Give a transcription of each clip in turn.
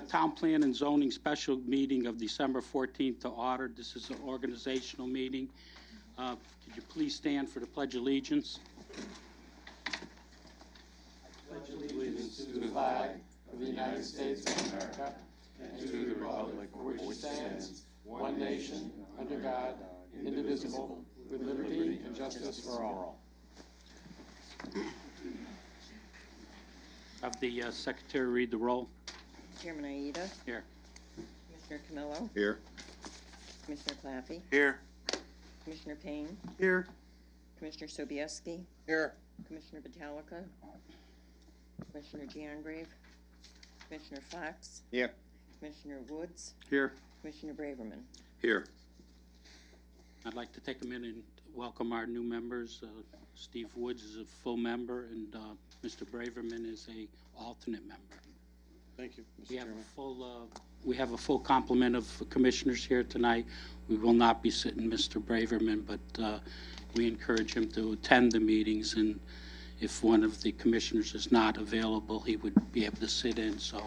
Town Plan and Zoning Special Meeting of December 14th to order. This is an organizational meeting. Could you please stand for the Pledge of Allegiance? Pledge allegiance to the flag of the United States of America and to the republic for which it stands, one nation, under God, indivisible, with liberty and justice for all. Have the Secretary read the roll. Chairman Aida. Here. Commissioner Camillo. Here. Commissioner Claffey. Here. Commissioner Payne. Here. Commissioner Sobieski. Here. Commissioner Vitalica. Commissioner Giangrave. Commissioner Fox. Here. Commissioner Woods. Here. Commissioner Braverman. Here. I'd like to take a minute and welcome our new members. Steve Woods is a full member, and Mr. Braverman is a alternate member. Thank you, Mr. We have Chairman. we have a full complement of commissioners here tonight. We will not be sitting Mr. Braverman, but we encourage him to attend the meetings, and if one of the commissioners is not available, he would be able to sit in. So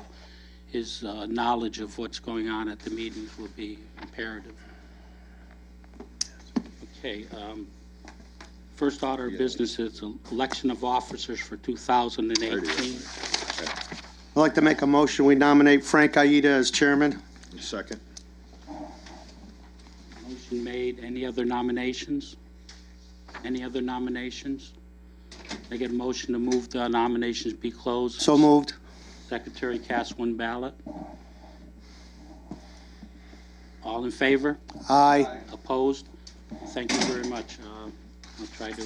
his knowledge of what's going on at the meetings will be imperative. Okay. First order of business is election of officers for 2018. I'd like to make a motion. We nominate Frank Aida as chairman. Second. Motion made. Any other nominations? Any other nominations? I get a motion to move the nominations be closed. So moved. Secretary cast one ballot. All in favor? Aye. Opposed? Thank you very much. I'll try to,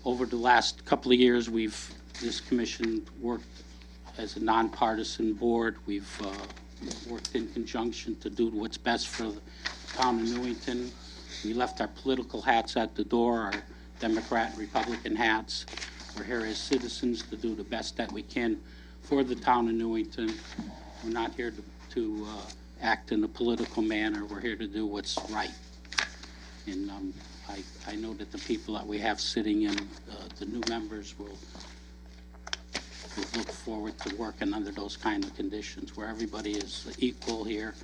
over the last couple of years, this commission worked as a nonpartisan board. We've worked in conjunction to do what's best for the town of Newington. We left our political hats at the door, our Democrat and Republican hats. We're here as citizens to do the best that we can for the town of Newington. We're not here to act in a political manner. We're here to do what's right. And I know that the people that we have sitting in, the new members, will look forward to working under those kind of conditions where everybody is equal here.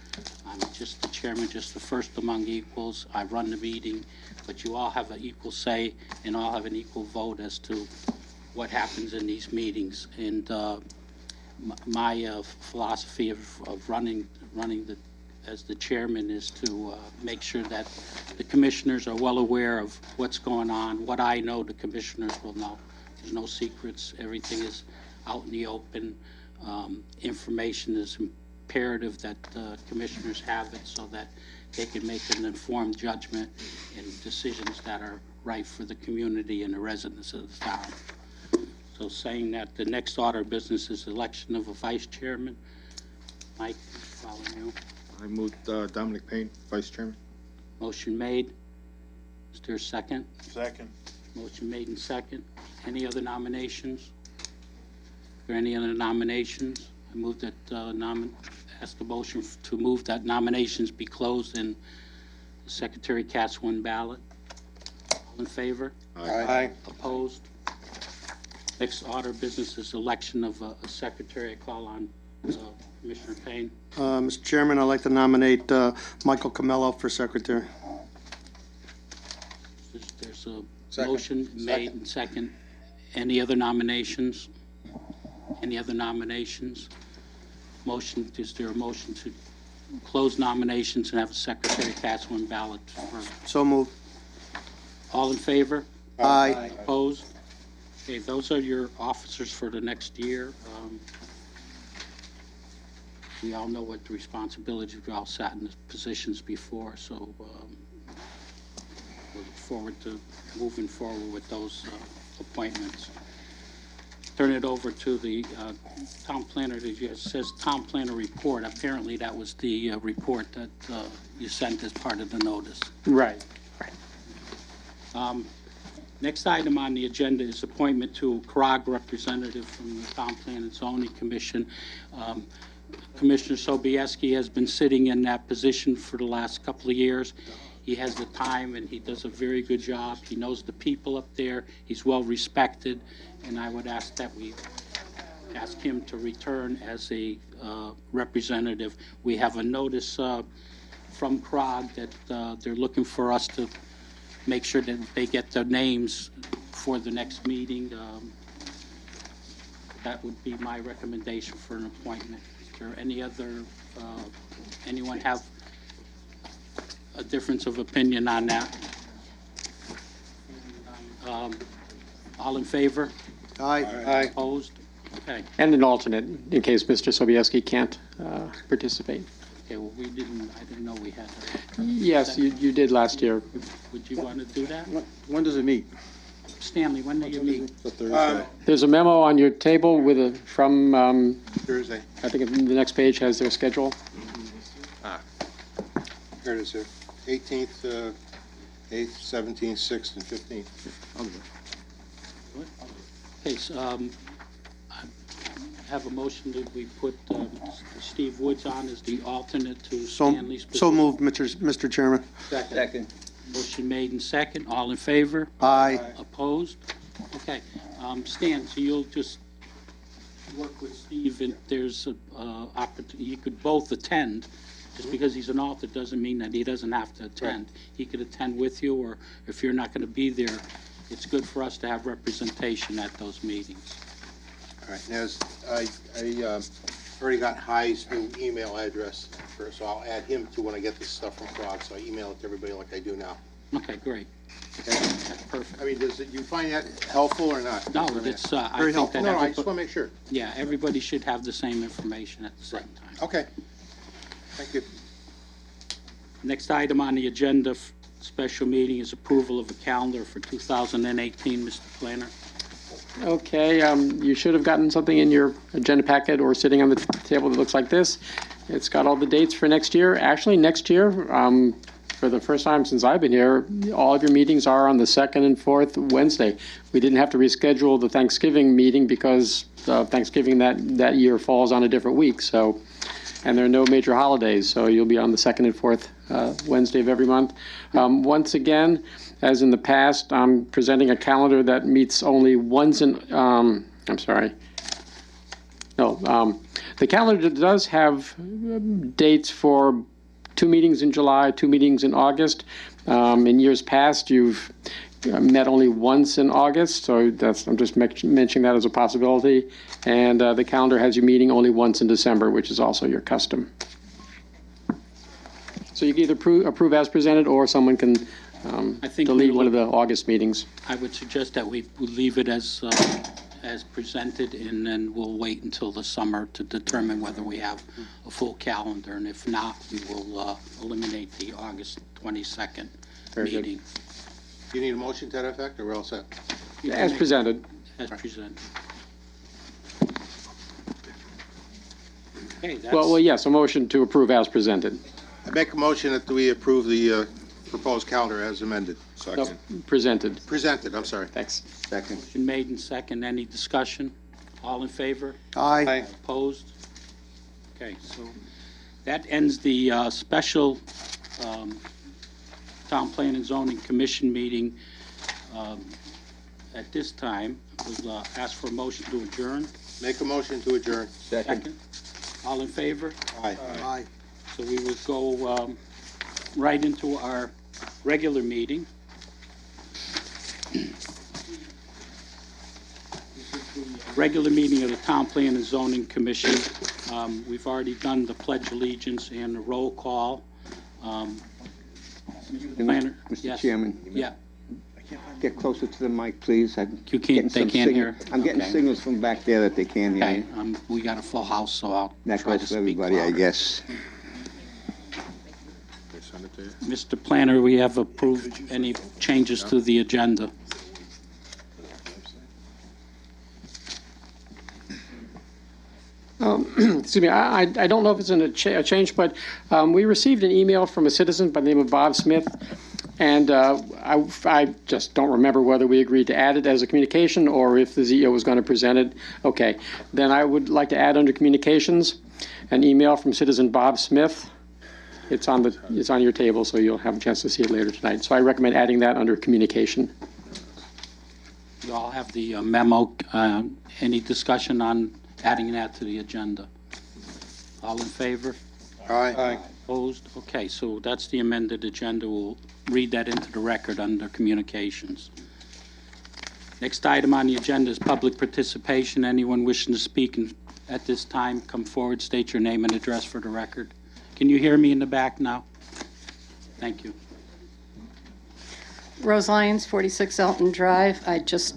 I'm just the chairman, just the first among equals. I run the meeting, but you all have an equal say and all have an equal vote as to what happens in these meetings. And my philosophy of running as the chairman is to make sure that the commissioners are well aware of what's going on. What I know, the commissioners will know. There's no secrets. Everything is out in the open. Information is imperative that commissioners have it so that they can make an informed judgment and decisions that are right for the community and the residents of the town. So saying that, the next order of business is election of a vice chairman. Mike, following you. I moved Dominic Payne, Vice Chairman. Motion made. Is there a second? Second. Motion made and second. Any other nominations? Is there any other nominations? I move that ask the motion to move that nominations be closed and the secretary casts one ballot. All in favor? Aye. Opposed? Next order of business is election of a secretary. I call on Commissioner Payne. Mr. Chairman, I'd like to nominate Michael Camillo for secretary. There's a Second. motion made and second. Any other nominations? Any other nominations? Motion, is there a motion to close nominations and have a secretary cast one ballot? So moved. All in favor? Aye. Opposed? Okay, those are your officers for the next year. We all know what the responsibilities, we all sat in the positions before, so we look forward to moving forward with those appointments. Turn it over to the town planner. It says town planner report. Apparently that was the report that you sent as part of the notice. Right. Next item on the agenda is appointment to a CROG representative from the Town Plan and Zoning Commission. Commissioner Sobieski has been sitting in that position for the last couple of years. He has the time and he does a very good job. He knows the people up there. He's well respected, and I would ask that we ask him to return as a representative. We have a notice from CROG that they're looking for us to make sure that they get their names for the next meeting. That would be my recommendation for an appointment. Is there any other, anyone have a difference of opinion on that? All in favor? Aye. Opposed? Okay. And an alternate, in case Mr. Sobieski can't participate. Okay, well, I didn't know we had that. Yes, you did last year. Would you want to do that? When does it meet? Stanley, when do you meet? It's a Thursday. There's a memo on your table from, Thursday. I think the next page has their schedule. Here it is, sir. 18th, 8th, 17th, 6th, and 15th. Okay, so, I have a motion that we put Steve Woods on as the alternate to Stanley's position. So moved, Mr. Chairman. Second. Motion made and second. All in favor? Aye. Opposed? Okay. Stan, so you'll just work with Steve, and there's a opportunity, you could both attend. Just because he's an alternate doesn't mean that he doesn't have to attend. He could attend with you, or if you're not going to be there, it's good for us to have representation at those meetings. All right, now, I already got Hi's new email address, so I'll add him to when I get this stuff from Frog, so I email it to everybody like I do now. Okay, great. Okay? That's perfect. I mean, you find that helpful or not? No, it's, I Very think that No, I just everybody, want to make sure. yeah, everybody should have the same information at the same time. Okay. Thank you. Next item on the agenda, special meeting, is approval of a calendar for 2018, Mr. Planner. Okay, you should have gotten something in your agenda packet or sitting on the table that looks like this. It's got all the dates for next year. Actually, next year, for the first time since I've been here, all of your meetings are on the second and fourth Wednesday. We didn't have to reschedule the Thanksgiving meeting because Thanksgiving that year falls on a different week, so, and there are no major holidays, so you'll be on the second and fourth Wednesday of every month. Once again, as in the past, I'm presenting a calendar that meets only once in, I'm sorry. No, the calendar does have dates for 2 meetings in July, 2 meetings in August. In years past, you've met only once in August, so I'm just mentioning that as a possibility. And the calendar has you meeting only once in December, which is also your custom. So you can either approve as presented, or someone can I think delete we one of the August meetings. I would suggest that we leave it as presented, and then we'll wait until the summer to determine whether we have a full calendar, and if not, we will eliminate the August 22nd Very good. meeting. Do you need a motion to that effect, or we're all set? You can As make- presented. As presented. Okay, that's. Well, yes, a motion to approve as presented. I make a motion that we approve the proposed calendar as amended. No, presented. Presented, I'm sorry. Thanks. Second. Motion made and second. Any discussion? All in favor? Aye. Opposed? Okay, so that ends the special Town Plan and Zoning Commission meeting. At this time, we'll ask for a motion to adjourn. Make a motion to adjourn. Second. All in favor? Aye. Aye. So we will go right into our regular meeting. Regular meeting of the Town Plan and Zoning Commission. We've already done the Pledge of Allegiance and the roll call. Planner, Mr. yes. Chairman, Yeah, get closer to the mic, please. You can't- they can't hear? I'm getting Okay. signals from back there that they can't hear okay, you. we got a full house, so I'll That try to goes for speak everybody, I louder. guess. They send it to you? Mr. Planner, we have approved any changes to the agenda. Excuse me, I don't know if it's a change, but we received an email from a citizen by the name of Bob Smith, and I just don't remember whether we agreed to add it as a communication or if the CEO was going to present it. Okay, then I would like to add under communications an email from citizen Bob Smith. It's on your table, so you'll have a chance to see it later tonight. So I recommend adding that under communication. You all have the memo. Any discussion on adding that to the agenda. All in favor? Aye. Opposed? Okay, so that's the amended agenda. We'll read that into the record under communications. Next item on the agenda is public participation. Anyone wishing to speak at this time, come forward, state your name and address for the record. Can you hear me in the back now? Thank you. Rose Lyons, 46 Elton Drive. I'd just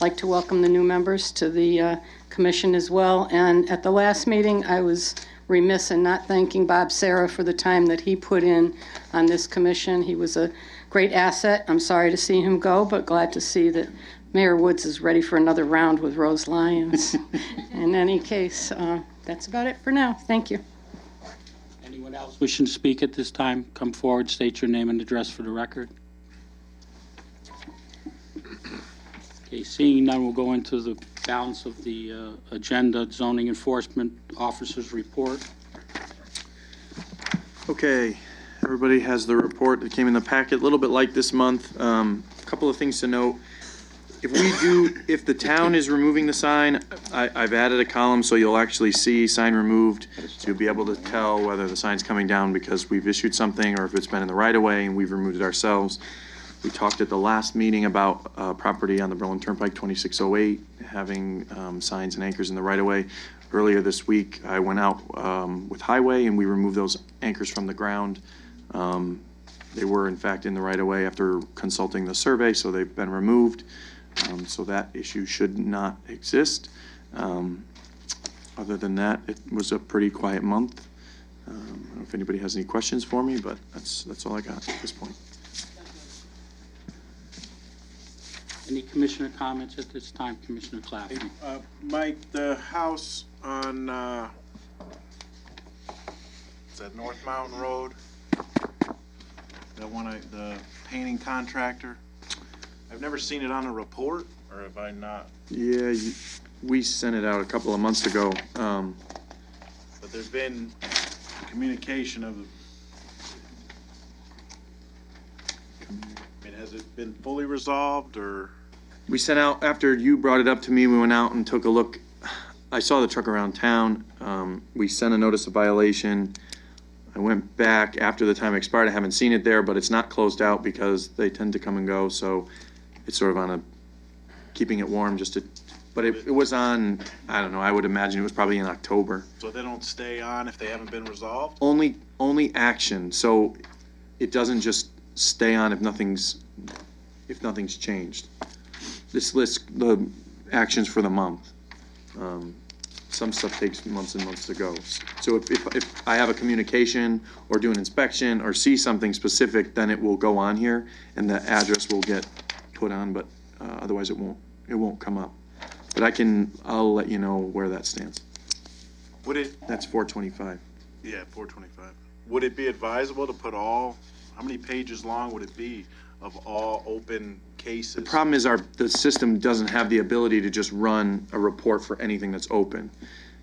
like to welcome the new members to the commission as well. And at the last meeting, I was remiss in not thanking Bob Sarah for the time that he put in on this commission. He was a great asset. I'm sorry to see him go, but glad to see that Mayor Woods is ready for another round with Rose Lyons. In any case, that's about it for now. Thank you. Anyone else wishing to speak at this time, come forward, state your name and address for the record. Okay, seeing none, we'll go into the balance of the agenda, zoning enforcement officer's report. Okay, everybody has the report that came in the packet, a little bit like this month. A couple of things to note. If the town is removing the sign, I've added a column so you'll actually see sign removed. So you'll be able to tell whether the sign's coming down because we've issued something or if it's been in the right of way and we've removed it ourselves. We talked at the last meeting about property on the Berlin Turnpike 2608, having signs and anchors in the right of way. Earlier this week, I went out with Highway and we removed those anchors from the ground. They were in fact in the right of way after consulting the survey, so they've been removed. So that issue should not exist. Other than that, it was a pretty quiet month. I don't know if anybody has any questions for me, but that's all I got at this point. Any commissioner comments at this time? Commissioner Claffey. Mike, the house on, is that North Mountain Road? That one, the painting contractor? I've never seen it on a report, or have I not? Yeah, we sent it out a couple of months ago. But there's been communication of, I mean, has it been fully resolved, or? We sent out, after you brought it up to me, we went out and took a look. I saw the truck around town. We sent a notice of violation. I went back after the time expired. I haven't seen it there, but it's not closed out because they tend to come and go. So it's sort of on a, keeping it warm just to, but it was on, I don't know, I would imagine it was probably in October. So they don't stay on if they haven't been resolved? Only action. So it doesn't just stay on if nothing's changed. This lists the actions for the month. Some stuff takes months and months to go. So if I have a communication or do an inspection or see something specific, then it will go on here and the address will get put on, but otherwise it won't come up. But I'll let you know where that stands. Would it? That's 425. Yeah, 425. Would it be advisable to put all, how many pages long would it be of all open cases? The problem is the system doesn't have the ability to just run a report for anything that's open.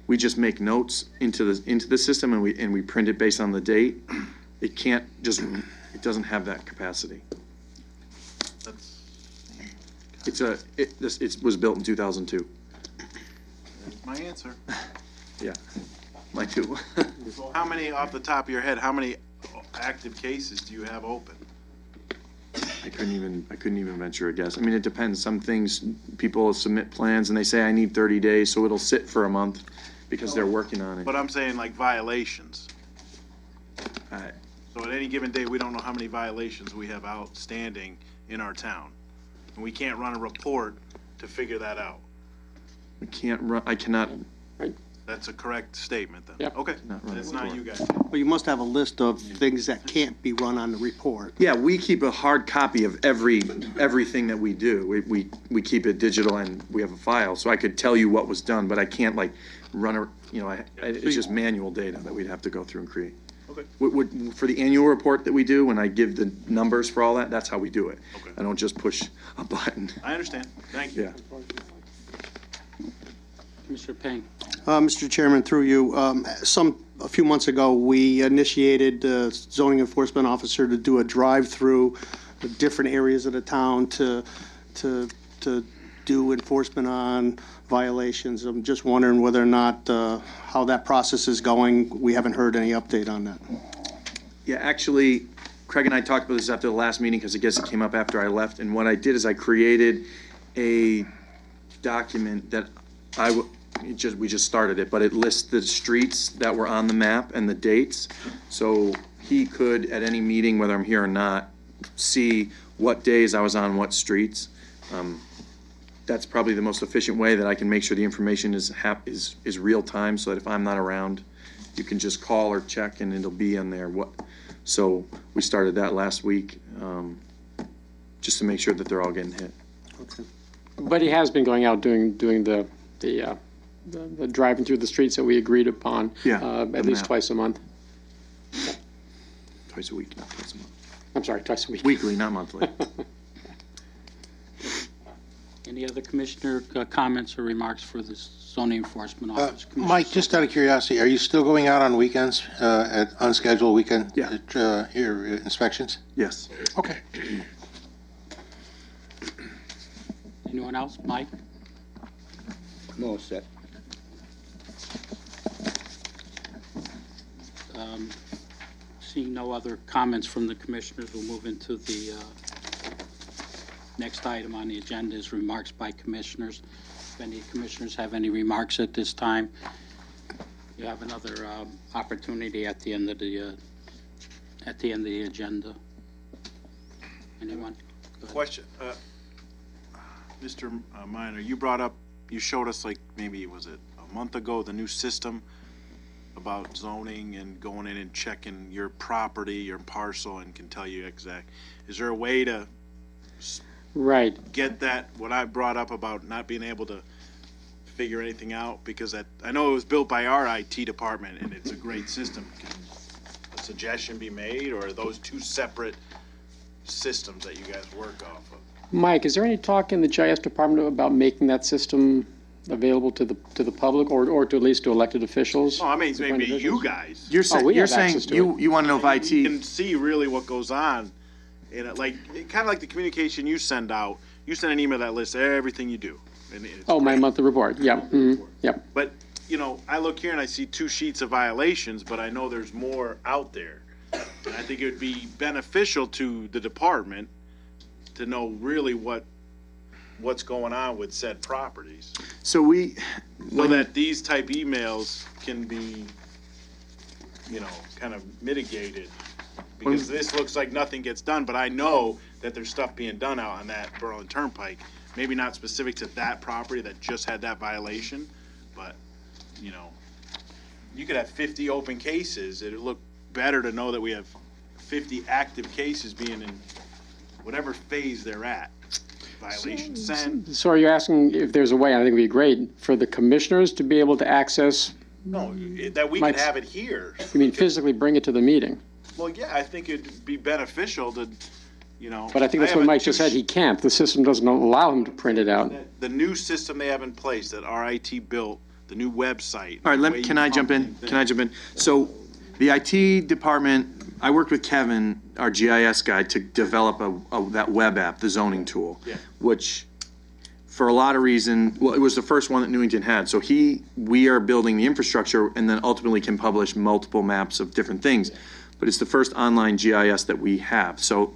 We just make notes into the system and we print it based on the date. It can't just, it doesn't have that capacity. It was built in 2002. That's my answer. Yeah, mine too. So how many, off the top of your head, how many active cases do you have open? I couldn't even venture a guess. I mean, it depends. Some things, people submit plans and they say, I need 30 days, so it'll sit for a month because they're working on it. But I'm saying like violations. I- So at any given day, we don't know how many violations we have outstanding in our town. And we can't run a report to figure that out. I cannot, That's a correct statement then? Yep. Okay, Not run a it's not report. you guys. Well, you must have a list of things that can't be run on the report. yeah, we keep a hard copy of everything that we do. We keep it digital and we have a file, so I could tell you what was done, but I can't like run it's just manual data that we'd have to go through and create. Okay. For the annual report that we do, when I give the numbers for all that, that's how we do it. Okay. I don't just push a button. I understand. Thank you. Yeah. Commissioner Payne. Mr. Chairman, through you, a few months ago, we initiated zoning enforcement officer to do a drive-through the different areas of the town to do enforcement on violations. I'm just wondering whether or not, how that process is going. We haven't heard any update on that. Yeah, actually, Craig and I talked about this after the last meeting, because I guess it came up after I left, and what I did is I created a document that we just started it, but it lists the streets that were on the map and the dates, so he could, at any meeting, whether I'm here or not, see what days I was on what streets. That's probably the most efficient way that I can make sure the information is real time, so that if I'm not around, you can just call or check and it'll be on there. So we started that last week, just to make sure that they're all getting hit. Okay. But he has been going out doing the driving through the streets that we agreed upon. Yeah, At least twice a month. Twice a week, not twice a month. I'm sorry, twice a week. Weekly, not monthly. Any other commissioner comments or remarks for the zoning enforcement office? Commissioner Mike, just out of curiosity, are you still going out on weekends, at unscheduled weekend? Yeah. Here, inspections? Yes. Okay. Anyone else? Mike? No, set. Seeing no other comments from the commissioners, we'll move into the next item on the agenda is remarks by commissioners. If any commissioners have any remarks at this time, you have another opportunity at the end of the agenda. Anyone? Go ahead. Question, Mr. Minor, you showed us, like, maybe, was it a month ago, the new system about zoning and going in and checking your property, your parcel, and can tell you exact. Is there a way to Right. get that, what I brought up about not being able to figure anything out? Because I know it was built by our IT department, and it's a great system. Can a suggestion be made, or are those two separate systems that you guys work off of? Mike, is there any talk in the GIS department about making that system available to the public, or to at least to elected officials? No, I mean, maybe you guys. You're we saying, have access to you want to know if You IT, can see really what goes on, and kind of like the communication you send out. You send an email that lists everything you do. And it's Oh, my great. monthly report, yeah, yep. But, I look here and I see 2 sheets of violations, but I know there's more out there. And I think it would be beneficial to the department to know really what's going on with said properties, so so that these type emails can be, kind of mitigated. Because this looks like nothing gets done, but I know that there's stuff being done out on that Berlin Turnpike. Maybe not specific to that property that just had that violation, but, you could have 50 open cases. It'd look better to know that we have 50 active cases being in whatever phase they're at. Violation sent. So are you asking if there's a way, I think it would be great, for the commissioners to be able to access, No, that we could have it here. you mean physically bring it to the meeting? Well, yeah, I think it'd be beneficial to, But I think that's what Mike just said, he can't. The system doesn't allow him to print it out. The new system they have in place that RIT built, the new website. all right, the way can you I jump in? pump Can I jump in? So the IT department, I worked with Kevin, our GIS guy, to develop that web app, the zoning tool. Yeah. Which, for a lot of reason, well, it was the first one that Newington had. So we are building the infrastructure and then ultimately can publish multiple maps of different things. But it's the first online GIS that we have. So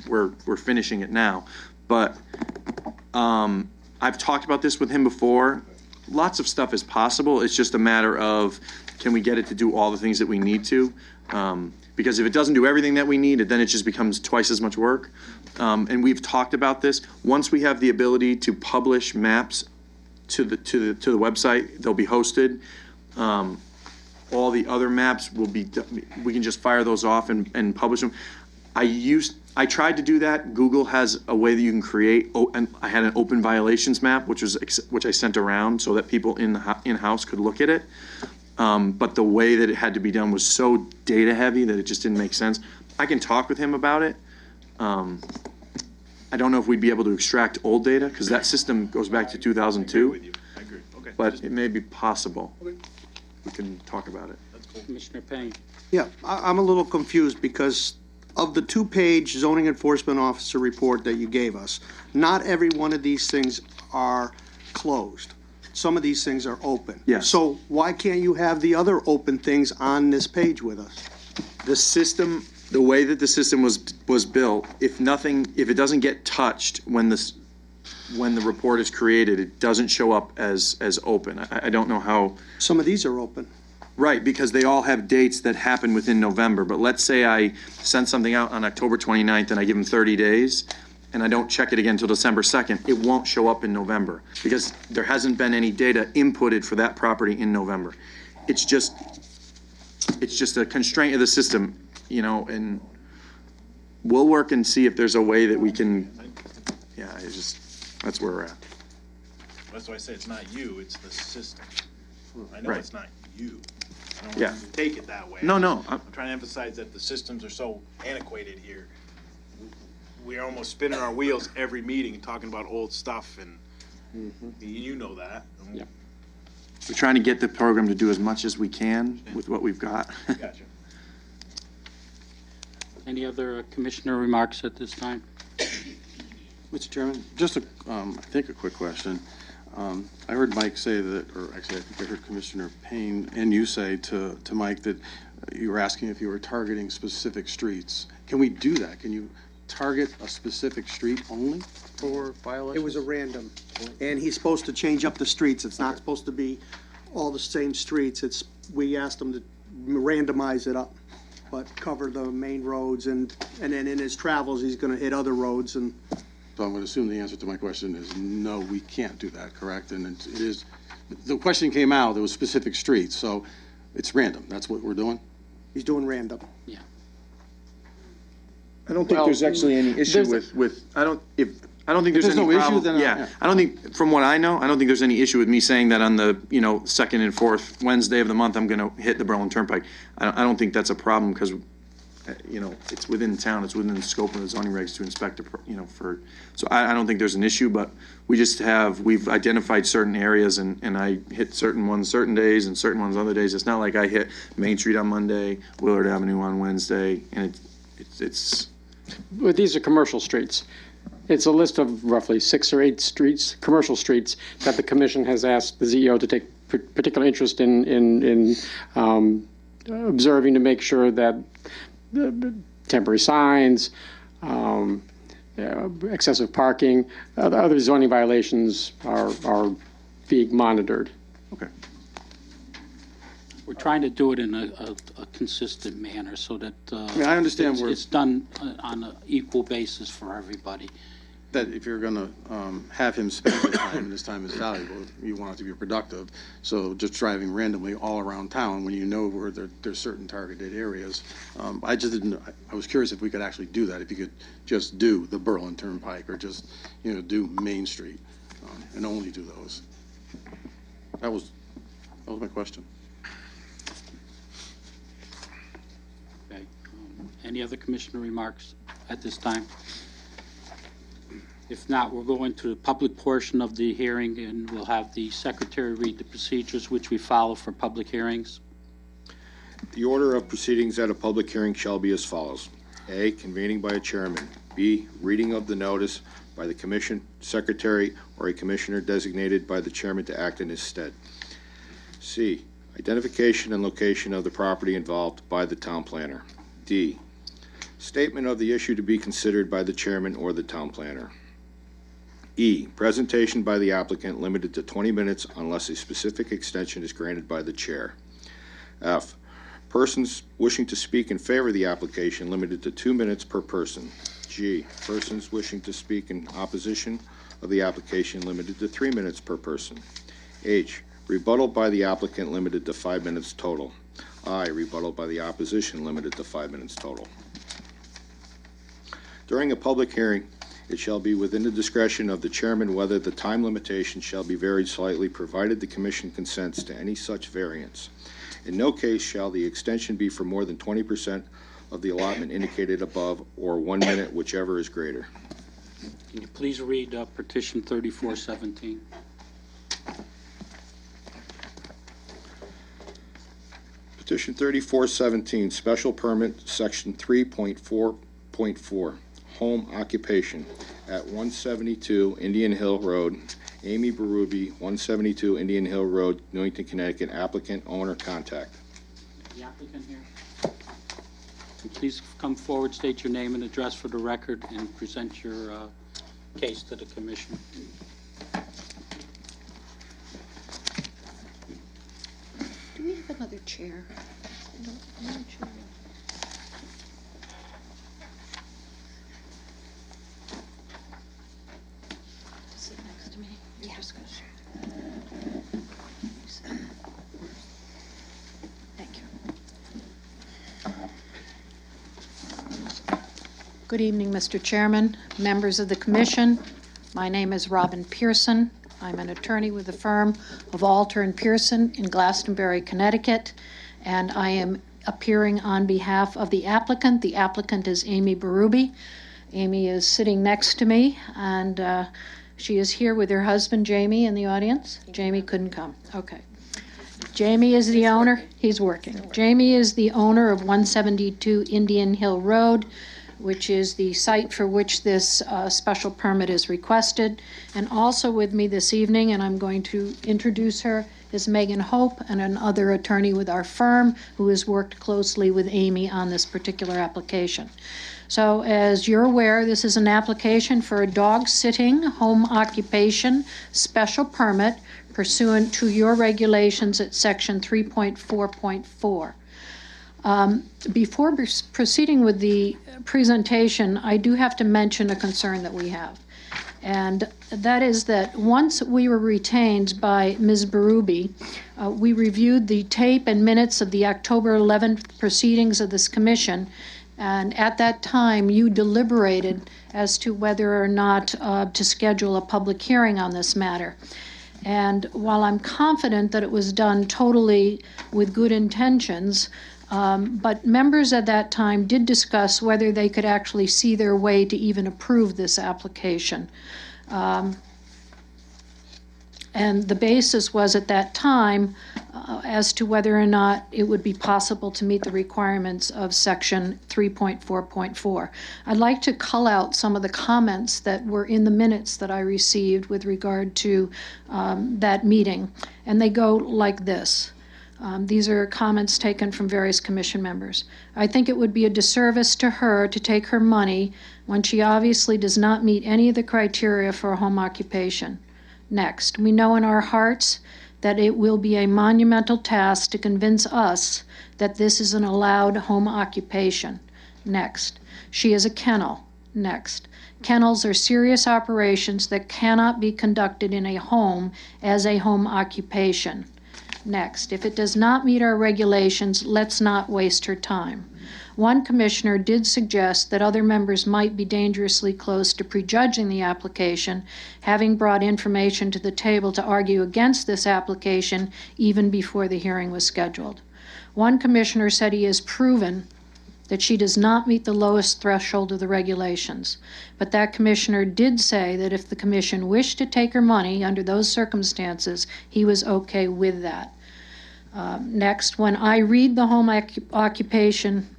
we're finishing it now. But I've talked about this with him before. Lots of stuff is possible. It's just a matter of, can we get it to do all the things that we need to? Because if it doesn't do everything that we need, then it just becomes twice as much work. And we've talked about this. Once we have the ability to publish maps to the website, they'll be hosted. All the other maps will be, we can just fire those off and publish them. I tried to do that. Google has a way that you can create, and I had an open violations map, which I sent around so that people in-house could look at it. But the way that it had to be done was so data heavy that it just didn't make sense. I can talk with him about it. I don't know if we'd be able to extract old data, because that system goes back to 2002. I agree. Okay. But it may be possible. We can talk about it. That's cool. Commissioner Payne? Yeah, I'm a little confused because of the 2-page zoning enforcement officer report that you gave us, not every one of these things are closed. Some of these things are open. Yes. So why can't you have the other open things on this page with us? The system, the way that the system was built, if it doesn't get touched when the report is created, it doesn't show up as open. I don't know how. Some of these are open. Right, because they all have dates that happen within November. But let's say I send something out on October 29th and I give them 30 days, and I don't check it again until December 2nd, it won't show up in November because there hasn't been any data inputted for that property in November. It's just a constraint of the system, and we'll work and see if there's a way that we can, that's where we're at. That's why I say it's not you, it's the system. I know Right. it's not you. I don't Yeah. want you to take it that way. No. I'm trying to emphasize that the systems are so antiquated here. We're almost spinning our wheels every meeting talking about old stuff, and you know that. Yep. We're trying to get the program to do as much as we can with what we've got. Gotcha. Any other commissioner remarks at this time? Mr. Chairman, just I think a quick question. I heard Mike say that, or actually I think I heard Commissioner Payne and you say to Mike that you were asking if you were targeting specific streets. Can we do that? Can you target a specific street only for violations? It was a random, and he's supposed to change up the streets. It's not supposed to be all the same streets. We asked him to randomize it up, but cover the main roads, and then in his travels, he's gonna hit other roads, and So I'm going to assume the answer to my question is no, we can't do that, correct? And it is, the question came out, there was specific streets, so it's random. That's what we're doing? he's doing random. Yeah. I don't think Well, there's actually any issue there's- with, I don't think there's there's any no issue, problem. then, Yeah, yeah. I don't think, from what I know, I don't think there's any issue with me saying that on the, second and fourth Wednesday of the month, I'm gonna hit the Berlin Turnpike. I don't think that's a problem, because, it's within town, it's within the scope of the zoning regs to inspect, so I don't think there's an issue, but we've identified certain areas, and I hit certain ones certain days and certain ones other days. It's not like I hit Main Street on Monday, Willard Avenue on Wednesday, and it's But these are commercial streets. It's a list of roughly 6 or 8 streets, commercial streets, that the commission has asked the CEO to take particular interest in observing to make sure that temporary signs, excessive parking, other zoning violations are being monitored. okay. We're trying to do it in a consistent manner so that I understand it's done on an equal basis for everybody. That if you're going to have him spend the time, and his time is valuable, you want it to be productive. So just driving randomly all around town when you know where there's certain targeted areas. I just didn't, I was curious if we could actually do that, if you could just do the Berlin Turnpike or just, do Main Street and only do those. That was my question. Okay. Any other commissioner remarks at this time? If not, we'll go into the public portion of the hearing, and we'll have the secretary read the procedures which we follow for public hearings. The order of proceedings at a public hearing shall be as follows. A, convening by a chairman. B, reading of the notice by the commission secretary or a commissioner designated by the chairman to act in his stead. C, identification and location of the property involved by the town planner. D, statement of the issue to be considered by the chairman or the town planner. E, presentation by the applicant limited to 20 minutes unless a specific extension is granted by the chair. F, persons wishing to speak in favor of the application limited to 2 minutes per person. G, persons wishing to speak in opposition of the application limited to 3 minutes per person. H, rebuttal by the applicant limited to 5 minutes total. I, rebuttal by the opposition limited to 5 minutes total. During a public hearing, it shall be within the discretion of the chairman whether the time limitation shall be varied slightly, provided the commission consents to any such variance. In no case shall the extension be for more than 20% of the allotment indicated above, or 1 minute, whichever is greater. Can you please read petition 3417? Petition 3417, special permit, section 3.4.4, home occupation at 172 Indian Hill Road, Amy Berube, 172 Indian Hill Road, Newington, Connecticut. Applicant, owner, contact. The applicant here? Please come forward, state your name and address for the record, and present your case to the commission. Do we have another chair? I'm not sure. Sit next to me. Yeah. Just go. Thank you. Good evening, Mr. Chairman, members of the commission. My name is Robin Pearson. I'm an attorney with the firm of Alter and Pearson in Glastonbury, Connecticut, and I am appearing on behalf of the applicant. The applicant is Amy Berube. Amy is sitting next to me, and she is here with her husband, Jamie, in the audience. Jamie couldn't come. Okay. Jamie is the owner. He's working. Jamie is the owner of 172 Indian Hill Road, which is the site for which this special permit is requested. And also with me this evening, and I'm going to introduce her, is Megan Hope, and another attorney with our firm who has worked closely with Amy on this particular application. So as you're aware, this is an application for a dog sitting home occupation special permit pursuant to your regulations at section 3.4.4. Before proceeding with the presentation, I do have to mention a concern that we have. And that is that once we were retained by Ms. Berube, we reviewed the tape and minutes of the October 11th proceedings of this commission. And at that time, you deliberated as to whether or not to schedule a public hearing on this matter. And while I'm confident that it was done totally with good intentions, but members at that time did discuss whether they could actually see their way to even approve this application. And the basis was at that time as to whether or not it would be possible to meet the requirements of section 3.4.4. I'd like to cull out some of the comments that were in the minutes that I received with regard to that meeting, and they go like this. These are comments taken from various commission members. I think it would be a disservice to her to take her money when she obviously does not meet any of the criteria for a home occupation. Next, we know in our hearts that it will be a monumental task to convince us that this is an allowed home occupation. Next, she is a kennel. Next, kennels are serious operations that cannot be conducted in a home as a home occupation. Next, if it does not meet our regulations, let's not waste her time. One commissioner did suggest that other members might be dangerously close to prejudging the application, having brought information to the table to argue against this application even before the hearing was scheduled. One commissioner said he has proven that she does not meet the lowest threshold of the regulations. But that commissioner did say that if the commission wished to take her money under those circumstances, he was okay with that. Next, when I read the home occupation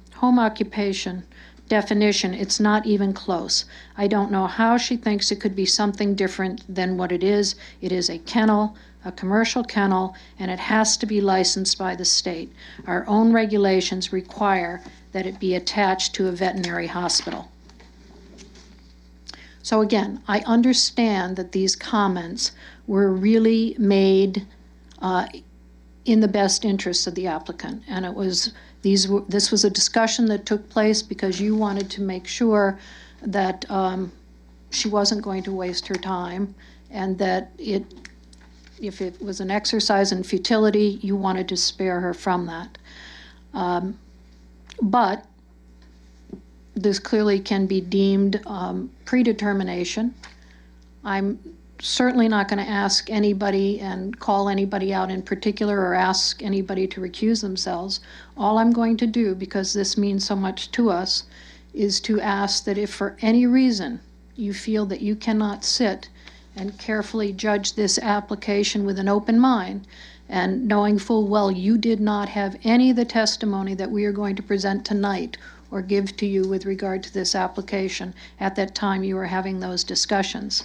definition, it's not even close. I don't know how she thinks it could be something different than what it is. It is a kennel, a commercial kennel, and it has to be licensed by the state. Our own regulations require that it be attached to a veterinary hospital. So again, I understand that these comments were really made in the best interests of the applicant, and this was a discussion that took place because you wanted to make sure that she wasn't going to waste her time, and that if it was an exercise in futility, you wanted to spare her from that. But this clearly can be deemed predetermination. I'm certainly not going to ask anybody and call anybody out in particular or ask anybody to recuse themselves. All I'm going to do, because this means so much to us, is to ask that if for any reason you feel that you cannot sit and carefully judge this application with an open mind, and knowing full well you did not have any of the testimony that we are going to present tonight or give to you with regard to this application at that time you were having those discussions.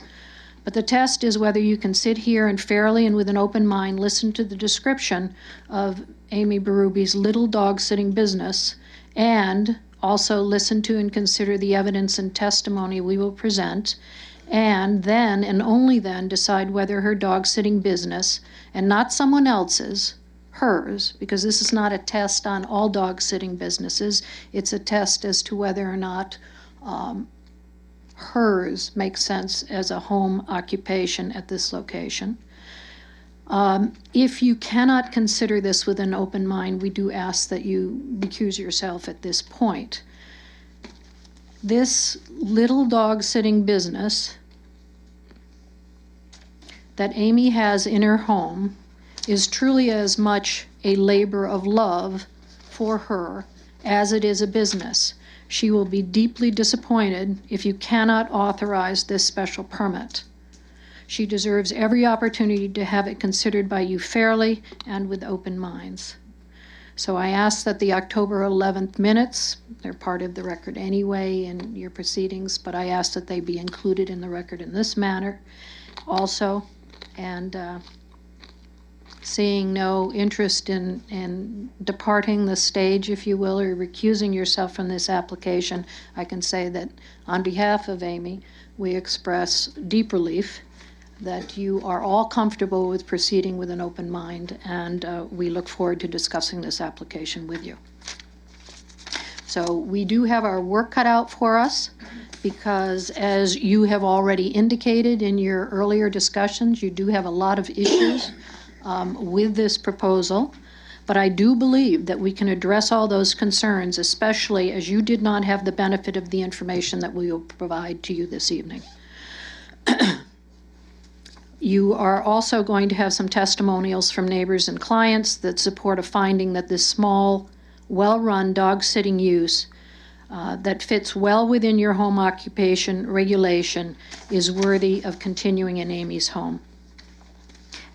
But the test is whether you can sit here and fairly and with an open mind listen to the description of Amy Berrubi's little dog-sitting business, and also listen to and consider the evidence and testimony we will present, and then, and only then, decide whether her dog-sitting business, and not someone else's, hers, because this is not a test on all dog-sitting businesses, it's a test as to whether or not hers makes sense as a home occupation at this location. If you cannot consider this with an open mind, we do ask that you recuse yourself at this point. This little dog-sitting business that Amy has in her home is truly as much a labor of love for her as it is a business. She will be deeply disappointed if you cannot authorize this special permit. She deserves every opportunity to have it considered by you fairly and with open minds. So I ask that the October 11th minutes, they're part of the record anyway in your proceedings, but I ask that they be included in the record in this manner also. And seeing no interest in departing the stage, if you will, or recusing yourself from this application, I can say that on behalf of Amy, we express deep relief that you are all comfortable with proceeding with an open mind, and we look forward to discussing this application with you. So we do have our work cut out for us, because as you have already indicated in your earlier discussions, you do have a lot of issues with this proposal. But I do believe that we can address all those concerns, especially as you did not have the benefit of the information that we will provide to you this evening. You are also going to have some testimonials from neighbors and clients that support a finding that this small, well-run dog-sitting use that fits well within your home occupation regulation is worthy of continuing in Amy's home.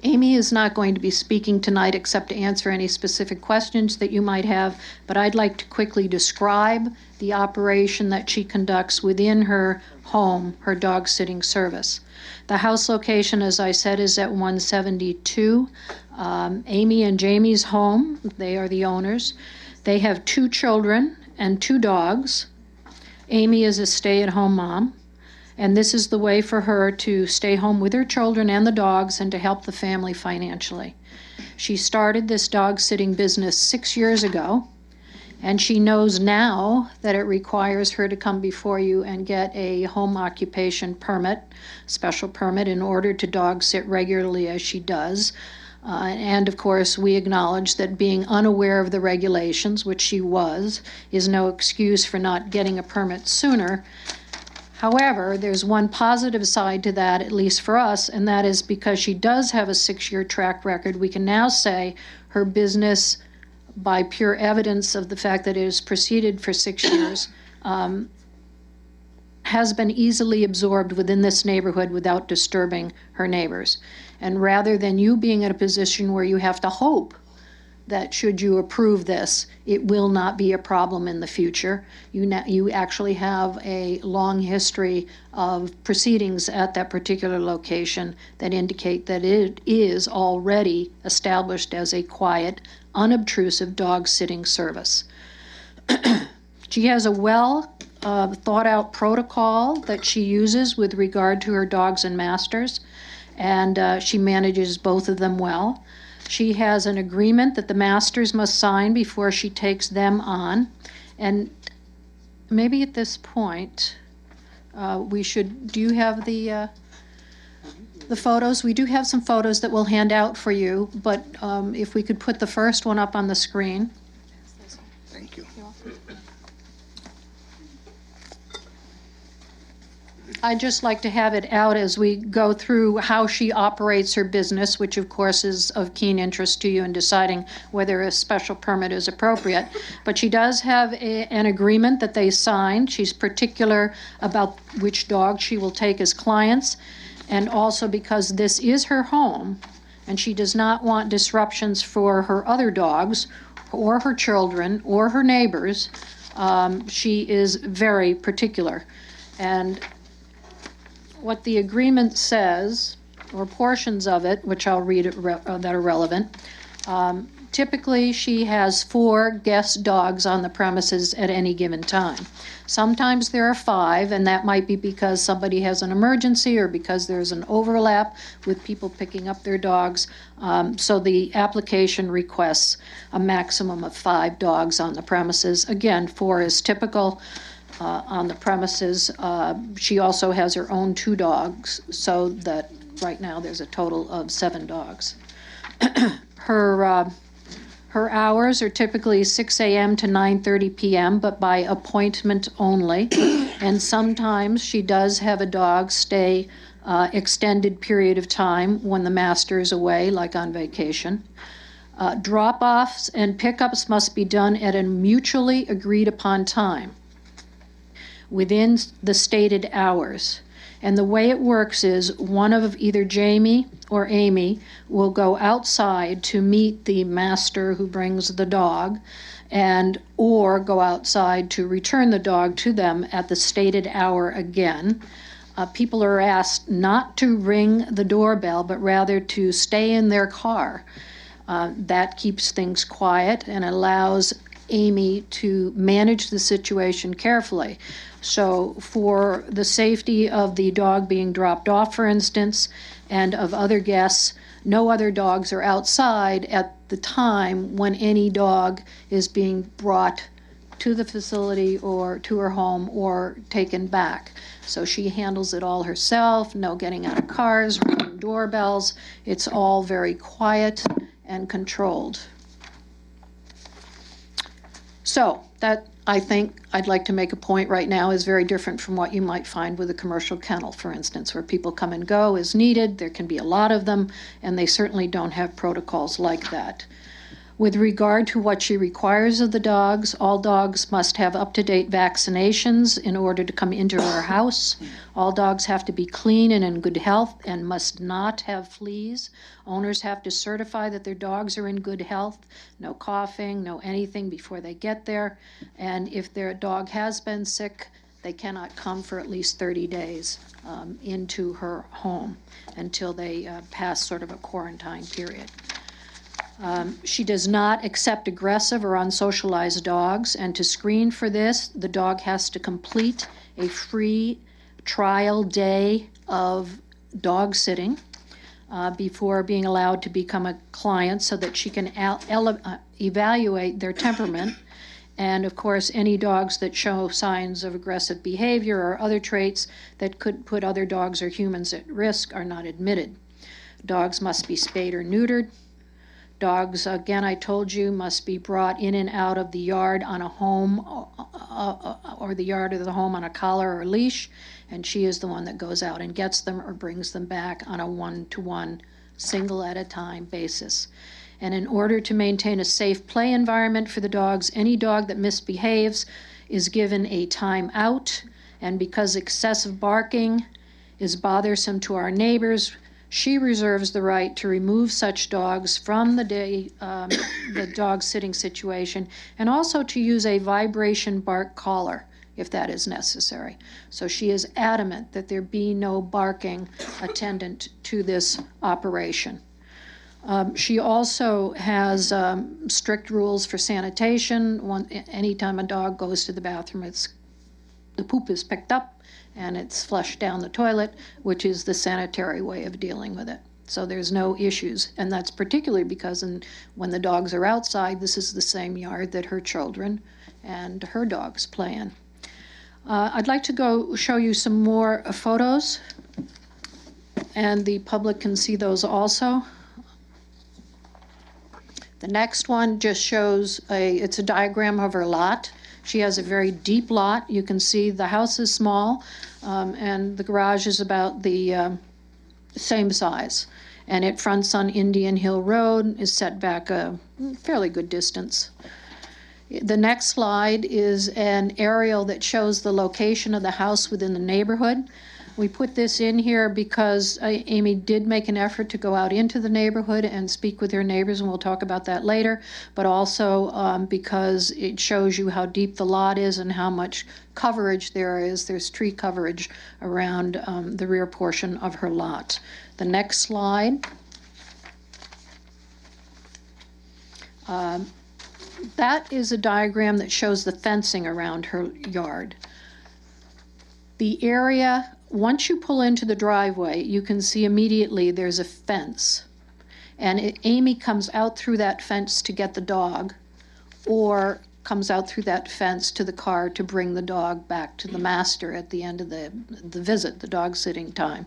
Amy is not going to be speaking tonight except to answer any specific questions that you might have, but I'd like to quickly describe the operation that she conducts within her home, her dog-sitting service. The house location, as I said, is at 172. Amy and Jamie's home, they are the owners. They have 2 children and 2 dogs. Amy is a stay-at-home mom, and this is the way for her to stay home with her children and the dogs and to help the family financially. She started this dog-sitting business 6 years ago, and she knows now that it requires her to come before you and get a home occupation permit, special permit, in order to dog sit regularly as she does. And of course, we acknowledge that being unaware of the regulations, which she was, is no excuse for not getting a permit sooner. However, there's one positive side to that, at least for us, and that is because she does have a 6-year track record, we can now say her business, by pure evidence of the fact that it has proceeded for 6 years, has been easily absorbed within this neighborhood without disturbing her neighbors. And rather than you being in a position where you have to hope that should you approve this, it will not be a problem in the future, you actually have a long history of proceedings at that particular location that indicate that it is already established as a quiet, unobtrusive dog-sitting service. She has a thought-out protocol that she uses with regard to her dogs and masters, and she manages both of them well. She has an agreement that the masters must sign before she takes them on, and maybe at this point, do you have the photos? We do have some photos that we'll hand out for you, but if we could put the first one up on the screen. Thank you. I'd just like to have it out as we go through how she operates her business, which of course is of keen interest to you in deciding whether a special permit is appropriate. But she does have an agreement that they signed. She's particular about which dog she will take as clients. And also because this is her home and she does not want disruptions for her other dogs or her children or her neighbors, she is very particular. And what the agreement says, or portions of it, which I'll read that are relevant. Typically, she has 4 guest dogs on the premises at any given time. Sometimes there are 5, and that might be because somebody has an emergency or because there's an overlap with people picking up their dogs. So the application requests a maximum of 5 dogs on the premises. Again, 4 is typical on the premises. She also has her own 2 dogs, so that right now there's a total of 7 dogs. Her hours are typically 6 a.m. to 9:30 p.m., but by appointment only. And sometimes she does have a dog stay extended period of time when the master is away, like on vacation. Drop-offs and pickups must be done at a mutually agreed upon time within the stated hours. And the way it works is one of either Jamie or Amy will go outside to meet the master who brings the dog, or go outside to return the dog to them at the stated hour again. People are asked not to ring the doorbell, but rather to stay in their car. That keeps things quiet and allows Amy to manage the situation carefully. So for the safety of the dog being dropped off, for instance, and of other guests, no other dogs are outside at the time when any dog is being brought to the facility or to her home or taken back. So she handles it all herself, no getting out of cars, ringing doorbells. It's all very quiet and controlled. So that, I think, I'd like to make a point right now, is very different from what you might find with a commercial kennel, for instance, where people come and go as needed. There can be a lot of them, and they certainly don't have protocols like that. With regard to what she requires of the dogs, all dogs must have up-to-date vaccinations in order to come into her house. All dogs have to be clean and in good health and must not have fleas. Owners have to certify that their dogs are in good health, no coughing, no anything before they get there. And if their dog has been sick, they cannot come for at least 30 days into her home until they pass sort of a quarantine period. She does not accept aggressive or unsocialized dogs, and to screen for this, the dog has to complete a free trial day of dog sitting before being allowed to become a client, so that she can evaluate their temperament. And of course, any dogs that show signs of aggressive behavior or other traits that could put other dogs or humans at risk are not admitted. Dogs must be spayed or neutered. Dogs, again, I told you, must be brought in and out of the yard on a home or the yard of the home on a collar or leash, and she is the one that goes out and gets them or brings them back on a one-to-one, single at a time basis. And in order to maintain a safe play environment for the dogs, any dog that misbehaves is given a time out, and because excessive barking is bothersome to our neighbors, she reserves the right to remove such dogs from the dog sitting situation, and also to use a vibration bark collar if that is necessary. So she is adamant that there be no barking attendant to this operation. She also has strict rules for sanitation. Anytime a dog goes to the bathroom, the poop is picked up and it's flushed down the toilet, which is the sanitary way of dealing with it. So there's no issues, and that's particularly because when the dogs are outside, this is the same yard that her children and her dogs play in. I'd like to go show you some more photos, and the public can see those also. The next one just shows it's a diagram of her lot. She has a very deep lot. You can see the house is small, and the garage is about the same size. And it fronts on Indian Hill Road, is set back a fairly good distance. The next slide is an aerial that shows the location of the house within the neighborhood. We put this in here because Amy did make an effort to go out into the neighborhood and speak with her neighbors, and we'll talk about that later, but also because it shows you how deep the lot is and how much coverage there is. There's tree coverage around the rear portion of her lot. The next slide. That is a diagram that shows the fencing around her yard. The area, once you pull into the driveway, you can see immediately there's a fence. And Amy comes out through that fence to get the dog, or comes out through that fence to the car to bring the dog back to the master at the end of the visit, the dog sitting time.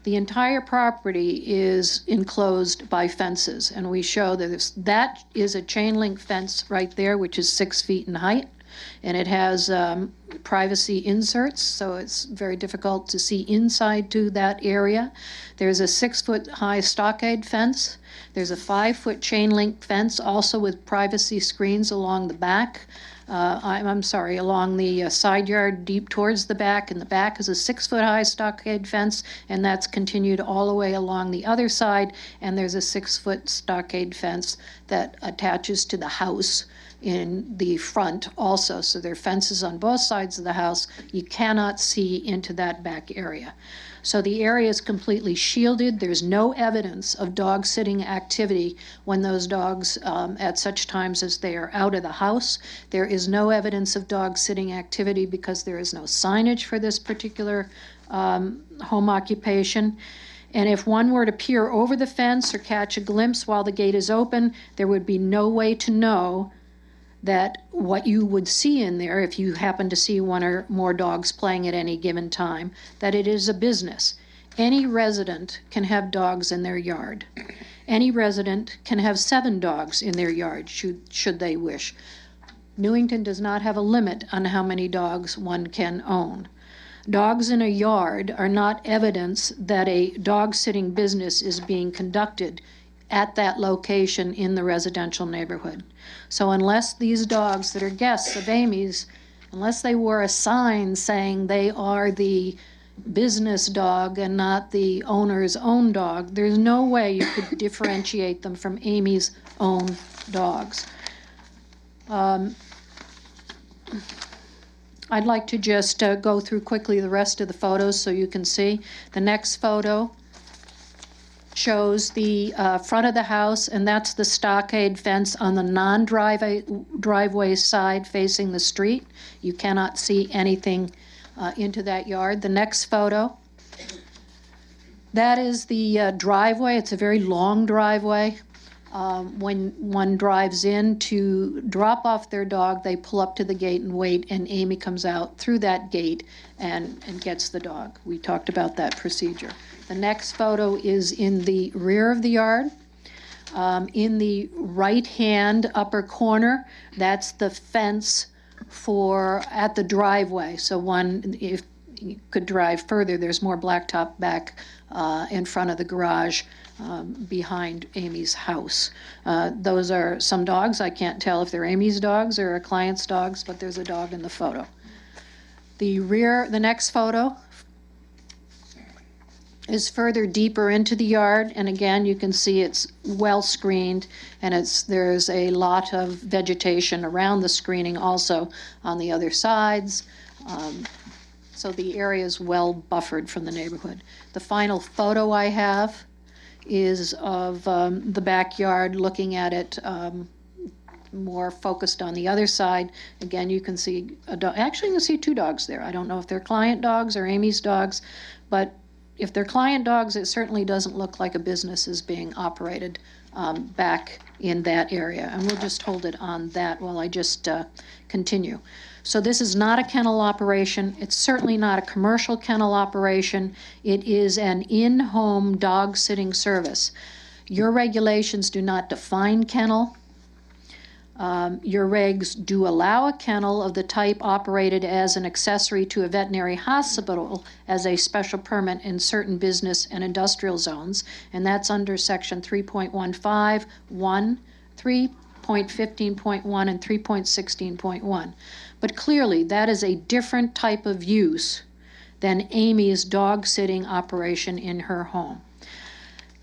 The entire property is enclosed by fences, and we show that that is a chain link fence right there, which is 6 feet in height, and it has privacy inserts, so it's very difficult to see inside to that area. There's a 6-foot high stockade fence. There's a 5-foot chain link fence, also with privacy screens along the back. Along the side yard deep towards the back, and the back is a 6-foot high stockade fence, and that's continued all the way along the other side, and there's a 6-foot stockade fence that attaches to the house in the front also. So there are fences on both sides of the house. You cannot see into that back area. So the area is completely shielded. There's no evidence of dog sitting activity when those dogs, at such times as they are out of the house. There is no evidence of dog sitting activity because there is no signage for this particular home occupation. And if one were to peer over the fence or catch a glimpse while the gate is open, there would be no way to know that what you would see in there, if you happen to see one or more dogs playing at any given time, that it is a business. Any resident can have dogs in their yard. Any resident can have 7 dogs in their yard, should they wish. Newington does not have a limit on how many dogs one can own. Dogs in a yard are not evidence that a dog-sitting business is being conducted at that location in the residential neighborhood. So unless these dogs that are guests of Amy's, unless they wore a sign saying they are the business dog and not the owner's own dog, there's no way you could differentiate them from Amy's own dogs. I'd like to just go through quickly the rest of the photos so you can see. The next photo shows the front of the house, and that's the stockade fence on the non-driveway side facing the street. You cannot see anything into that yard. The next photo, that is the driveway. It's a very long driveway. When one drives in to drop off their dog, they pull up to the gate and wait, and Amy comes out through that gate and gets the dog. We talked about that procedure. The next photo is in the rear of the yard. In the right-hand upper corner, that's the fence at the driveway. So one, if you could drive further, there's more blacktop back in front of the garage behind Amy's house. Those are some dogs. I can't tell if they're Amy's dogs or a client's dogs, but there's a dog in the photo. The next photo is further deeper into the yard, and again you can see it's well screened, and there's a lot of vegetation around the screening also on the other sides. So the area is well buffered from the neighborhood. The final photo I have is of the backyard, looking at it more focused on the other side. Again, you can see a dog. Actually, you can see 2 dogs there. I don't know if they're client dogs or Amy's dogs, but if they're client dogs, it certainly doesn't look like a business is being operated back in that area. And we'll just hold it on that while I just continue. So this is not a kennel operation. It's certainly not a commercial kennel operation. It is an in-home dog sitting service. Your regulations do not define kennel. Your regs do allow a kennel of the type operated as an accessory to a veterinary hospital as a special permit in certain business and industrial zones, and that's under section 3.15, 1, 3. 3.15.1 and 3.16.1. But clearly, that is a different type of use than Amy's dog sitting operation in her home.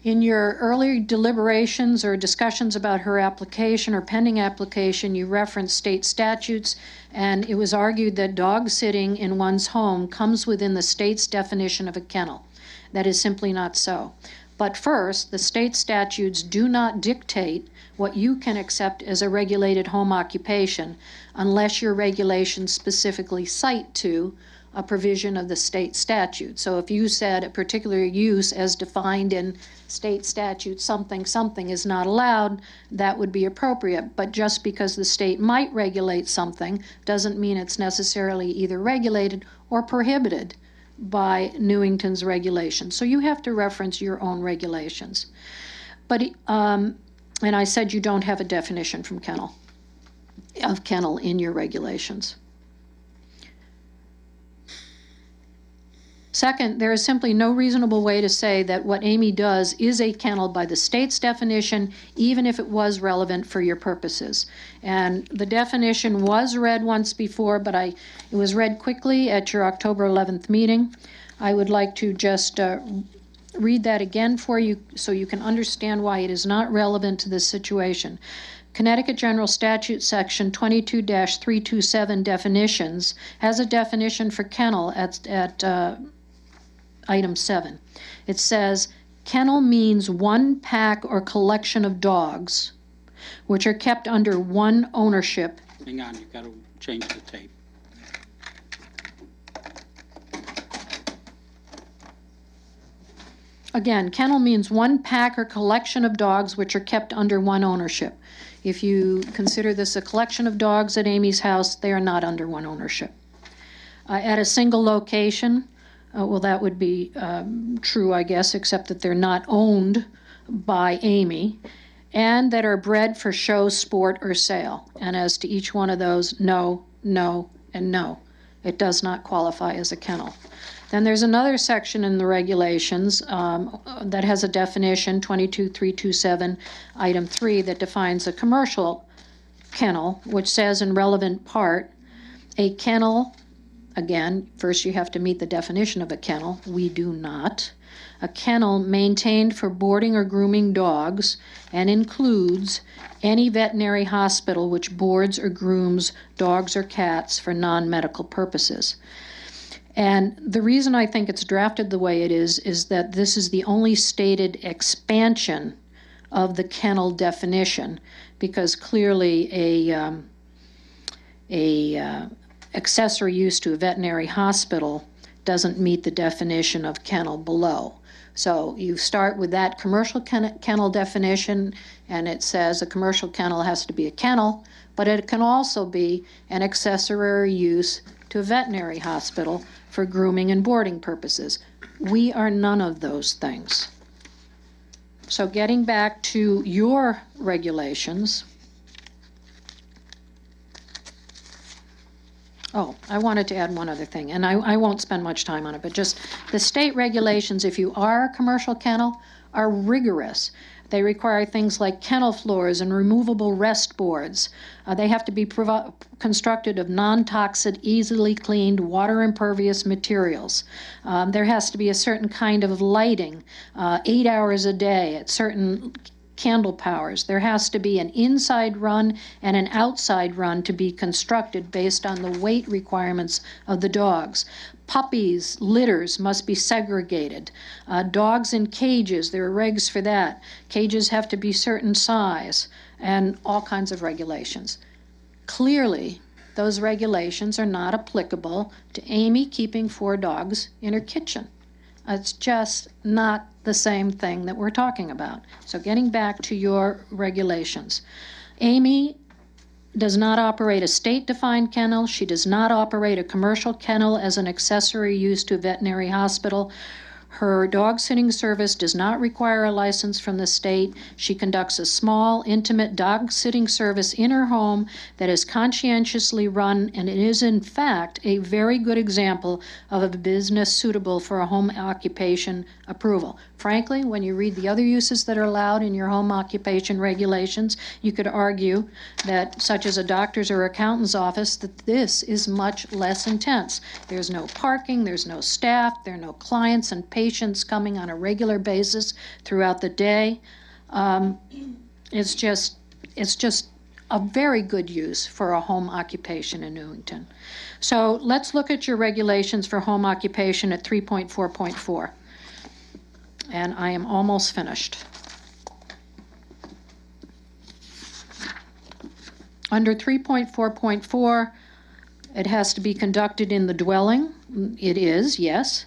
In your earlier deliberations or discussions about her application or pending application, you referenced state statutes, and it was argued that dog sitting in one's home comes within the state's definition of a kennel. That is simply not so. But first, the state statutes do not dictate what you can accept as a regulated home occupation unless your regulations specifically cite to a provision of the state statute. So if you said a particular use as defined in state statute, something is not allowed, that would be appropriate. But just because the state might regulate something doesn't mean it's necessarily either regulated or prohibited by Newington's regulations. So you have to reference your own regulations. But, and I said you don't have a definition from kennel in your regulations. Second, there is simply no reasonable way to say that what Amy does is a kennel by the state's definition, even if it was relevant for your purposes. And the definition was read once before, but it was read quickly at your October 11th meeting. I would like to just read that again for you so you can understand why it is not relevant to this situation. Connecticut General Statute Section 22-327 definitions has a definition for kennel at Item 7. It says, kennel means one pack or collection of dogs which are kept under one ownership. Hang on, you've got to change the tape. Again, kennel means one pack or collection of dogs which are kept under one ownership. If you consider this a collection of dogs at Amy's house, they are not under one ownership. At a single location, well, that would be true, I guess, except that they're not owned by Amy, and that are bred for show, sport, or sale. And as to each one of those, no, no, and no. It does not qualify as a kennel. Then there's another section in the regulations that has a definition, 22-327, Item 3, that defines a commercial kennel, which says in relevant part, a kennel. Again, first you have to meet the definition of a kennel. We do not. A kennel maintained for boarding or grooming dogs and includes any veterinary hospital which boards or grooms dogs or cats for non-medical purposes. And the reason I think it's drafted the way it is that this is the only stated expansion of the kennel definition, because clearly a accessory use to a veterinary hospital doesn't meet the definition of kennel below. So you start with that commercial kennel definition, and it says a commercial kennel has to be a kennel, but it can also be an accessory use to a veterinary hospital for grooming and boarding purposes. We are none of those things. So getting back to your regulations. Oh, I wanted to add one other thing, and I won't spend much time on it, but just the state regulations, if you are a commercial kennel, are rigorous. They require things like kennel floors and removable rest boards. They have to be constructed of non-toxic, easily cleaned, water-impervious materials. There has to be a certain kind of lighting, 8 hours a day at certain candle powers. There has to be an inside run and an outside run to be constructed based on the weight requirements of the dogs. Puppies, litters must be segregated. Dogs in cages, there are regs for that. Cages have to be certain size, and all kinds of regulations. Clearly, those regulations are not applicable to Amy keeping 4 dogs in her kitchen. It's just not the same thing that we're talking about. So getting back to your regulations. Amy does not operate a state-defined kennel. She does not operate a commercial kennel as an accessory use to a veterinary hospital. Her dog sitting service does not require a license from the state. She conducts a small, intimate dog sitting service in her home that is conscientiously run, and it is in fact a very good example of a business suitable for a home occupation approval. Frankly, when you read the other uses that are allowed in your home occupation regulations, you could argue that, such as a doctor's or accountant's office, that this is much less intense. There's no parking, there's no staff, there are no clients and patients coming on a regular basis throughout the day. It's just a very good use for a home occupation in Newington. So let's look at your regulations for home occupation at 3.4.4. And I am almost finished. Under 3.4.4, it has to be conducted in the dwelling. It is, yes.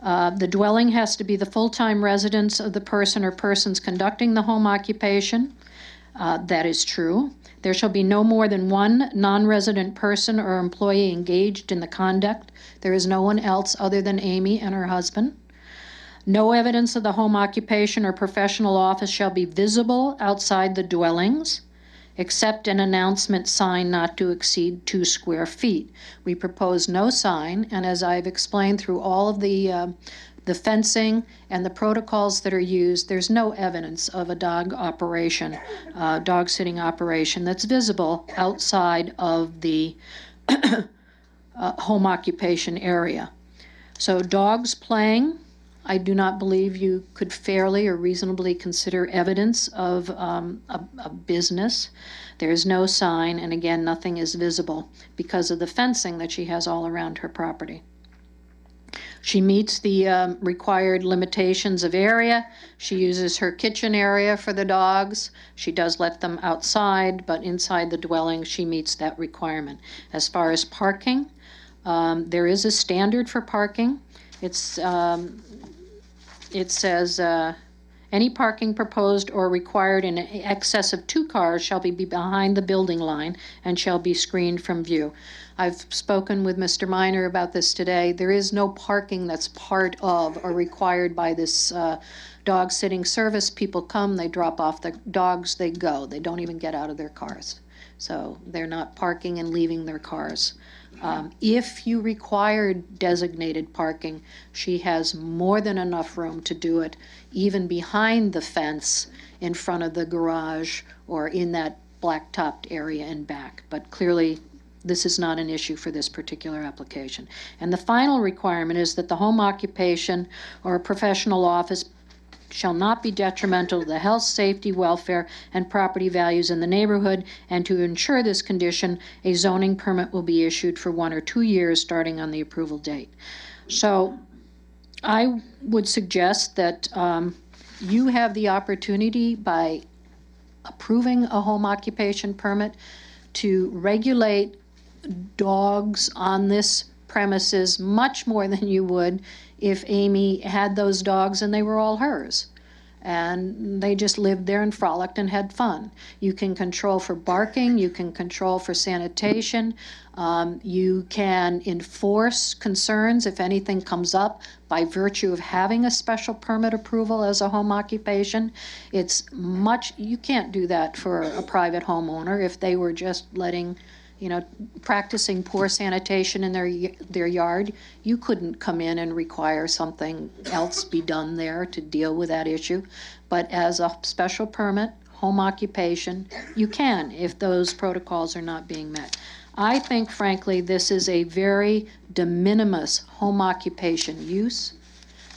The dwelling has to be the full-time residence of the person or persons conducting the home occupation. That is true. There shall be no more than one non-resident person or employee engaged in the conduct. There is no one else other than Amy and her husband. No evidence of the home occupation or professional office shall be visible outside the dwellings, except an announcement sign not to exceed 2 square feet. We propose no sign, and as I've explained through all of the fencing and the protocols that are used, there's no evidence of a dog operation, dog sitting operation that's visible outside of the home occupation area. So dogs playing, I do not believe you could fairly or reasonably consider evidence of a business. There is no sign, and again, nothing is visible because of the fencing that she has all around her property. She meets the required limitations of area. She uses her kitchen area for the dogs. She does let them outside, but inside the dwelling, she meets that requirement. As far as parking, there is a standard for parking. It says, any parking proposed or required in excess of 2 cars shall be behind the building line and shall be screened from view. I've spoken with Mr. Minor about this today. There is no parking that's part of or required by this dog sitting service. People come, they drop off the dogs, they go. They don't even get out of their cars. So they're not parking and leaving their cars. If you require designated parking, she has more than enough room to do it, even behind the fence in front of the garage or in that black-topped area in back. But clearly, this is not an issue for this particular application. And the final requirement is that the home occupation or professional office shall not be detrimental to the health, safety, welfare, and property values in the neighborhood, and to ensure this condition, a zoning permit will be issued for 1 or 2 years starting on the approval date. So I would suggest that you have the opportunity by approving a home occupation permit to regulate dogs on this premises much more than you would if Amy had those dogs and they were all hers. And they just lived there and frolicked and had fun. You can control for barking, you can control for sanitation, you can enforce concerns if anything comes up by virtue of having a special permit approval as a home occupation. It's much, you can't do that for a private homeowner if they were just letting, practicing poor sanitation in their yard. You couldn't come in and require something else be done there to deal with that issue. But as a special permit, home occupation, you can if those protocols are not being met. I think, frankly, this is a very de minimis home occupation use.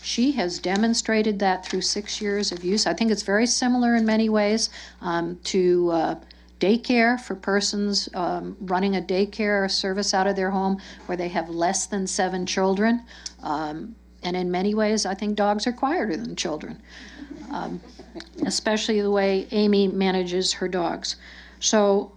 She has demonstrated that through 6 years of use. I think it's very similar in many ways to daycare for persons running a daycare service out of their home where they have less than 7 children. And in many ways, I think dogs are quieter than children, especially the way Amy manages her dogs. So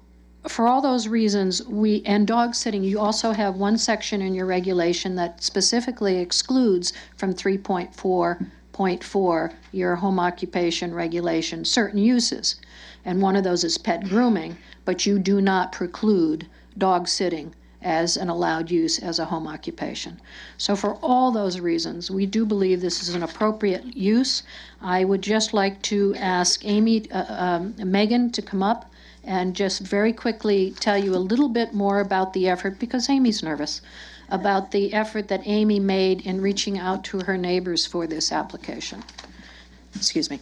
for all those reasons, and dog sitting, you also have one section in your regulation that specifically excludes from 3.4.4 your home occupation regulation certain uses. And one of those is pet grooming, but you do not preclude dog sitting as an allowed use as a home occupation. So for all those reasons, we do believe this is an appropriate use. I would just like to ask Megan to come up and just very quickly tell you a little bit more about the effort, because Amy's nervous, about the effort that Amy made in reaching out to her neighbors for this application. Excuse me.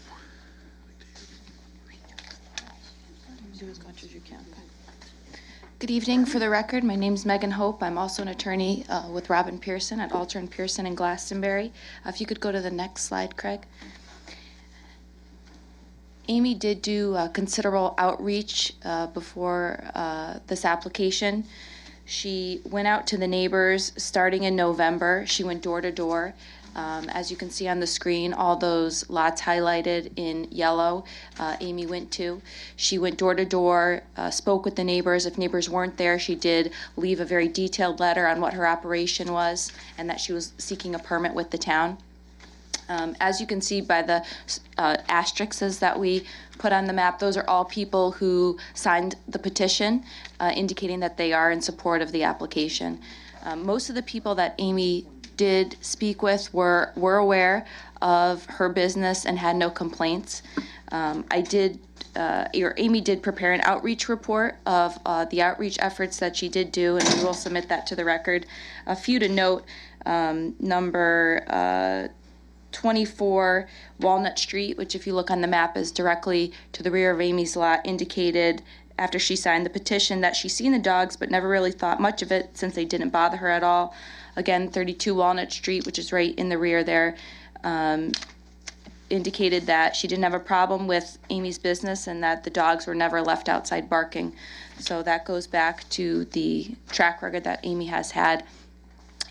Do as much as you can. Good evening. For the record, my name's Megan Hope. I'm also an attorney with Robin Pearson at Alter & Pearson in Glastonbury. If you could go to the next slide, Craig. Amy did do considerable outreach before this application. She went out to the neighbors starting in November. She went door to door. As you can see on the screen, all those lots highlighted in yellow, Amy went to. She went door to door, spoke with the neighbors. If neighbors weren't there, she did leave a very detailed letter on what her operation was and that she was seeking a permit with the town. As you can see by the asterisks that we put on the map, those are all people who signed the petition indicating that they are in support of the application. Most of the people that Amy did speak with were aware of her business and had no complaints. Amy did prepare an outreach report of the outreach efforts that she did do, and we will submit that to the record. A few to note, number 24 Walnut Street, which if you look on the map is directly to the rear of Amy's lot, indicated after she signed the petition that she's seen the dogs but never really thought much of it since they didn't bother her at all. Again, 32 Walnut Street, which is right in the rear there, indicated that she didn't have a problem with Amy's business and that the dogs were never left outside barking. So that goes back to the track record that Amy has had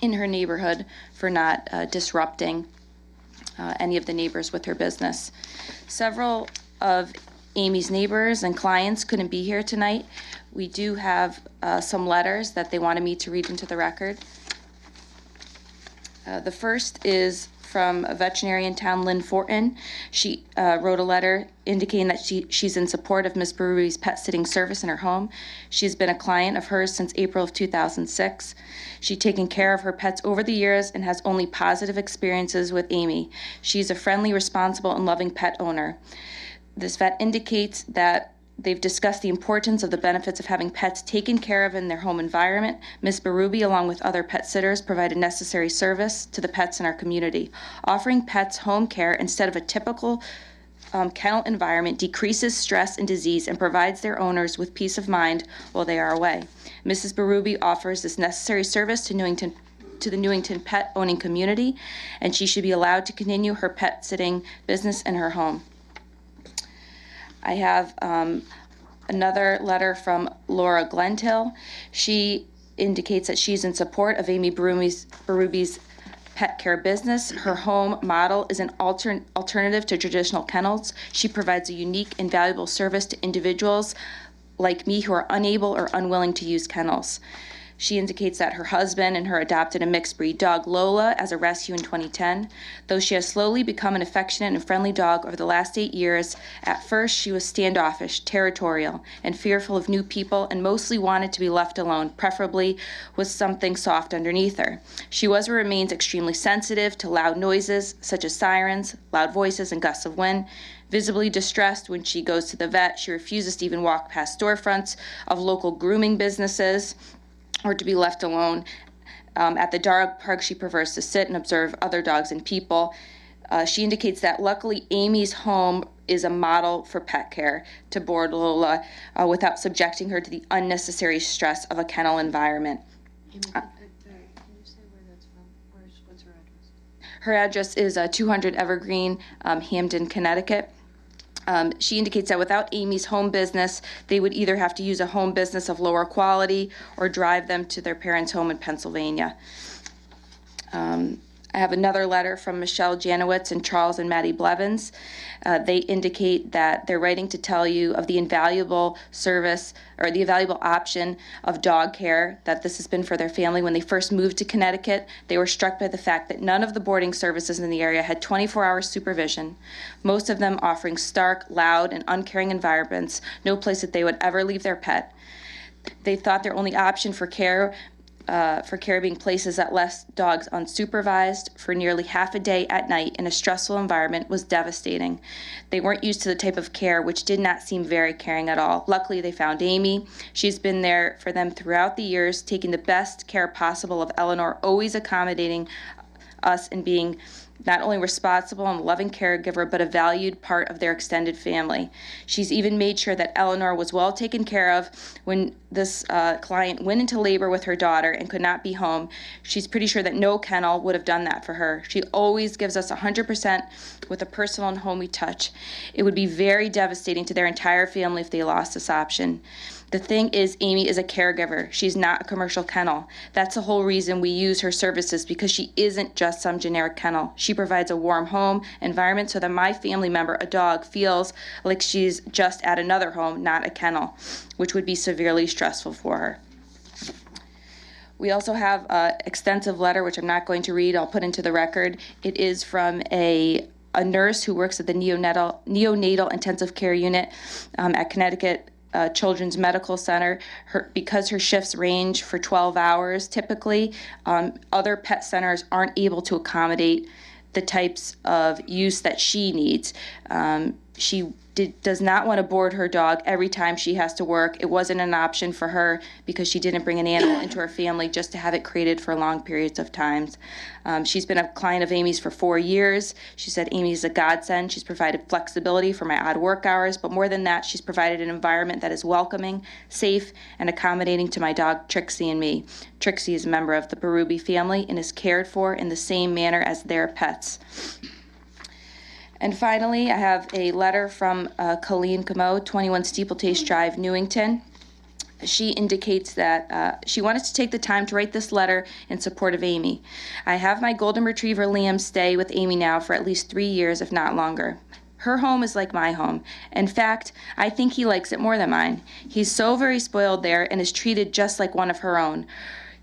in her neighborhood for not disrupting any of the neighbors with her business. Several of Amy's neighbors and clients couldn't be here tonight. We do have some letters that they wanted me to read into the record. The first is from a veterinarian in town, Lynn Fortin. She wrote a letter indicating that she's in support of Ms. Barubi's pet sitting service in her home. She's been a client of hers since April of 2006. She's taken care of her pets over the years and has only positive experiences with Amy. She's a friendly, responsible, and loving pet owner. This vet indicates that they've discussed the importance of the benefits of having pets taken care of in their home environment. Ms. Barubi, along with other pet sitters, provided necessary service to the pets in our community. Offering pets home care instead of a typical kennel environment decreases stress and disease and provides their owners with peace of mind while they are away. Mrs. Barubi offers this necessary service to the Newington pet owning community, and she should be allowed to continue her pet sitting business in her home. I have another letter from Laura Glentill. She indicates that she's in support of Amy Barubi's pet care business. Her home model is an alternative to traditional kennels. She provides a unique and valuable service to individuals like me who are unable or unwilling to use kennels. She indicates that her husband and her adopted a mixed breed dog, Lola, as a rescue in 2010. Though she has slowly become an affectionate and friendly dog over the last 8 years, at first she was standoffish, territorial, and fearful of new people and mostly wanted to be left alone, preferably with something soft underneath her. She was or remains extremely sensitive to loud noises such as sirens, loud voices, and gusts of wind. Visibly distressed when she goes to the vet, she refuses to even walk past storefronts of local grooming businesses or to be left alone. At the dog park, she prefers to sit and observe other dogs and people. She indicates that luckily Amy's home is a model for pet care to board Lola without subjecting her to the unnecessary stress of a kennel environment. Can you say where that's from? What's her address? Her address is 200 Evergreen, Hamden, Connecticut. She indicates that without Amy's home business, they would either have to use a home business of lower quality or drive them to their parents' home in Pennsylvania. I have another letter from Michelle Janowitz and Charles and Maddie Blevins. They indicate that they're writing to tell you of the invaluable service or the invaluable option of dog care that this has been for their family. When they first moved to Connecticut, they were struck by the fact that none of the boarding services in the area had 24-hour supervision, most of them offering stark, loud, and uncaring environments, no place that they would ever leave their pet. They thought their only option for care for care being places that left dogs unsupervised for nearly half a day at night in a stressful environment was devastating. They weren't used to the type of care, which did not seem very caring at all. Luckily, they found Amy. She's been there for them throughout the years, taking the best care possible of Eleanor, always accommodating us and being not only responsible and loving caregiver, but a valued part of their extended family. She's even made sure that Eleanor was well taken care of when this client went into labor with her daughter and could not be home. She's pretty sure that no kennel would have done that for her. She always gives us 100% with a personal and homey touch. It would be very devastating to their entire family if they lost this option. The thing is, Amy is a caregiver. She's not a commercial kennel. That's the whole reason we use her services, because she isn't just some generic kennel. She provides a warm home environment so that my family member, a dog, feels like she's just at another home, not a kennel, which would be severely stressful for her. We also have an extensive letter, which I'm not going to read. I'll put into the record. It is from a nurse who works at the neonatal intensive care unit at Connecticut Children's Medical Center. Because her shifts range for 12 hours typically, other pet centers aren't able to accommodate the types of use that she needs. She does not want to board her dog every time she has to work. It wasn't an option for her because she didn't bring an animal into her family just to have it created for long periods of times. She's been a client of Amy's for 4 years. She said Amy's a godsend. She's provided flexibility for my odd work hours, but more than that, she's provided an environment that is welcoming, safe, and accommodating to my dog, Trixie, and me. Trixie is a member of the Berube family and is cared for in the same manner as their pets. And finally, I have a letter from Colleen Camo, 21 Steeplechase Drive, Newington. She indicates that she wanted to take the time to write this letter in support of Amy. I have my golden retriever Liam stay with Amy now for at least 3 years, if not longer. Her home is like my home. In fact, I think he likes it more than mine. He's so very spoiled there and is treated just like one of her own.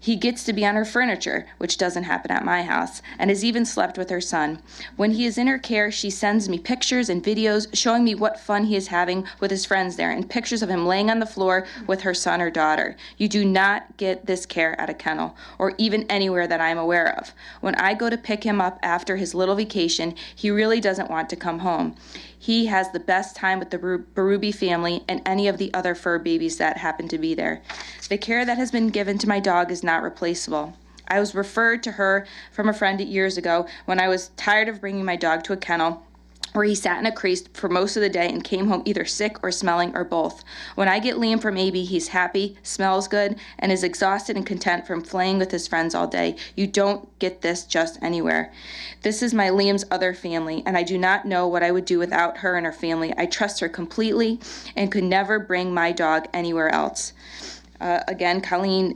He gets to be on her furniture, which doesn't happen at my house, and has even slept with her son. When he is in her care, she sends me pictures and videos showing me what fun he is having with his friends there, and pictures of him laying on the floor with her son or daughter. You do not get this care at a kennel, or even anywhere that I am aware of. When I go to pick him up after his little vacation, he really doesn't want to come home. He has the best time with the Berube family and any of the other fur babies that happen to be there. The care that has been given to my dog is not replaceable. I was referred to her from a friend years ago when I was tired of bringing my dog to a kennel where he sat in a crate for most of the day and came home either sick or smelling or both. When I get Liam from AB, he's happy, smells good, and is exhausted and content from playing with his friends all day. You don't get this just anywhere. This is my Liam's other family, and I do not know what I would do without her and her family. I trust her completely and could never bring my dog anywhere else. Again, Colleen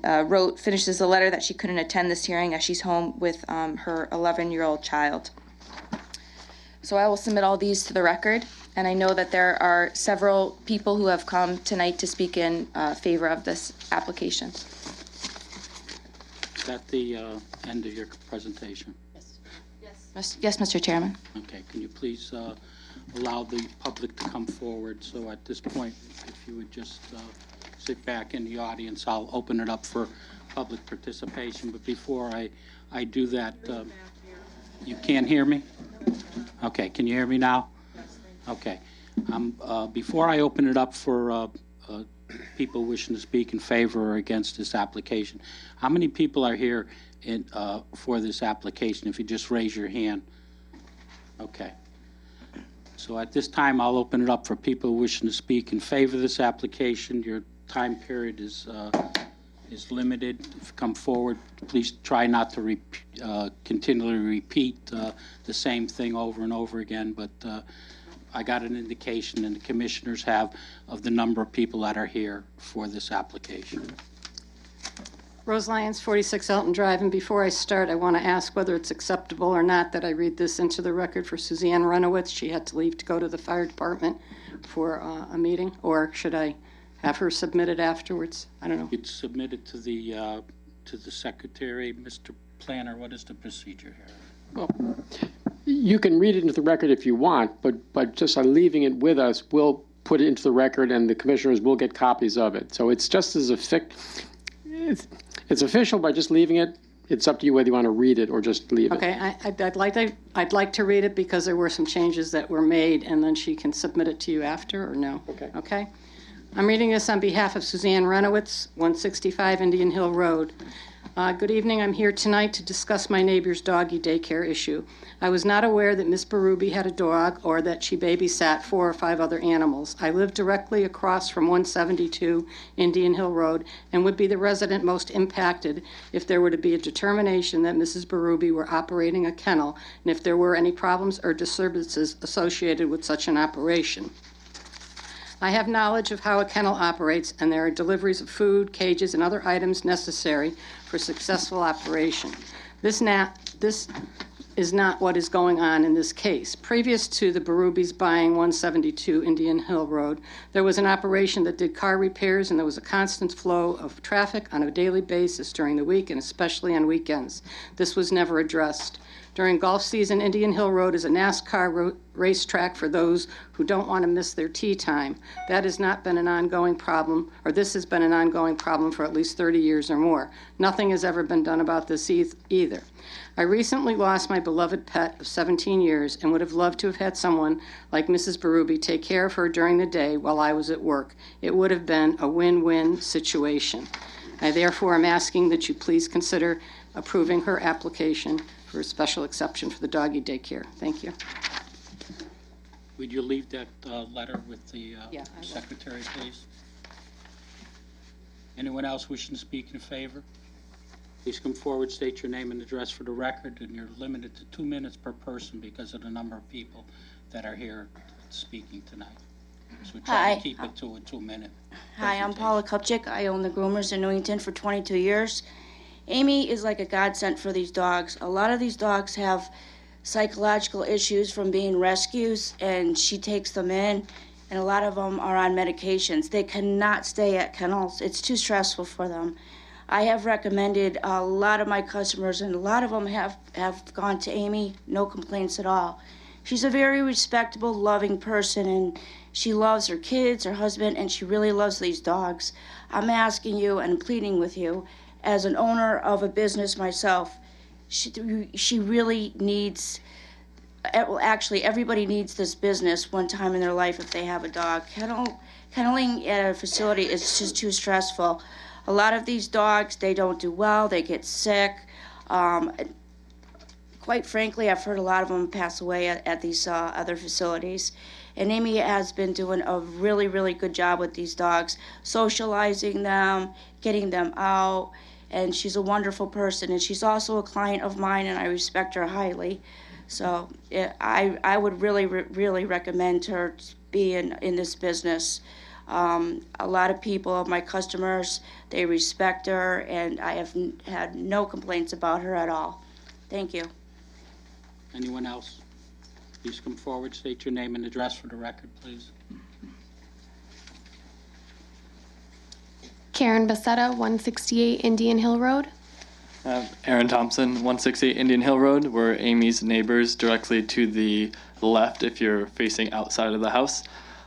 finishes a letter that she couldn't attend this hearing as she's home with her 11-year-old child. So I will submit all these to the record, and I know that there are several people who have come tonight to speak in favor of this application. Is that the end of your presentation? Yes, Mr. Chairman. Okay, can you please allow the public to come forward? So at this point, if you would just sit back in the audience, I'll open it up for public participation. But before I do that, you can't hear me? Okay, can you hear me now? Okay. Before I open it up for people wishing to speak in favor or against this application, how many people are here for this application? If you just raise your hand. Okay. So at this time, I'll open it up for people wishing to speak in favor of this application. Your time period is limited. If you come forward, please try not to continually repeat the same thing over and over again, but I got an indication, and the commissioners have, of the number of people that are here for this application. Rose Lyons, 46 Elton Drive, and before I start, I want to ask whether it's acceptable or not that I read this into the record for Suzanne Runowitz. She had to leave to go to the fire department for a meeting, or should I have her submitted afterwards? I don't know. It's submitted to the secretary. Mr. Planner, what is the procedure here? Well, you can read it into the record if you want, but just on leaving it with us, we'll put it into the record and the commissioners will get copies of it. So it's just as It's official by just leaving it. It's up to you whether you want to read it or just leave it. Okay, I'd like to read it because there were some changes that were made, and then she can submit it to you after, or no? Okay. Okay? I'm reading this on behalf of Suzanne Renowitz, 165 Indian Hill Road. Good evening. I'm here tonight to discuss my neighbor's doggy daycare issue. I was not aware that Ms. Berube had a dog or that she babysat 4 or 5 other animals. I live directly across from 172 Indian Hill Road and would be the resident most impacted if there were to be a determination that Mrs. Berube were operating a kennel and if there were any problems or disturbances associated with such an operation. I have knowledge of how a kennel operates, and there are deliveries of food, cages, and other items necessary for successful operation. This is not what is going on in this case. Previous to the Berubes buying 172 Indian Hill Road, there was an operation that did car repairs, and there was a constant flow of traffic on a daily basis during the week and especially on weekends. This was never addressed. During golf season, Indian Hill Road is a NASCAR racetrack for those who don't want to miss their tee time. That has not been an ongoing problem, or this has been an ongoing problem for at least 30 years or more. Nothing has ever been done about this either. I recently lost my beloved pet of 17 years and would have loved to have had someone like Mrs. Berube take care of her during the day while I was at work. It would have been a win-win situation. I therefore am asking that you please consider approving her application for a special exception for the doggy daycare. Thank you. Would you leave that letter with the Yeah, I will. secretary, please? Anyone else wishing to speak in favor? Please come forward, state your name and address for the record, and you're limited to 2 minutes per person because of the number of people that are here speaking tonight. So we try Hi. to keep it to a 2-minute. Hi, I'm Paula Kupchik. I own the Groomers in Newington for 22 years. Amy is like a godsend for these dogs. A lot of these dogs have psychological issues from being rescues, and she takes them in, and a lot of them are on medications. They cannot stay at kennels. It's too stressful for them. I have recommended a lot of my customers, and a lot of them have gone to Amy, no complaints at all. She's a very respectable, loving person, and she loves her kids, her husband, and she really loves these dogs. I'm asking you and pleading with you, as an owner of a business myself, she really needs, well, actually, everybody needs this business one time in their life if they have a dog. Kenneling at a facility is just too stressful. A lot of these dogs, they don't do well, they get sick. Quite frankly, I've heard a lot of them pass away at these other facilities. And Amy has been doing a really, really good job with these dogs, socializing them, getting them out, and she's a wonderful person. And she's also a client of mine, and I respect her highly. So I would really, really recommend her be in this business. A lot of people, my customers, they respect her, and I have had no complaints about her at all. Thank you. Anyone else? Please come forward, state your name and address for the record, please. Karen Bassetta, 168 Indian Hill Road. Aaron Thompson, 168 Indian Hill Road. We're Amy's neighbors directly to the left if you're facing outside of the house.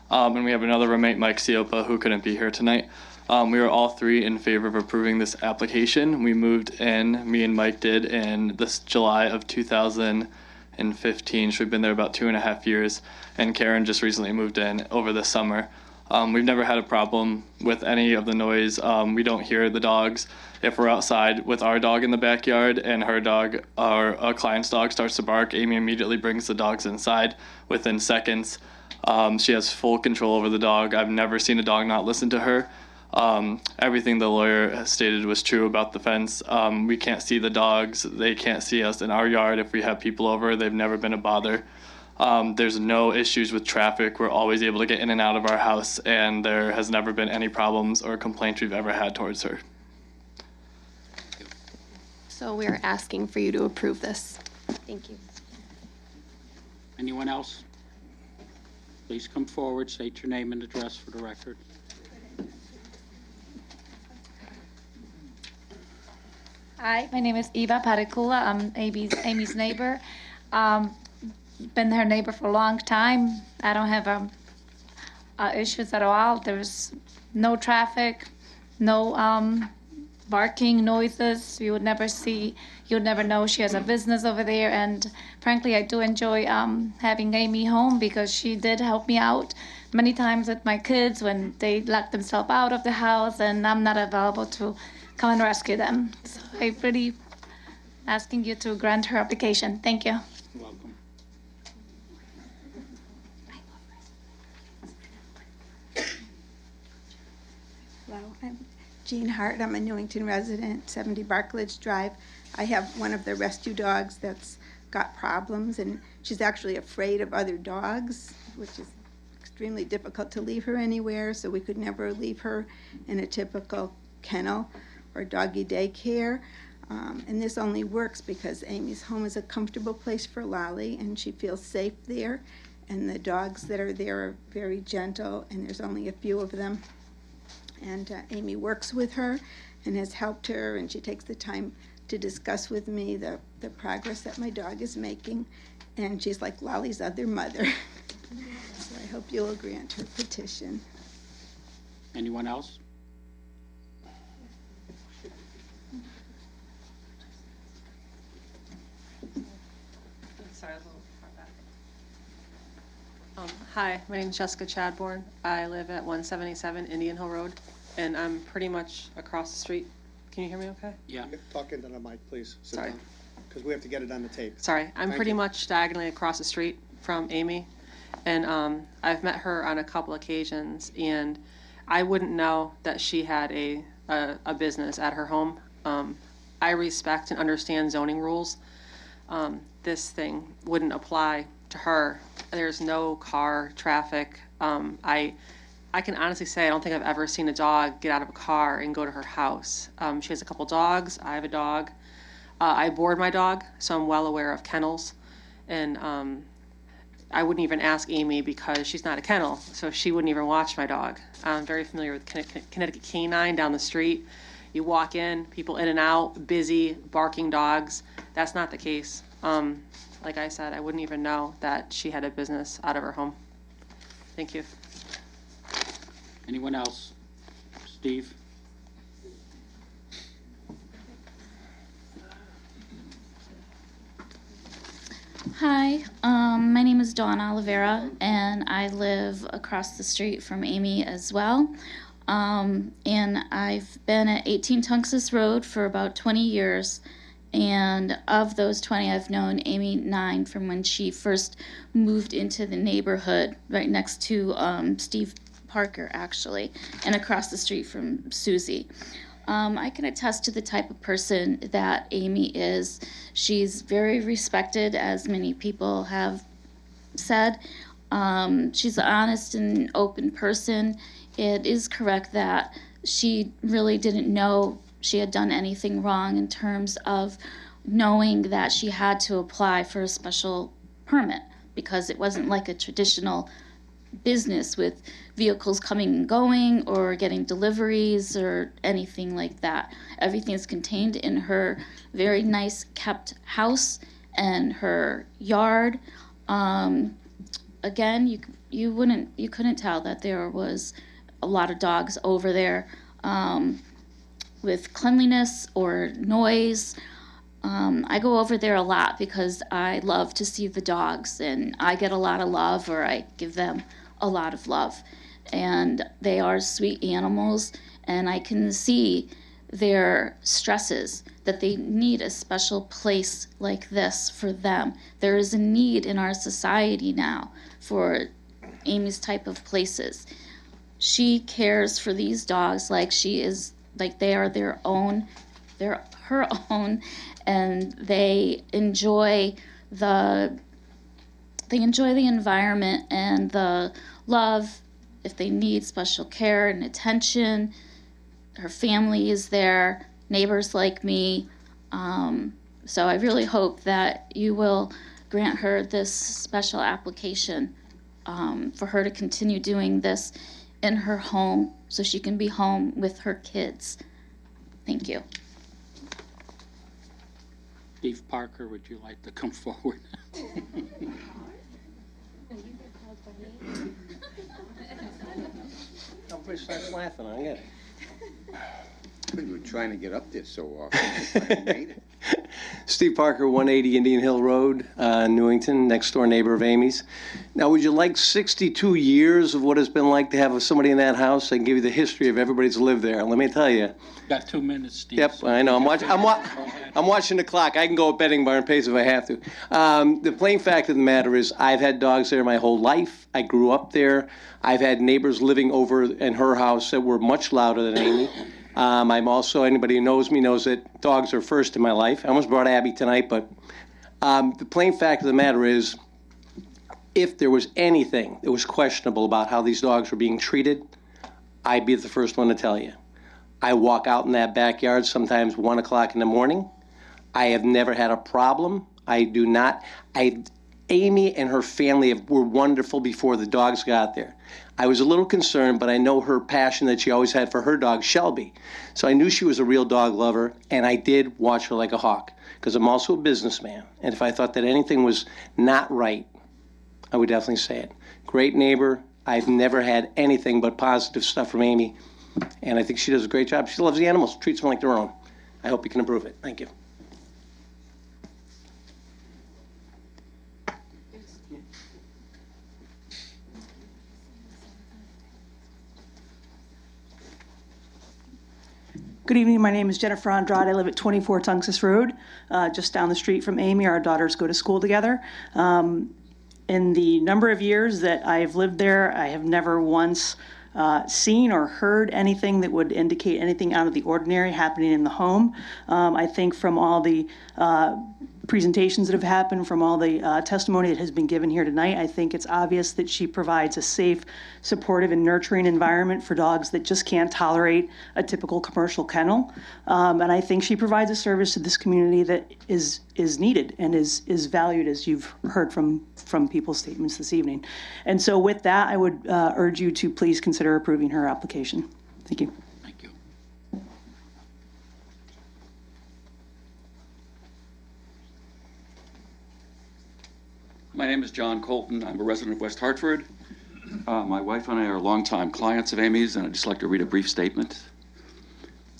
And we have another roommate, Mike Ciopa, who couldn't be here tonight. We were all three in favor of approving this application. We moved in, me and Mike did, in this July of 2015. So we've been there about 2.5 years. And Karen just recently moved in over the summer. We've never had a problem with any of the noise. We don't hear the dogs. If we're outside with our dog in the backyard and her dog, or a client's dog, starts to bark, Amy immediately brings the dogs inside within seconds. She has full control over the dog. I've never seen a dog not listen to her. Everything the lawyer has stated was true about the fence. We can't see the dogs. They can't see us in our yard if we have people over. They've never been a bother. There's no issues with traffic. We're always able to get in and out of our house, and there has never been any problems or complaints we've ever had towards her. So we are asking for you to approve this. Thank you. Anyone else? Please come forward, state your name and address for the record. Hi, my name is Eva Parikula. I'm Amy's neighbor. Been her neighbor for a long time. I don't have issues at all. There's no traffic, no barking noises. You would never know she has a business over there. And frankly, I do enjoy having Amy home because she did help me out many times with my kids when they lock themselves out of the house and I'm not available to come and rescue them. So I really asking you to grant her application. Thank you. You're welcome. Hello, I'm Jean Hart. I'm a Newington resident, 70 Barclage Drive. I have one of the rescue dogs that's got problems, and she's actually afraid of other dogs, which is extremely difficult to leave her anywhere, so we could never leave her in a typical kennel or doggy daycare. And this only works because Amy's home is a comfortable place for Lolly, and she feels safe there. And the dogs that are there are very gentle, and there's only a few of them. And Amy works with her and has helped her, and she takes the time to discuss with me the progress that my dog is making. And she's like Lolly's other mother. So I hope you'll grant her petition. Anyone else? Sorry, a little far back. Hi, my name is Jessica Chadbourne. I live at 177 Indian Hill Road, and I'm pretty much across the street. Can you hear me okay? Yeah. Talk into the mic, please. Sorry. Because we have to get it on the tape. Sorry, I'm Thank pretty you. much diagonally across the street from Amy, and I've met her on a couple occasions, and I wouldn't know that she had a business at her home. I respect and understand zoning rules. This thing wouldn't apply to her. There's no car traffic. I can honestly say I don't think I've ever seen a dog get out of a car and go to her house. She has a couple dogs. I have a dog. I board my dog, so I'm well aware of kennels. And I wouldn't even ask Amy because she's not a kennel, so she wouldn't even watch my dog. I'm very familiar with Connecticut Canine down the street. You walk in, people in and out, busy, barking dogs. That's not the case. Like I said, I wouldn't even know that she had a business out of her home. Thank you. Anyone else? Steve? Hi, my name is Dawn Oliveira, and I live across the street from Amy as well. And I've been at 18 Tunxus Road for about 20 years, and of those 20, I've known Amy 9 from when she first moved into the neighborhood right next to Steve Parker, actually, and across the street from Susie. I can attest to the type of person that Amy is. She's very respected, as many people have said. She's an honest and open person. It is correct that she really didn't know she had done anything wrong in terms of knowing that she had to apply for a special permit, because it wasn't like a traditional business with vehicles coming and going or getting deliveries or anything like that. Everything is contained in her very nice kept house and her yard. Again, you couldn't tell that there was a lot of dogs over there with cleanliness or noise. I go over there a lot because I love to see the dogs, and I get a lot of love, or I give them a lot of love. And they are sweet animals, and I can see their stresses, that they need a special place like this for them. There is a need in our society now for Amy's type of places. She cares for these dogs like they are their own, they're her own, and they enjoy the environment and the love. If they need special care and attention, her family is there, neighbors like me. So I really hope that you will grant her this special application for her to continue doing this in her home so she can be home with her kids. Thank you. Steve Parker, would you like to come forward? Somebody starts laughing, I get it. We were trying to get up there so often. We finally made it. Steve Parker, 180 Indian Hill Road, Newington, next door neighbor of Amy's. Now, would you like 62 years of what it's been like to have somebody in that house? I can give you the history of everybody that's lived there. Let me tell you. Got 2 minutes, Steve. Yep, I know. I'm watching the clock. I can go at betting barn pace if I have to. The plain fact of the matter is I've had dogs there my whole life. I grew up there. I've had neighbors living over in her house that were much louder than Amy. I'm also, anybody who knows me knows that dogs are first in my life. I almost brought Abby tonight, but the plain fact of the matter is if there was anything that was questionable about how these dogs were being treated, I'd be the first one to tell you. I walk out in that backyard sometimes 1 o'clock in the morning. I have never had a problem. Amy and her family were wonderful before the dogs got there. I was a little concerned, but I know her passion that she always had for her dog, Shelby. So I knew she was a real dog lover, and I did watch her like a hawk, because I'm also a businessman. And if I thought that anything was not right, I would definitely say it. Great neighbor. I've never had anything but positive stuff from Amy, and I think she does a great job. She loves the animals, treats them like their own. I hope you can improve it. Thank you. Good evening. My name is Jennifer Andrade. I live at 24 Tungus Road, just down the street from Amy. Our daughters go to school together. In the number of years that I've lived there, I have never once seen or heard anything that would indicate anything out of the ordinary happening in the home. I think from all the presentations that have happened, from all the testimony that has been given here tonight, I think it's obvious that she provides a safe, supportive, and nurturing environment for dogs that just can't tolerate a typical commercial kennel. And I think she provides a service to this community that is needed and is valued, as you've heard from people's statements this evening. And so with that, I would urge you to please consider approving her application. Thank you. My name is John Colton. I'm a resident of West Hartford. My wife and I are longtime clients of Amy's, and I'd just like to read a brief statement.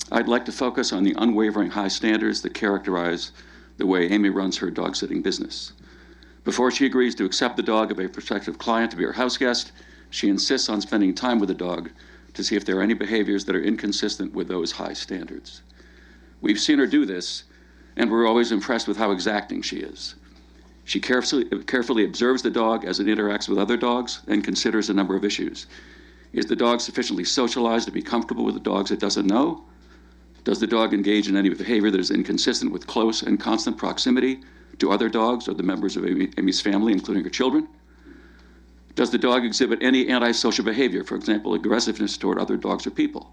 I'd like to focus on the unwavering high standards that characterize the way Amy runs her dog-sitting business. Before she agrees to accept the dog of a prospective client to be her house guest, she insists on spending time with the dog to see if there are any behaviors that are inconsistent with those high standards. We've seen her do this, and we're always impressed with how exacting she is. She carefully observes the dog as it interacts with other dogs and considers a number of issues. Is the dog sufficiently socialized to be comfortable with the dogs it doesn't know? Does the dog engage in any behavior that is inconsistent with close and constant proximity to other dogs or the members of Amy's family, including her children? Does the dog exhibit any antisocial behavior, for example, aggressiveness toward other dogs or people?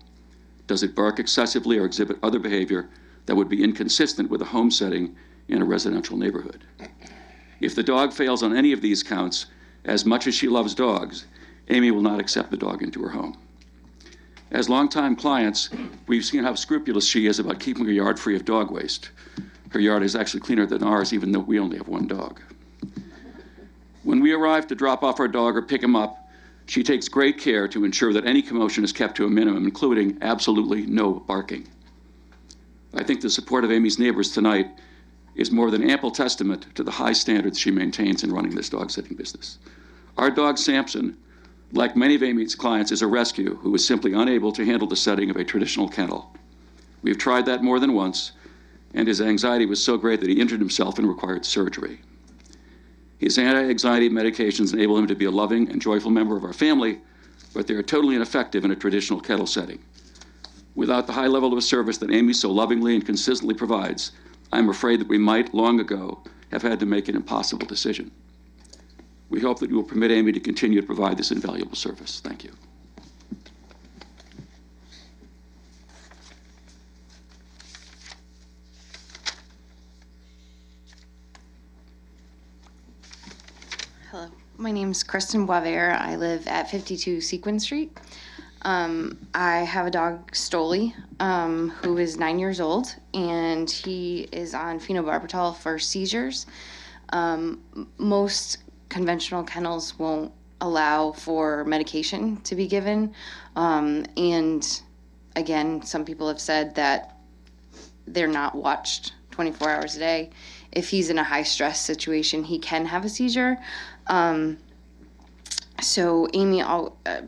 Does it bark excessively or exhibit other behavior that would be inconsistent with a home setting in a residential neighborhood? If the dog fails on any of these counts, as much as she loves dogs, Amy will not accept the dog into her home. As longtime clients, we've seen how scrupulous she is about keeping her yard free of dog waste. Her yard is actually cleaner than ours, even though we only have one dog. When we arrive to drop off our dog or pick him up, she takes great care to ensure that any commotion is kept to a minimum, including absolutely no barking. I think the support of Amy's neighbors tonight is more than ample testament to the high standards she maintains in running this dog-sitting business. Our dog, Samson, like many of Amy's clients, is a rescue who is simply unable to handle the setting of a traditional kennel. We've tried that more than once, and his anxiety was so great that he injured himself and required surgery. His anti-anxiety medications enable him to be a loving and joyful member of our family, but they are totally ineffective in a traditional kennel setting. Without the high level of service that Amy so lovingly and consistently provides, I'm afraid that we might, long ago, have had to make an impossible decision. We hope that you will permit Amy to continue to provide this invaluable service. Thank you. Hello, my name is Kristen Boisvert. I live at 52 Sequin Street. I have a dog, Stoli, who is 9 years old, and he is on phenobarbital for seizures. Most conventional kennels won't allow for medication to be given, and again, some people have said that they're not watched 24 hours a day. If he's in a high stress situation, he can have a seizure. So Amy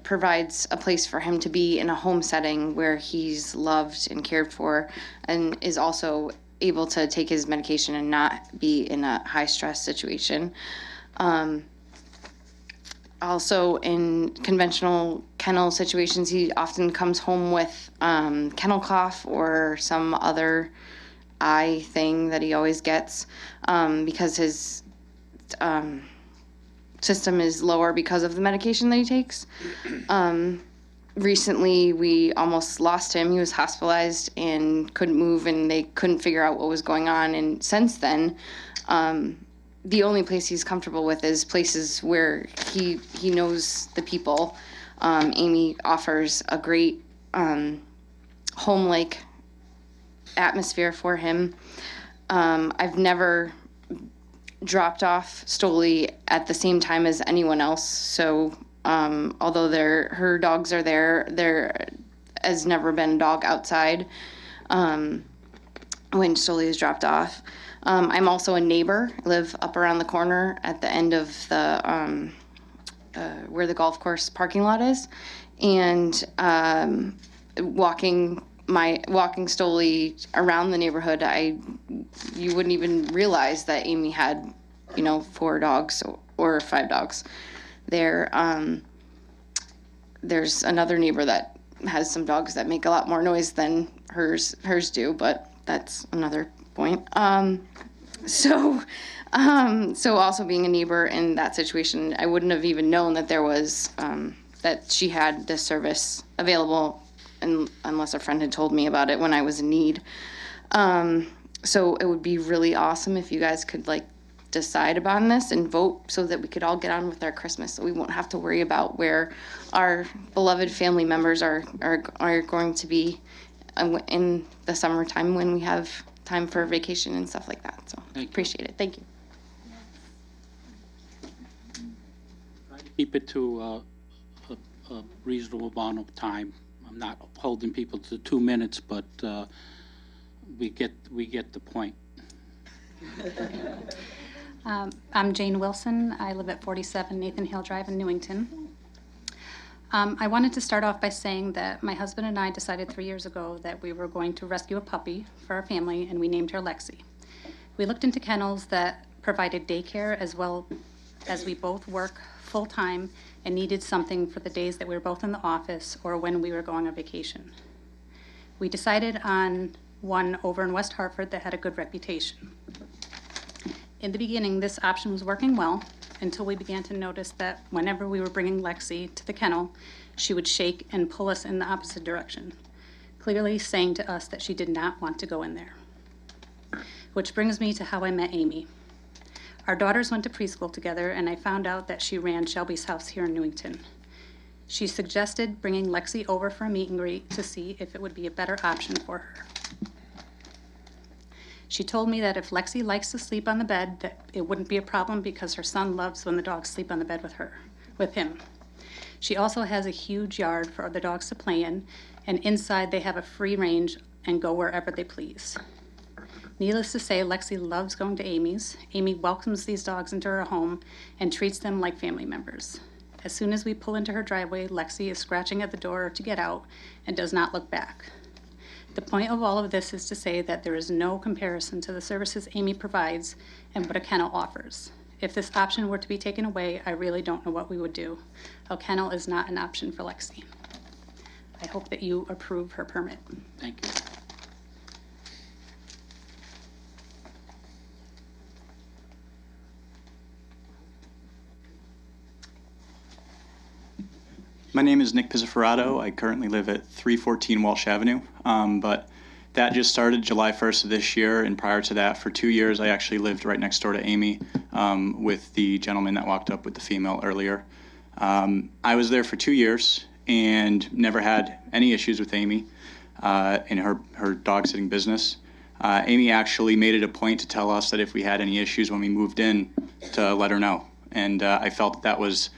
provides a place for him to be in a home setting where he's loved and cared for, and is also able to take his medication and not be in a high stress situation. Also, in conventional kennel situations, he often comes home with kennel cough or some other eye thing that he always gets because his system is lower because of the medication that he takes. Recently, we almost lost him. He was hospitalized and couldn't move, and they couldn't figure out what was going on. And since then, the only place he's comfortable with is places where he knows the people. Amy offers a great home-like atmosphere for him. I've never dropped off Stoli at the same time as anyone else, so although her dogs are there has never been a dog outside when Stoli is dropped off. I'm also a neighbor. I live up around the corner at the end of the where the golf course parking lot is, and walking Stoli around the neighborhood, you wouldn't even realize that Amy had, 4 dogs or 5 dogs there. There's another neighbor that has some dogs that make a lot more noise than hers do, but that's another point. So also being a neighbor in that situation, I wouldn't have even known that there was that she had this service available unless a friend had told me about it when I was in need. So it would be really awesome if you guys could decide upon this and vote so that we could all get on with our Christmas, so we won't have to worry about where our beloved family members are going to be in the summertime when we have time for vacation and stuff like that. So appreciate it. Thank you. Try to keep it to a reasonable amount of time. I'm not holding people to 2 minutes, but we get the point. I'm Jane Wilson. I live at 47 Nathan Hill Drive in Newington. I wanted to start off by saying that my husband and I decided 3 years ago that we were going to rescue a puppy for our family, and we named her Lexi. We looked into kennels that provided daycare, as well as we both work full-time and needed something for the days that we were both in the office or when we were going on vacation. We decided on one over in West Hartford that had a good reputation. In the beginning, this option was working well until we began to notice that whenever we were bringing Lexi to the kennel, she would shake and pull us in the opposite direction, clearly saying to us that she did not want to go in there. Which brings me to how I met Amy. Our daughters went to preschool together, and I found out that she ran Shelby's house here in Newington. She suggested bringing Lexi over for a meet and greet to see if it would be a better option for her. She told me that if Lexi likes to sleep on the bed, that it wouldn't be a problem because her son loves when the dogs sleep on the bed with him. She also has a huge yard for other dogs to play in, and inside they have a free range and go wherever they please. Needless to say, Lexi loves going to Amy's. Amy welcomes these dogs into her home and treats them like family members. As soon as we pull into her driveway, Lexi is scratching at the door to get out and does not look back. The point of all of this is to say that there is no comparison to the services Amy provides and what a kennel offers. If this option were to be taken away, I really don't know what we would do. A kennel is not an option for Lexi. I hope that you approve her permit. Thank you. My name is Nick Pizziferrato. I currently live at 314 Walsh Avenue, but that just started July 1st of this year, and prior to that, for 2 years, I actually lived right next door to Amy with the gentleman that walked up with the female earlier. I was there for 2 years and never had any issues with Amy in her dog sitting business. Amy actually made it a point to tell us that if we had any issues when we moved in, to let her know, and I felt that was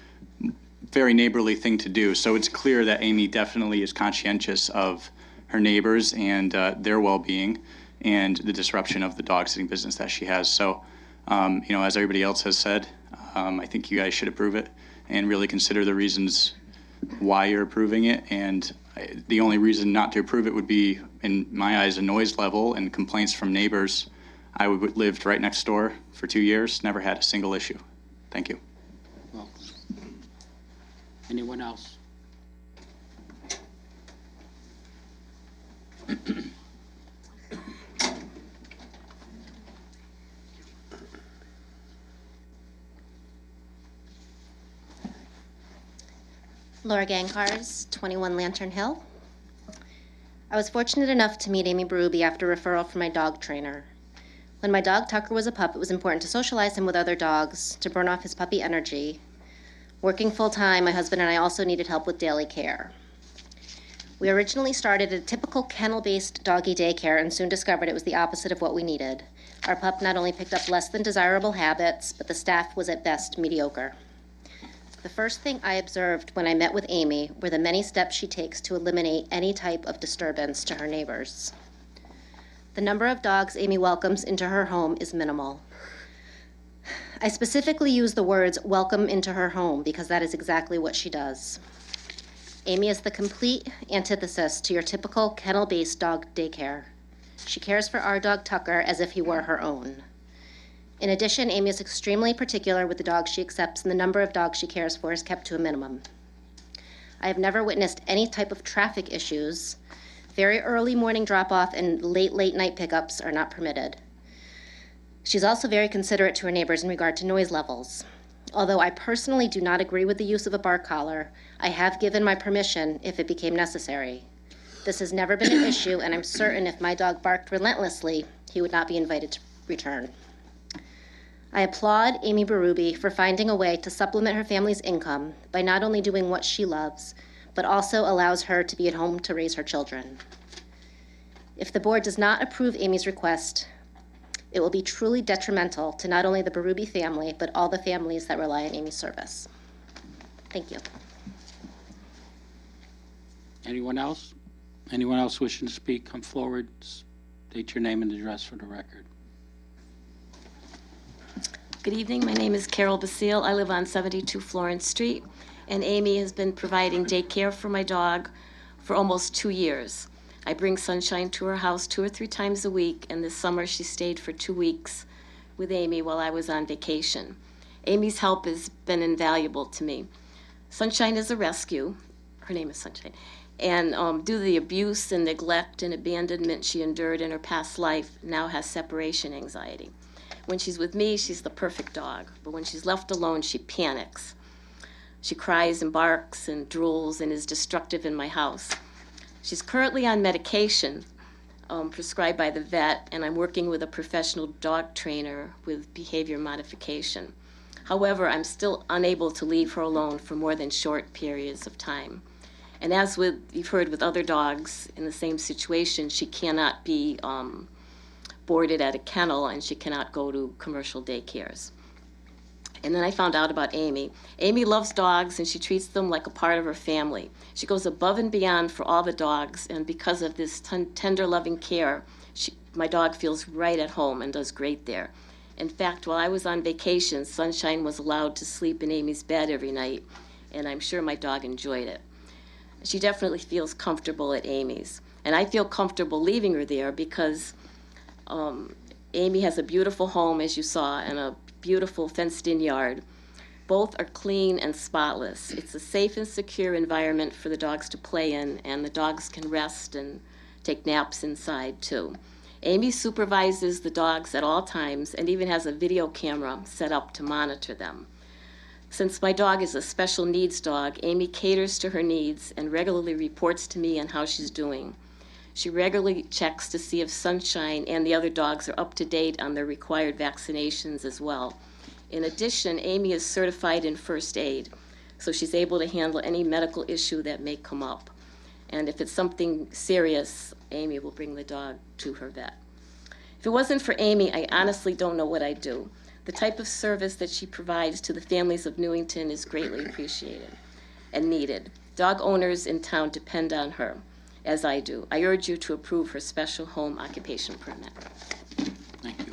very neighborly thing to do. So it's clear that Amy definitely is conscientious of her neighbors and their well-being and the disruption of the dog sitting business that she has. So, as everybody else has said, I think you guys should approve it and really consider the reasons why you're approving it. And the only reason not to approve it would be, in my eyes, a noise level and complaints from neighbors. I lived right next door for 2 years, never had a single issue. Thank you. Well, anyone else? Laura Gangcars, 21 Lantern Hill. I was fortunate enough to meet Amy Berube after referral from my dog trainer. When my dog Tucker was a pup, it was important to socialize him with other dogs, to burn off his puppy energy. Working full-time, my husband and I also needed help with daily care. We originally started a typical kennel-based doggy daycare and soon discovered it was the opposite of what we needed. Our pup not only picked up less than desirable habits, but the staff was at best mediocre. The first thing I observed when I met with Amy were the many steps she takes to eliminate any type of disturbance to her neighbors. The number of dogs Amy welcomes into her home is minimal. I specifically use the words welcome into her home because that is exactly what she does. Amy is the complete antithesis to your typical kennel-based dog daycare. She cares for our dog Tucker as if he were her own. In addition, Amy is extremely particular with the dogs she accepts, and the number of dogs she cares for is kept to a minimum. I have never witnessed any type of traffic issues. Very early morning drop-off and late night pickups are not permitted. She's also very considerate to her neighbors in regard to noise levels. Although I personally do not agree with the use of a bark collar, I have given my permission if it became necessary. This has never been an issue, and I'm certain if my dog barked relentlessly, he would not be invited to return. I applaud Amy Berube for finding a way to supplement her family's income by not only doing what she loves, but also allows her to be at home to raise her children. If the board does not approve Amy's request, it will be truly detrimental to not only the Berube family, but all the families that rely on Amy's service. Thank you. Anyone else? Anyone else wishing to speak, come forward, state your name and address for the record. Good evening, my name is Carol Basile. I live on 72 Florence Street, and Amy has been providing daycare for my dog for almost 2 years. I bring Sunshine to her house 2 or 3 times a week, and this summer she stayed for 2 weeks with Amy while I was on vacation. Amy's help has been invaluable to me. Sunshine is a rescue. Her name is Sunshine. And due to the abuse and neglect and abandonment she endured in her past life, now has separation anxiety. When she's with me, she's the perfect dog, but when she's left alone, she panics. She cries and barks and drools and is destructive in my house. She's currently on medication prescribed by the vet, and I'm working with a professional dog trainer with behavior modification. However, I'm still unable to leave her alone for more than short periods of time. And as you've heard with other dogs in the same situation, she cannot be boarded at a kennel, and she cannot go to commercial daycares. And then I found out about Amy. Amy loves dogs, and she treats them like a part of her family. She goes above and beyond for all the dogs, and because of this tender, loving care, my dog feels right at home and does great there. In fact, while I was on vacation, Sunshine was allowed to sleep in Amy's bed every night, and I'm sure my dog enjoyed it. She definitely feels comfortable at Amy's. And I feel comfortable leaving her there because Amy has a beautiful home, as you saw, and a beautiful fenced-in yard. Both are clean and spotless. It's a safe and secure environment for the dogs to play in, and the dogs can rest and take naps inside, too. Amy supervises the dogs at all times and even has a video camera set up to monitor them. Since my dog is a special needs dog, Amy caters to her needs and regularly reports to me on how she's doing. She regularly checks to see if Sunshine and the other dogs are up to date on their required vaccinations as well. In addition, Amy is certified in first aid, so she's able to handle any medical issue that may come up. And if it's something serious, Amy will bring the dog to her vet. If it wasn't for Amy, I honestly don't know what I'd do. The type of service that she provides to the families of Newington is greatly appreciated and needed. Dog owners in town depend on her. as I do. I urge you to approve her special home occupation permit. Thank you.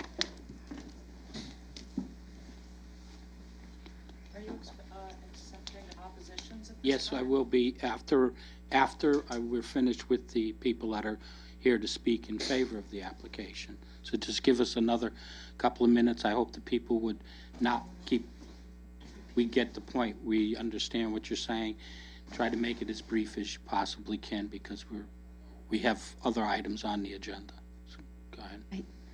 Are you accepting oppositions? Yes, I will be after we're finished with the people that are here to speak in favor of the application. So just give us another couple of minutes. I hope the people would not keep, we get the point. We understand what you're saying. Try to make it as brief as you possibly can because we have other items on the agenda. So go ahead.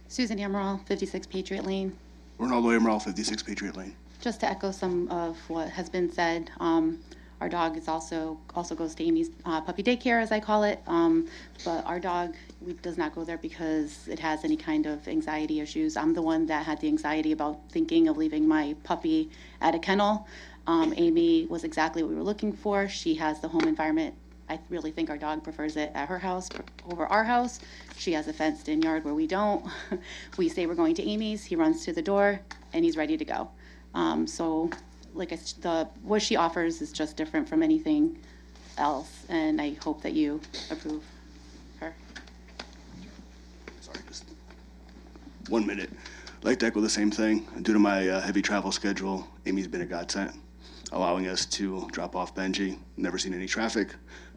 Susan Amaral, 56 Patriot Lane. Ronaldo Amaral, 56 Patriot Lane. Just to echo some of what has been said, our dog is also goes to Amy's puppy daycare, as I call it. But our dog does not go there because it has any kind of anxiety issues. I'm the one that had the anxiety about thinking of leaving my puppy at a kennel. Amy was exactly what we were looking for. She has the home environment. I really think our dog prefers it at her house over our house. She has a fenced-in yard where we don't. We say we're going to Amy's. He runs to the door, and he's ready to go. So, what she offers is just different from anything else, and I hope that you approve her. Sorry, just 1 minute. I'd like to echo the same thing. Due to my heavy travel schedule, Amy's been a godsend, allowing us to drop off Benji. Never seen any traffic,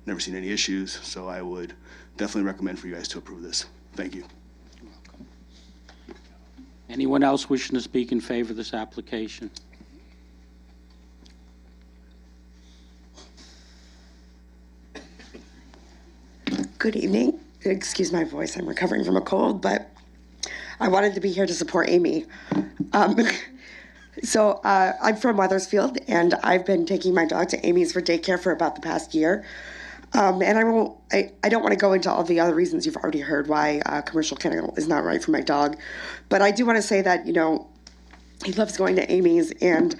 never seen any issues, so I would definitely recommend for you guys to approve this. Thank you. Anyone else wishing to speak in favor of this application? Good evening. Excuse my voice, I'm recovering from a cold, but I wanted to be here to support Amy. I'm from Weathersfield, and I've been taking my dog to Amy's for daycare for about the past year. And I don't want to go into all the other reasons you've already heard why commercial kennel is not right for my dog. But I do want to say that, he loves going to Amy's, and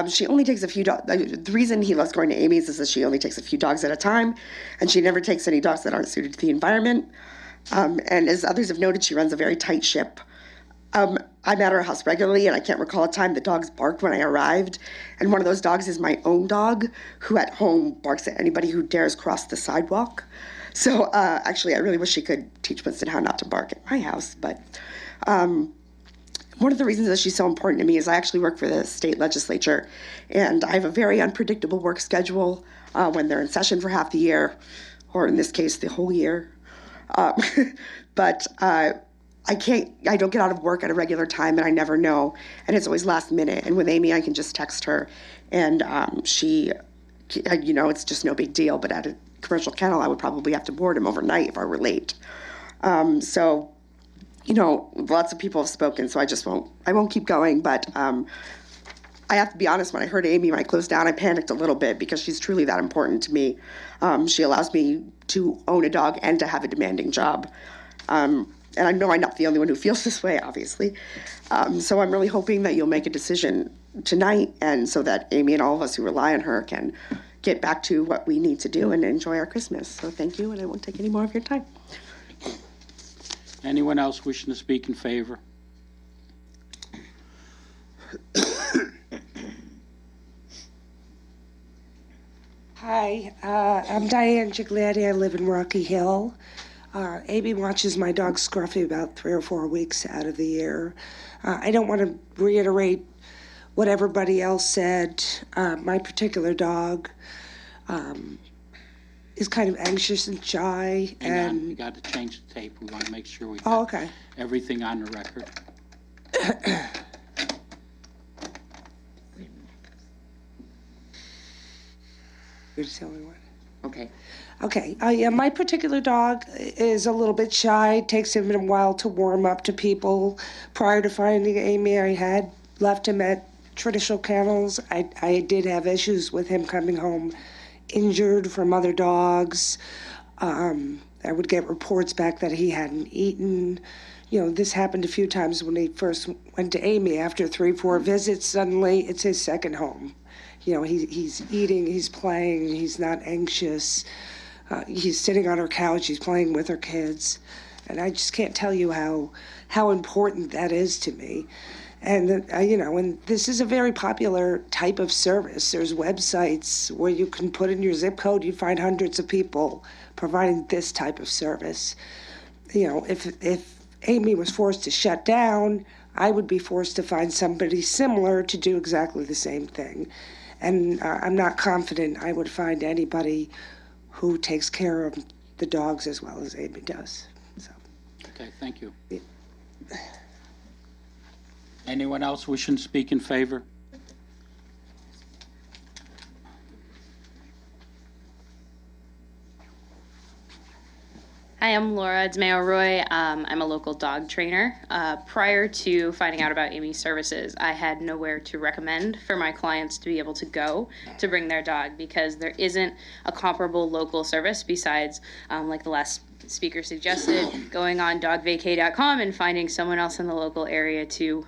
she only takes a few dogs. The reason he loves going to Amy's is that she only takes a few dogs at a time, and she never takes any dogs that aren't suited to the environment. And as others have noted, she runs a very tight ship. I'm at her house regularly, and I can't recall a time the dogs barked when I arrived. And one of those dogs is my own dog, who at home barks at anybody who dares cross the sidewalk. So actually, I really wish she could teach Winston how not to bark at my house. But one of the reasons that she's so important to me is I actually work for the state legislature, and I have a very unpredictable work schedule when they're in session for half the year, or in this case, the whole year. But I don't get out of work at a regular time, and I never know, and it's always last minute. And with Amy, I can just text her, and it's just no big deal. But at a commercial kennel, I would probably have to board him overnight if I were late. Lots of people have spoken, so I won't keep going. But I have to be honest, when I heard Amy, when I closed down, I panicked a little bit because she's truly that important to me. She allows me to own a dog and to have a demanding job. And I know I'm not the only one who feels this way, obviously. So I'm really hoping that you'll make a decision tonight, and so that Amy and all of us who rely on her can get back to what we need to do and enjoy our Christmas. So thank you, and I won't take any more of your time. Anyone else wishing to speak in favor? Hi, I'm Diane Giglietti. I live in Rocky Hill. Amy watches my dog Scruffy about 3 or 4 weeks out of the year. I don't want to reiterate what everybody else said. My particular dog is kind of anxious and shy. Hang on, we got to change the tape. We want to make sure we got okay. everything on the record. You're the only one. Okay. Okay. Yeah, my particular dog is a little bit shy. It takes him a while to warm up to people. Prior to finding Amy, I had left him at traditional kennels. I did have issues with him coming home injured from other dogs. I would get reports back that he hadn't eaten. This happened a few times when he first went to Amy. After 3-4 visits, suddenly it's his second home. He's eating, he's playing, he's not anxious. He's sitting on her couch, he's playing with her kids. And I just can't tell you how important that is to me. And, and this is a very popular type of service. There's websites where you can put in your zip code, you find hundreds of people providing this type of service. If Amy was forced to shut down, I would be forced to find somebody similar to do exactly the same thing. And I'm not confident I would find anybody who takes care of the dogs as well as Amy does. Okay, thank you. Anyone else wishing to speak in favor? Hi, I'm Laura Dzmayo Roy. I'm a local dog trainer. Prior to finding out about Amy's services, I had nowhere to recommend for my clients to be able to go to bring their dog because there isn't a comparable local service besides, like the last speaker suggested, going on dogvacay.com and finding someone else in the local area to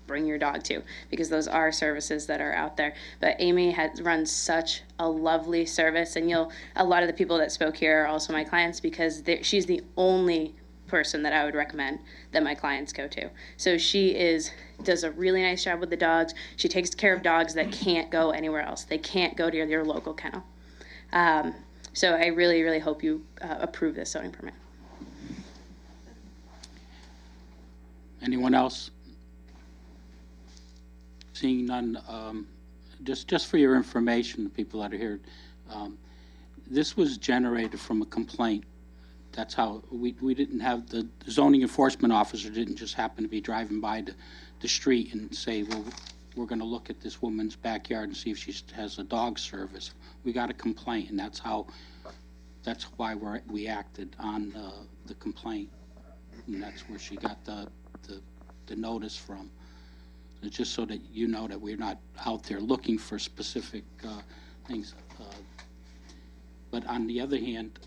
bring your dog to, because those are services that are out there. But Amy runs such a lovely service, and a lot of the people that spoke here are also my clients because she's the only person that I would recommend that my clients go to. So she does a really nice job with the dogs. She takes care of dogs that can't go anywhere else. They can't go to your local kennel. So I really, really hope you approve this zoning permit. Anyone else? Seeing none, just for your information, the people that are here, this was generated from a complaint. That's how we didn't have the zoning enforcement officer didn't just happen to be driving by the street and say, well, we're going to look at this woman's backyard and see if she has a dog service. We got a complaint, and that's why we acted on the complaint, and that's where she got the notice from. Just so that you know that we're not out there looking for specific things. But on the other hand,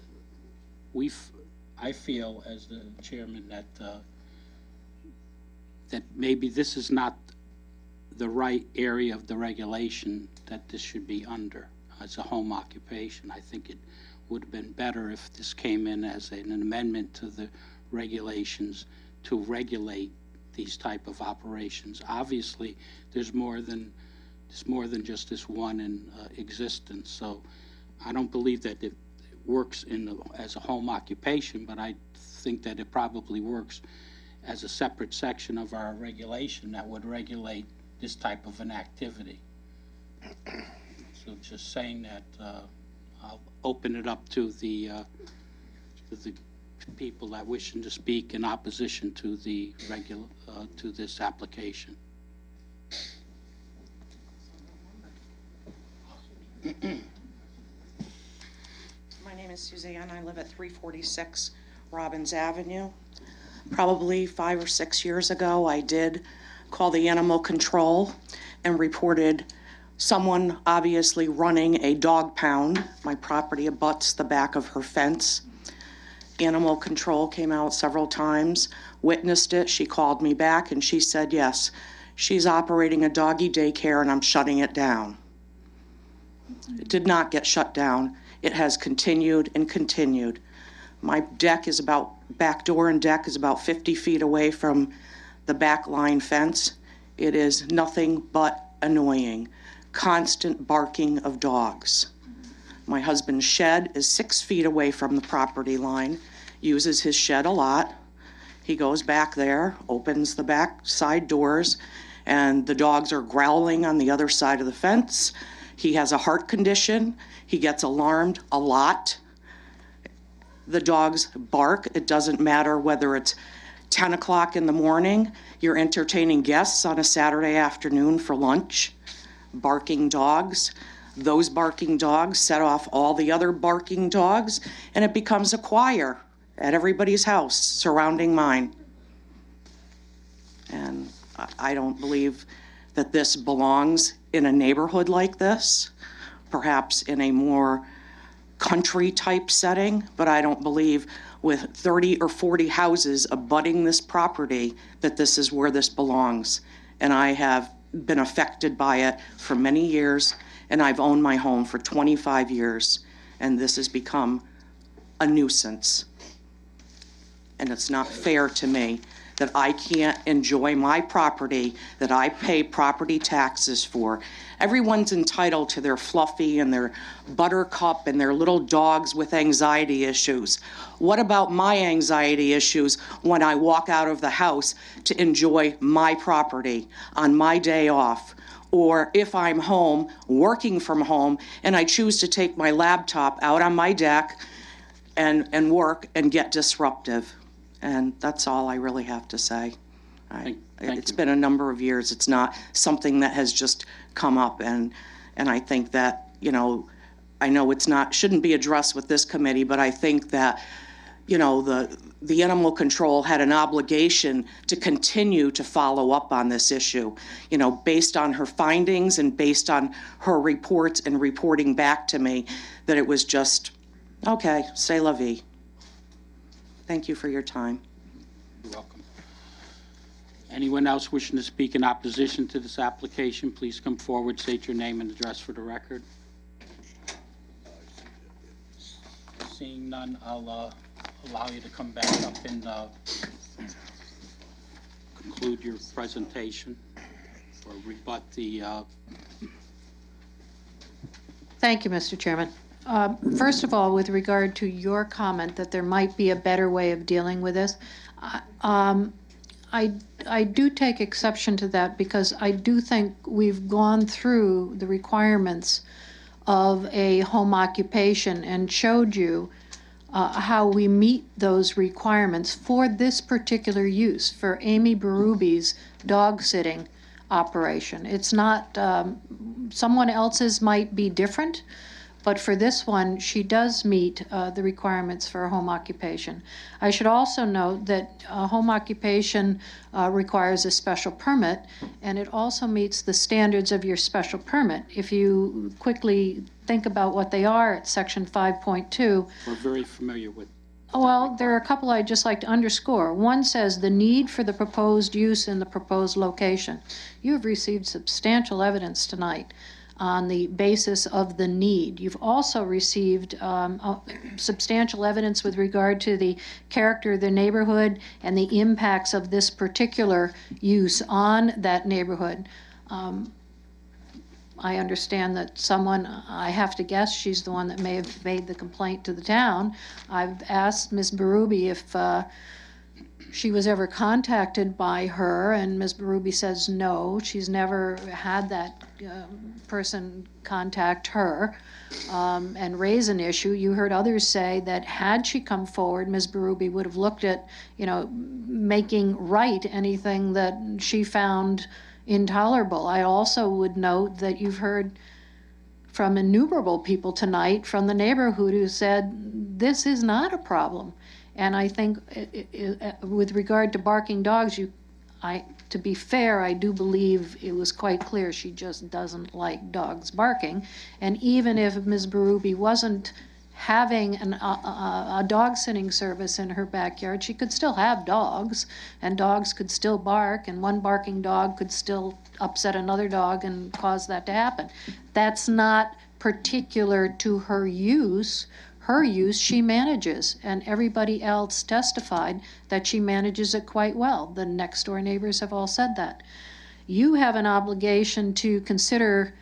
I feel as the chairman that maybe this is not the right area of the regulation that this should be under as a home occupation. I think it would have been better if this came in as an amendment to the regulations to regulate these type of operations. Obviously, there's more than just this one in existence. So I don't believe that it works as a home occupation, but I think that it probably works as a separate section of our regulation that would regulate this type of an activity. So just saying that, I'll open it up to the people that wishing to speak in opposition to to this application. My name is Suzanne. I live at 346 Robbins Avenue. Probably 5 or 6 years ago, I did call the animal control and reported someone obviously running a dog pound. My property abuts the back of her fence. Animal control came out several times, witnessed it. She called me back and she said, yes, she's operating a doggy daycare and I'm shutting it down. It did not get shut down. It has continued and continued. My back door and deck is about 50 feet away from the back line fence. It is nothing but annoying. Constant barking of dogs. My husband's shed is 6 feet away from the property line, uses his shed a lot. He goes back there, opens the back side doors, and the dogs are growling on the other side of the fence. He has a heart condition. He gets alarmed a lot. The dogs bark. It doesn't matter whether it's 10 o'clock in the morning, you're entertaining guests on a Saturday afternoon for lunch. Barking dogs. Those barking dogs set off all the other barking dogs, and it becomes a choir at everybody's house surrounding mine. And I don't believe that this belongs in a neighborhood like this, perhaps in a more country type setting, but I don't believe with 30 or 40 houses abutting this property that this is where this belongs. And I have been affected by it for many years, and I've owned my home for 25 years, and this has become a nuisance. And it's not fair to me that I can't enjoy my property that I pay property taxes for. Everyone's entitled to their Fluffy and their Buttercup and their little dogs with anxiety issues. What about my anxiety issues when I walk out of the house to enjoy my property on my day off? Or if I'm home, working from home, and I choose to take my laptop out on my deck and work and get disruptive. And that's all I really have to say. It's been a number of years. It's not something that has just come up, and I think that, you know, I know it's not, shouldn't be addressed with this committee, but I think that, you know, the animal control had an obligation to continue to follow up on this issue, you know, based on her findings and based on her reports and reporting back to me, that it was just, okay, c'est la vie. Thank you for your time. You're welcome. Anyone else wishing to speak in opposition to this application, please come forward, state your name and address for the record. Seeing none, I'll allow you to come back up and conclude your presentation or rebut the... Thank you, Mr. Chairman. First of all, with regard to your comment that there might be a better way of dealing with this, I do take exception to that, because I do think we've gone through the requirements of a home occupation and showed you how we meet those requirements for this particular use, for Amy Berube dog sitting operation. It's not, someone else's might be different, but for this one, she does meet the requirements for a home occupation. I should also note that a home occupation requires a special permit, and it also meets the standards of your special permit. If you quickly think about what they are at section 5.2. We're very familiar with. Well, there are a couple I'd just like to underscore. One says the need for the proposed use in the proposed location. You have received substantial evidence tonight on the basis of the need. You've also received substantial evidence with regard to the character of the neighborhood and the impacts of this particular use on that neighborhood. I understand that someone, I have to guess she's the one that may have made the complaint to the town. I've asked Ms. Berube if she was ever contacted by her, and Ms. Berube says no. She's never had that person contact her and raise an issue. You heard others say that had she come forward, Ms. Berube would have looked at, you know, making right anything that she found intolerable. I also would note that you've heard from innumerable people tonight from the neighborhood who said this is not a problem. And I think with regard to barking dogs, to be fair, I do believe it was quite clear she just doesn't like dogs barking. And even if Ms. Berube wasn't having a dog sitting service in her backyard, she could still have dogs, and dogs could still bark, and one barking dog could still upset another dog and cause that to happen. That's not particular to her use. Her use she manages, and everybody else testified that she manages it quite well. The next door neighbors have all said that. You have an obligation to consider,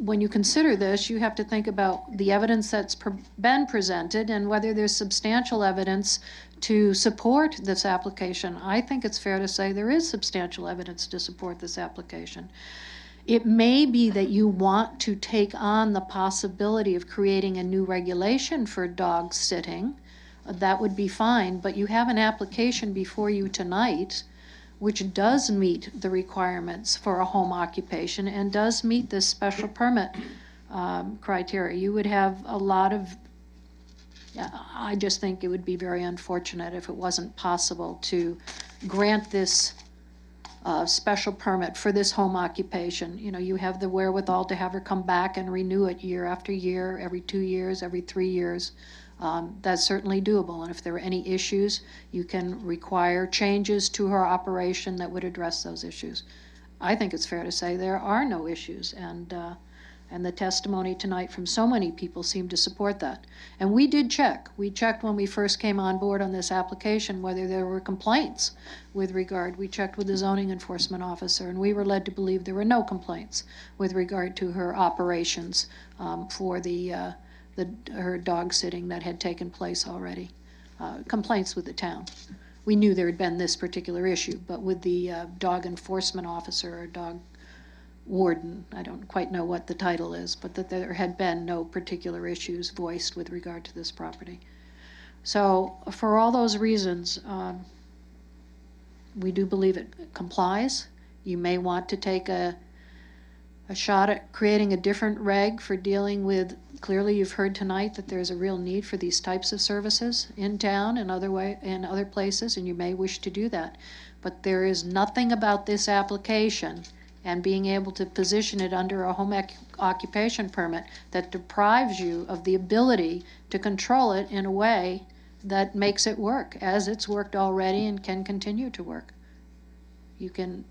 when you consider this, you have to think about the evidence that's been presented and whether there's substantial evidence to support this application. I think it's fair to say there is substantial evidence to support this application. It may be that you want to take on the possibility of creating a new regulation for dog sitting. That would be fine, but you have an application before you tonight which does meet the requirements for a home occupation and does meet this special permit criteria. You would have a lot of, I just think it would be very unfortunate if it wasn't possible to grant this special permit for this home occupation. You know, you have the wherewithal to have her come back and renew it year after year, every 2 years, every 3 years. That's certainly doable. And if there are any issues, you can require changes to her operation that would address those issues. I think it's fair to say there are no issues, and And the testimony tonight from so many people seemed to support that. And we did check. We checked when we first came on board on this application whether there were complaints with regard. We checked with the zoning enforcement officer, and we were led to believe there were no complaints with regard to her operations for her dog sitting that had taken place already. Complaints with the town. We knew there had been this particular issue, but with the dog enforcement officer or dog warden, I don't quite know what the title is, but that there had been no particular issues voiced with regard to this property. So for all those reasons, we do believe it complies. You may want to take a shot at creating a different reg for dealing with, clearly you've heard tonight that there's a real need for these types of services in town and other places, and you may wish to do that. But there is nothing about this application and being able to position it under a home occupation permit that deprives you of the ability to control it in a way that makes it work, as it's worked already and can continue to work.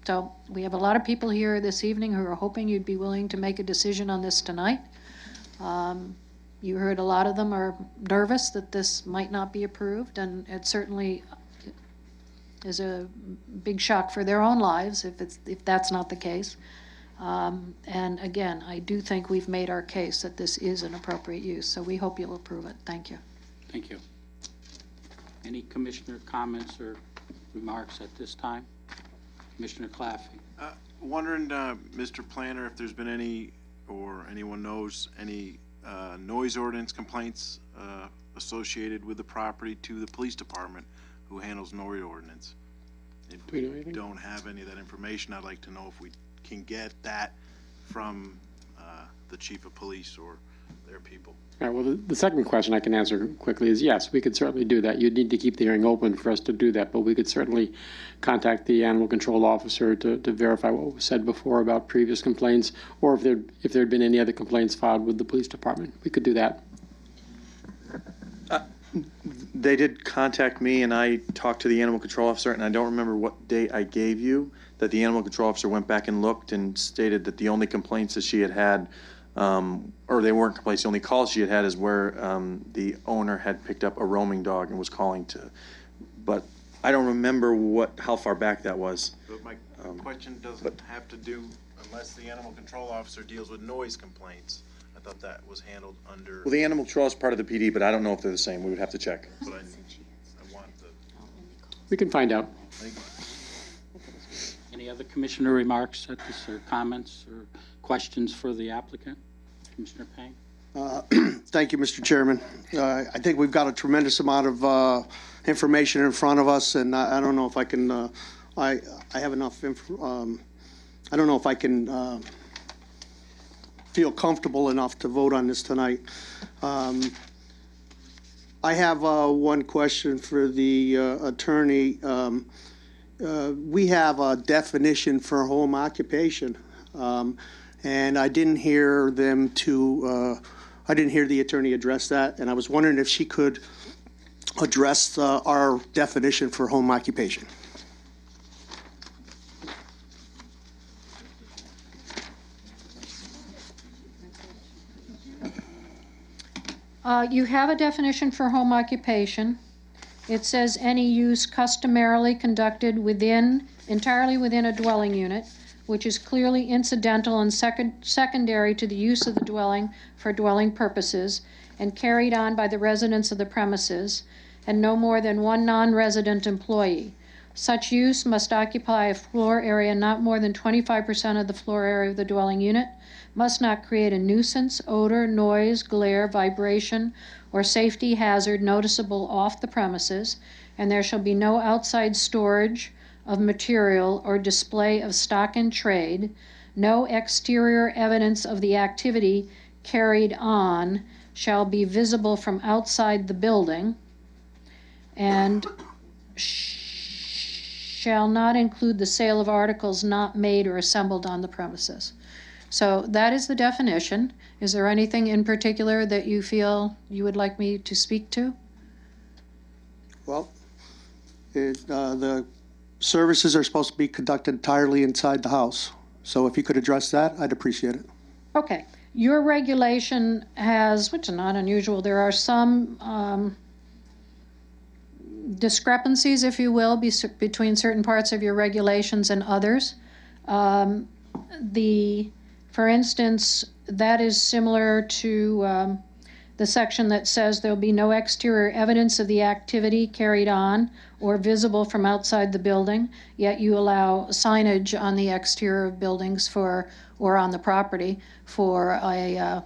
So we have a lot of people here this evening who are hoping you'd be willing to make a decision on this tonight. You heard a lot of them are nervous that this might not be approved, and it certainly is a big shock for their own lives if that's not the case. And again, I do think we've made our case that this is an appropriate use, so we hope you'll approve it. Thank you. Thank you. Any commissioner comments or remarks at this time? Commissioner Claffey. Wondering, Mr. Planner, if there's been any, or anyone knows, any noise ordinance complaints associated with the property to the police department who handles noise ordinance. If we don't have any of that information, I'd like to know if we can get that from the chief of police or their people. All right, well, the second question I can answer quickly is yes, we could certainly do that. You'd need to keep the hearing open for us to do that, but we could certainly contact the animal control officer to verify what was said before about previous complaints, or if there had been any other complaints filed with the police department. We could do that. They did contact me, and I talked to the animal control officer, and I don't remember what date I gave you, that the animal control officer went back and looked and stated that the only complaints that she had, or they weren't complaints, the only calls she had is where the owner had picked up a roaming dog and was calling to, but I don't remember how far back that was. But my question doesn't have to do, unless the animal control officer deals with noise complaints. I thought that was handled under. Well, the animal control is part of the PD, but I don't know if they're the same. We would have to check. But I want the. We can find out. Any other commissioner remarks at this, or comments or questions for the applicant? Commissioner Payne? Thank you, Mr. Chairman. I think we've got a tremendous amount of information in front of us, and I don't know if I can, I have enough, I don't know if I can feel comfortable enough to vote on this tonight. I have one question for the attorney. We have a definition for home occupation, and I didn't hear them I didn't hear the attorney address that, and I was wondering if she could address our definition for home occupation. You have a definition for home occupation. It says any use customarily conducted entirely within a dwelling unit, which is clearly incidental and secondary to the use of the dwelling for dwelling purposes and carried on by the residents of the premises, and no more than one non-resident employee. Such use must occupy a floor area not more than 25% of the floor area of the dwelling unit, must not create a nuisance, odor, noise, glare, vibration, or safety hazard noticeable off the premises, and there shall be no outside storage of material or display of stock in trade, no exterior evidence of the activity carried on shall be visible from outside the building, and shall not include the sale of articles not made or assembled on the premises. So that is the definition. Is there anything in particular that you feel you would like me to speak to? Well, the services are supposed to be conducted entirely inside the house. So if you could address that, I'd appreciate it. Okay. Your regulation has, which is not unusual, there are some discrepancies, if you will, between certain parts of your regulations and others. For instance, that is similar to the section that says there'll be no exterior evidence of the activity carried on or visible from outside the building, yet you allow signage on the exterior of buildings or on the property for a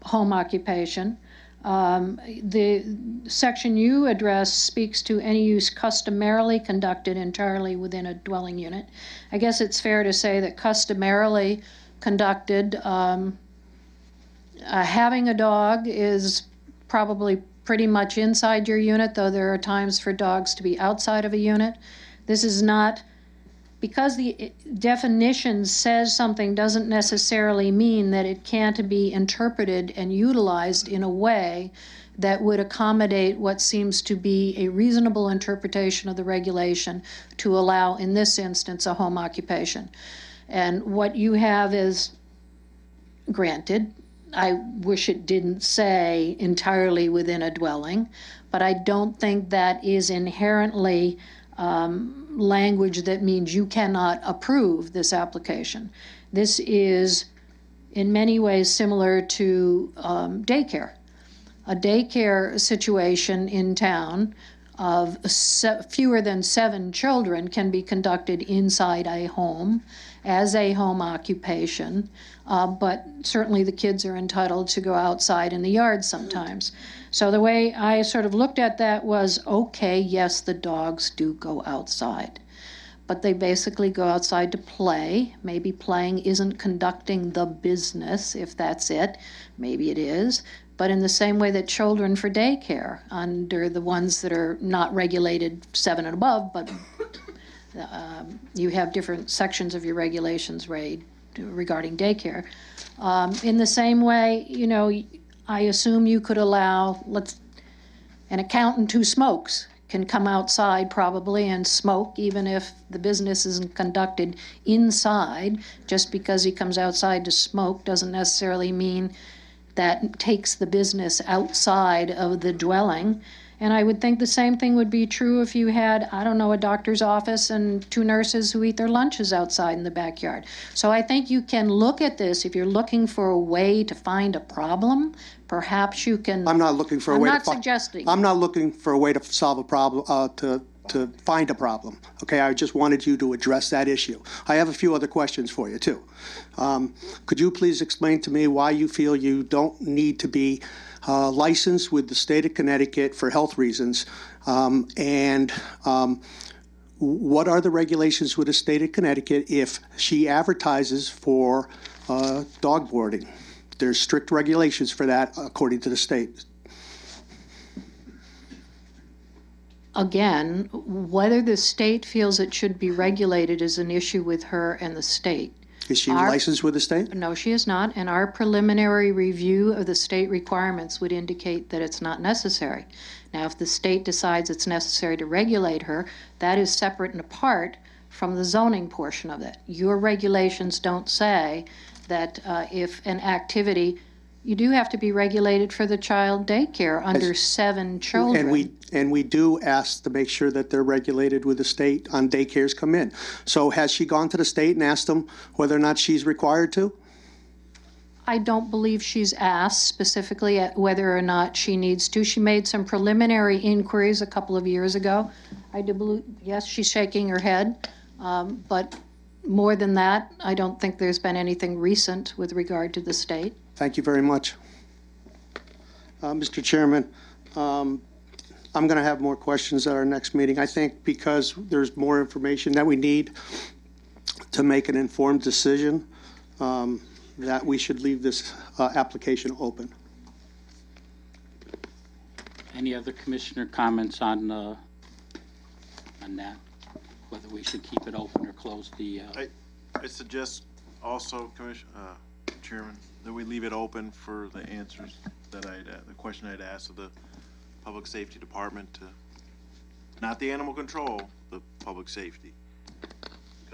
home occupation. The section you address speaks to any use customarily conducted entirely within a dwelling unit. I guess it's fair to say that customarily conducted, having a dog is probably pretty much inside your unit, though there are times for dogs to be outside of a unit. This is not, because the definition says something doesn't necessarily mean that it can't be interpreted and utilized in a way that would accommodate what seems to be a reasonable interpretation of the regulation to allow, in this instance, a home occupation. And what you have is, granted, I wish it didn't say entirely within a dwelling, but I don't think that is inherently language that means you cannot approve this application. This is in many ways similar to daycare. A daycare situation in town of fewer than 7 children can be conducted inside a home as a home occupation, but certainly the kids are entitled to go outside in the yard sometimes. So the way I sort of looked at that was, okay, yes, the dogs do go outside, but they basically go outside to play. Maybe playing isn't conducting the business, if that's it. Maybe it is. But in the same way that children for daycare, under the ones that are not regulated 7 and above, but you have different sections of your regulations regarding daycare. In the same way, you know, I assume you could allow, an accountant who smokes can come outside probably and smoke, even if the business isn't conducted inside. Just because he comes outside to smoke doesn't necessarily mean that takes the business outside of the dwelling. And I would think the same thing would be true if you had, I don't know, a doctor's office and 2 nurses who eat their lunches outside in the backyard. So I think you can look at this, if you're looking for a way to find a problem, perhaps you can. I'm not looking for a way to. I'm not suggesting. I'm not looking for a way to solve a problem, to find a problem. Okay, I just wanted you to address that issue. I have a few other questions for you too. Could you please explain to me why you feel you don't need to be licensed with the state of Connecticut for health reasons, and what are the regulations with the state of Connecticut if she advertises for dog boarding? There's strict regulations for that according to the state. Again, whether the state feels it should be regulated is an issue with her and the state. Is she licensed with the state? No, she is not, and our preliminary review of the state requirements would indicate that it's not necessary. Now, if the state decides it's necessary to regulate her, that is separate and apart from the zoning portion of it. Your regulations don't say that if an activity, you do have to be regulated for the child daycare under 7 children. And we do ask to make sure that they're regulated with the state on daycares come in. So has she gone to the state and asked them whether or not she's required to? I don't believe she's asked specifically at whether or not she needs to. She made some preliminary inquiries a couple of years ago. I do believe, yes, she's shaking her head, but more than that, I don't think there's been anything recent with regard to the state. Thank you very much. Mr. Chairman, I'm going to have more questions at our next meeting. I think because there's more information that we need to make an informed decision, that we should leave this application open. Any other commissioner comments on that? Whether we should keep it open or close the? I suggest also, Chairman, that we leave it open for the answers that the question I'd asked of the Public Safety Department, not the animal control, the public safety.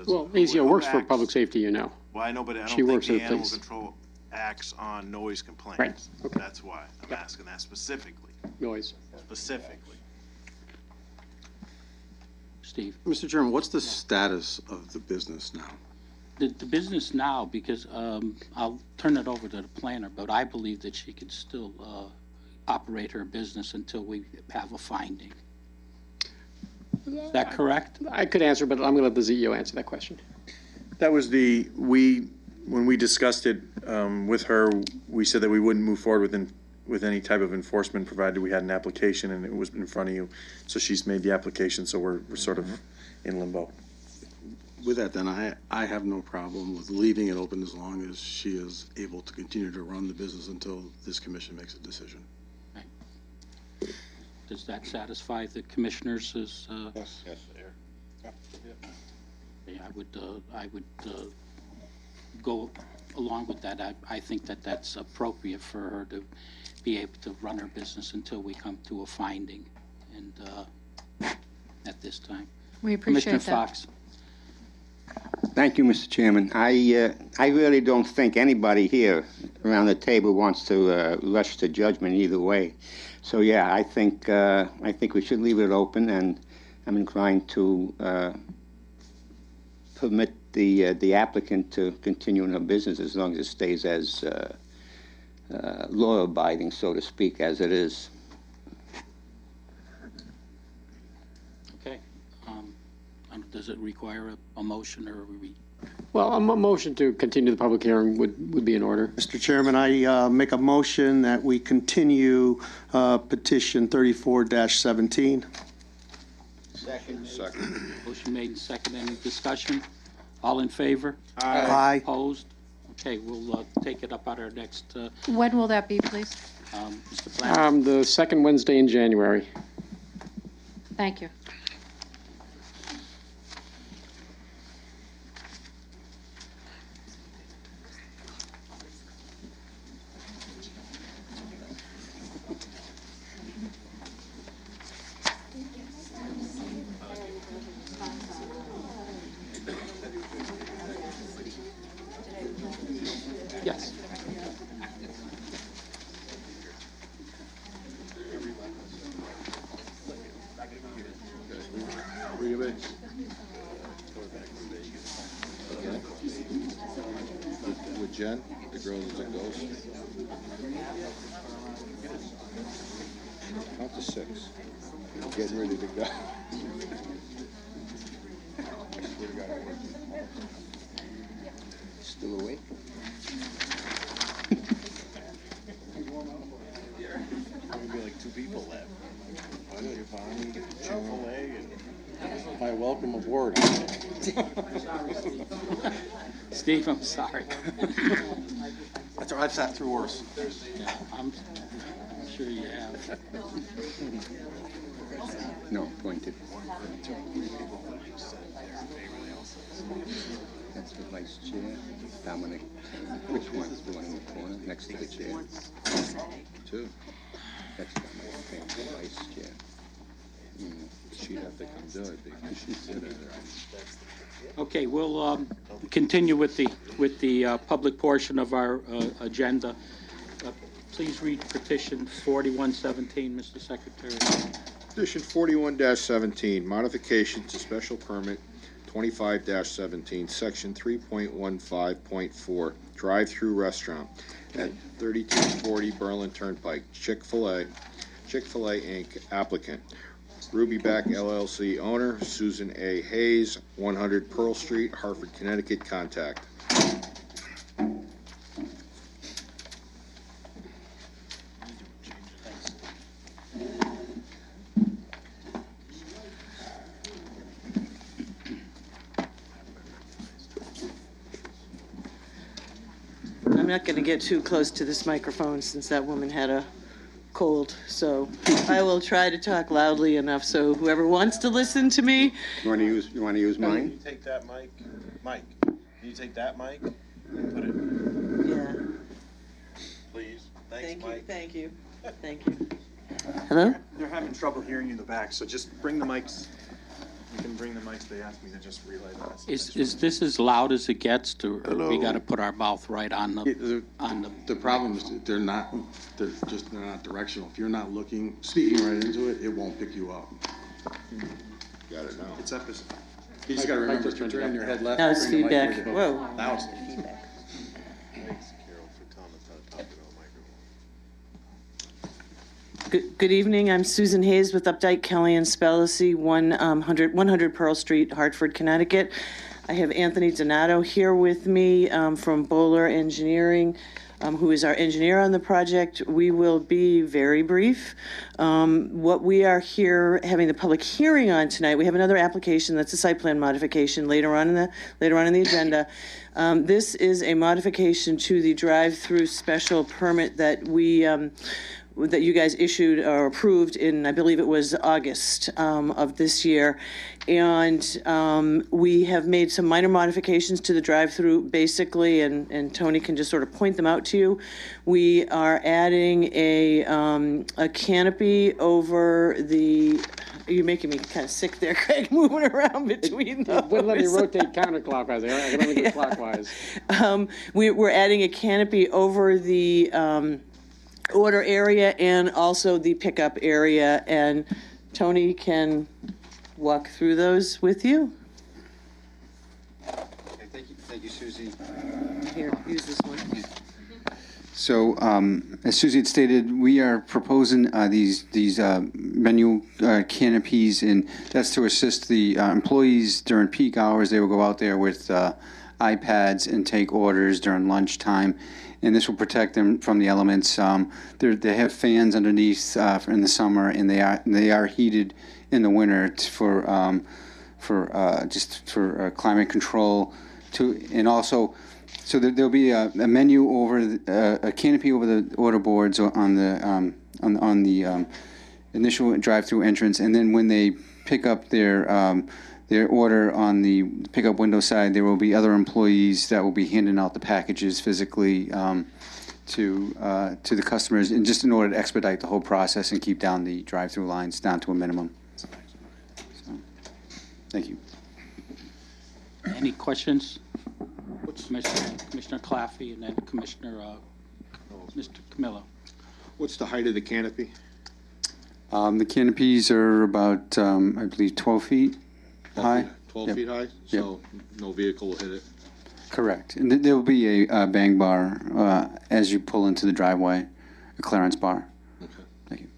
Well, ACO works for public safety, you know. Well, I know, but I don't She think works the at a animal place. control acts on noise complaints. Right, okay. That's why I'm asking that specifically. Noise. Specifically. Steve? Mr. Chairman, what's the status of the business now? The business now, because I'll turn it over to the planner, but I believe that she can still operate her business until we have a finding. Is that correct? I could answer, but I'm going to let the CEO answer that question. That was when we discussed it with her, we said that we wouldn't move forward with any type of enforcement provided we had an application and it was in front of you. So she's made the application, so we're sort of in limbo. With that, then, I have no problem with leaving it open as long as she is able to continue to run the business until this commission makes a decision. Right. Does that satisfy the commissioners? Yes. Yes. Yeah, I would go along with that. I think that that's appropriate for her to be able to run her business until we come to a finding, and at this time. We appreciate Commissioner that. Fox. Thank you, Mr. Chairman. I really don't think anybody here around the table wants to rush to judgment either way. So yeah, I think we should leave it open, and I'm inclined to permit the applicant to continue in her business as long as it stays as law-abiding, so to speak, as it is. Okay. Does it require a motion, or are we? Well, a motion to continue the public hearing would be in order. Mr. Chairman, I make a motion that we continue petition 34-17. Second. Motion made and second. Any discussion? All in favor? Aye. Opposed? Okay, we'll take it up at our next, When will that be, please? Mr. Planner. The second Wednesday in January. Thank you. Yes. With Jen, the girl that's a ghost. Count to 6. Getting ready to go. Still awake? There'll be like 2 people left. I know you're fine. Chick-fil-A and my welcome aboard. Steve, I'm sorry. That's all right, I've sat through worse. Yeah, I'm sure you have. No, pointed. That's the vice chair, Dominic. Which one? The one in the corner, next to the chair? 2. That's Dominic, okay, the vice chair. She'd have to come do it because she's sitting there. Okay, we'll continue with the public portion of our agenda. Please read petition 4117, Mr. Secretary. Petition 41-17, modification to special permit 25-17, section 3.15.4, drive-through restaurant at 3240 Berlin Turnpike, Chick-fil-A Inc., applicant. Rubyback LLC owner, Susan A. Hayes, 100 Pearl Street, Hartford, Connecticut, contact. I'm not going to get too close to this microphone since that woman had a cold, so I will try to talk loudly enough so whoever wants to listen to me. You want to use Can mine? you take that mic? Mike, can you take that mic and put it? Yeah. Please. Thanks, Mike. Thank you. Thank you. Hello? They're having trouble hearing you in the back, so just bring the mics. You can bring the mics, they asked me to just relay the message. Is this as loud as it gets to, or we gotta put our mouth right on the, The problem is that they're not directional. If you're not speaking right into it, it won't pick you up. Got it now. It's up as. You just gotta remember to turn your head left. Now it's bring the mic feedback. with you. Whoa. Now it's Feedback. Thanks, Carol, for telling us how to talk into a microphone. Good evening. I'm Susan Hayes with Updike, Kelly and Spellacy, 100 Pearl Street, Hartford, Connecticut. I have Anthony Donato here with me from Bowler Engineering, who is our engineer on the project. We will be very brief. What we are here having the public hearing on tonight, we have another application that's a site plan modification later on in the agenda. This is a modification to the drive-through special permit that that you guys issued or approved in, I believe it was August of this year. And we have made some minor modifications to the drive-through basically, and Tony can just sort of point them out to you. We are adding a canopy over the, you're making me kind of sick there, Craig, moving around between those. It wouldn't let me rotate counterclockwise. I can only go clockwise. We're adding a canopy over the order area and also the pickup area, and Tony can walk through those with you. Okay, thank you, Susie. Here, use this one. So, as Susie had stated, we are proposing these menu canopies, and that's to assist the employees during peak hours. They will go out there with iPads and take orders during lunchtime, and this will protect them from the elements. They have fans underneath in the summer, and they are heated in the winter for climate control. And also, so there'll be a menu over a canopy over the order boards on the initial drive-through entrance, and then when they pick up their order on the pickup window side, there will be other employees that will be handing out the packages physically to the customers, and just in order to expedite the whole process and keep down the drive-through lines down to a minimum. So, thank you. Any questions? Commissioner Claffey and then Commissioner, Mr. Camillo. What's the height of the canopy? The canopies are about, I believe, 12 feet high. 12 Yep. feet high? So no vehicle will hit it? Correct. And there will be a bang bar as you pull into the driveway, a clearance bar. Okay. Thank you.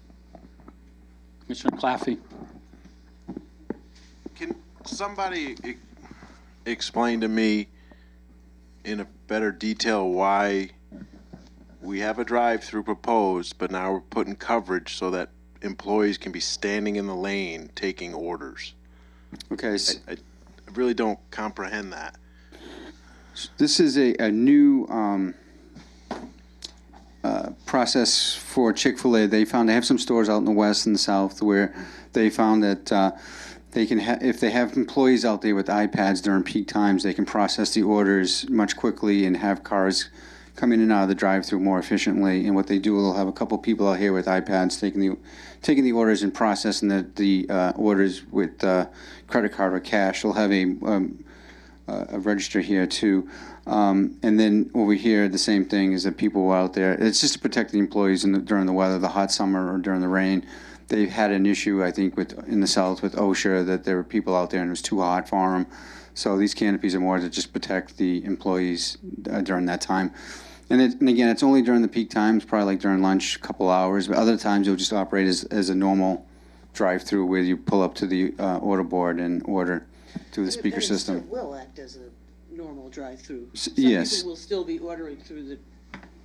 Commissioner Claffey. Can somebody explain to me in a better detail why we have a drive-through proposed, but now we're putting coverage so that employees can be standing in the lane taking orders? Okay. I really don't comprehend that. This is a new process for Chick-fil-A. They have some stores out in the west and the south where they found that they can if they have employees out there with iPads during peak times, they can process the orders much quickly and have cars come in and out of the drive-through more efficiently. And what they do, they'll have a couple people out here with iPads taking the orders and processing the orders with credit card or cash. They'll have a register here too. And then over here, the same thing is that people out there, it's just to protect the employees during the weather, the hot summer or during the rain. They've had an issue, I think, in the south with OSHA, that there were people out there and it was too hot for them. So these canopies are more to just protect the employees during that time. And again, it's only during the peak times, probably like during lunch, a couple hours. But other times, it'll just operate as a normal drive-through where you pull up to the order board and order through the speaker system. It will act as a normal drive-through. Some yes. people will still be ordering through the,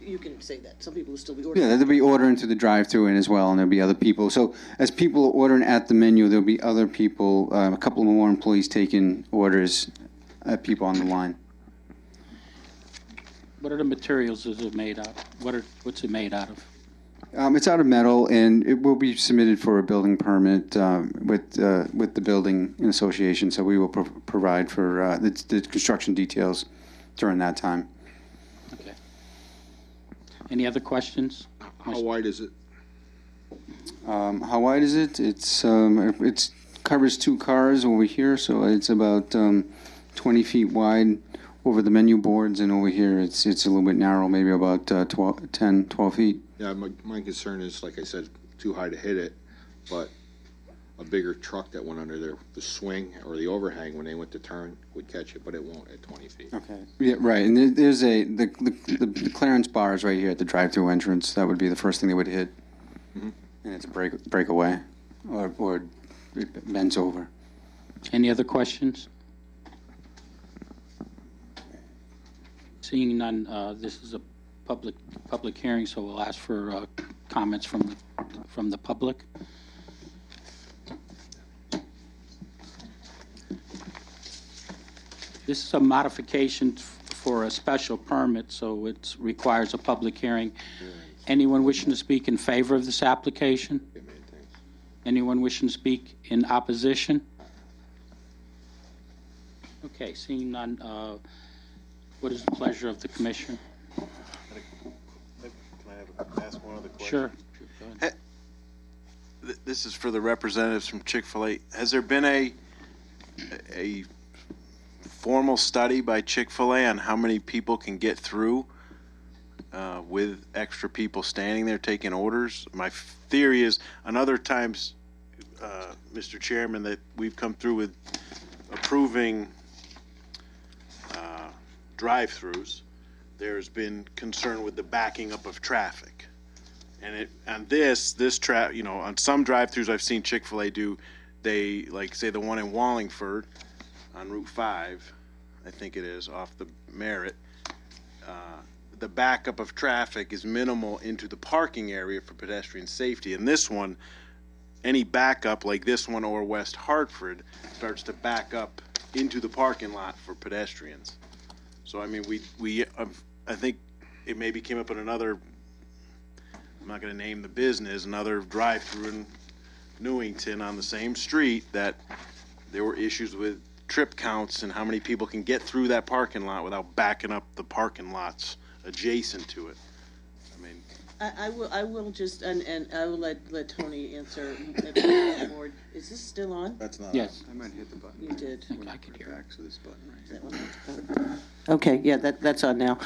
you can say that, some people will still be ordering. Yeah, they'll be ordering through the drive-through and as well, and there'll be other people. So as people are ordering at the menu, there'll be other people, a couple more employees taking orders at people on the line. What are the materials is it made out? What's it made out of? It's out of metal, and it will be submitted for a building permit with the building association. So we will provide for the construction details during that time. Okay. Any other questions? How wide is it? How wide is it? It's covers 2 cars over here, so it's about 20 feet wide over the menu boards, and over here it's a little bit narrow, maybe about 12 feet. Yeah, my concern is, like I said, too high to hit it, but a bigger truck that went under there, the swing or the overhang when they went to turn would catch it, but it won't at 20 feet. Okay. Yeah, right, and there's the clearance bars right here at the drive-through entrance. That would be the first thing they would hit, and it's a breakaway, or it bends over. Any other questions? Seeing none, this is a public hearing, so we'll ask for comments from the public. This is a modification for a special permit, so it requires a public hearing. Anyone wishing to speak in favor of this application? Anyone wishing to speak in opposition? Okay, seeing none, what is the pleasure of the commission? Can I ask one other question? Sure. This is for the representatives from Chick-fil-A. Has there been a formal study by Chick-fil-A on how many people can get through with extra people standing there taking orders? My theory is, on other times, Mr. Chairman, that we've come through with approving drive-throughs, there's been concern with the backing up of traffic. And on some drive-throughs I've seen Chick-fil-A do, they, like, say the one in Wallingford on Route 5, I think it is, off the Merritt, the backup of traffic is minimal into the parking area for pedestrian safety. And this one, any backup like this one or West Hartford starts to back up into the parking lot for pedestrians. So, I mean, I think it maybe came up in another, I'm not going to name the business, another drive-through in Newington on the same street, that there were issues with trip counts and how many people can get through that parking lot without backing up the parking lots adjacent to it. I mean, I will just, and I will let Tony answer. Board. Is this still on? That's not. Yes. I might hit the button. You did. I could hear Back to this button right here. That one? Okay, yeah, that's on now.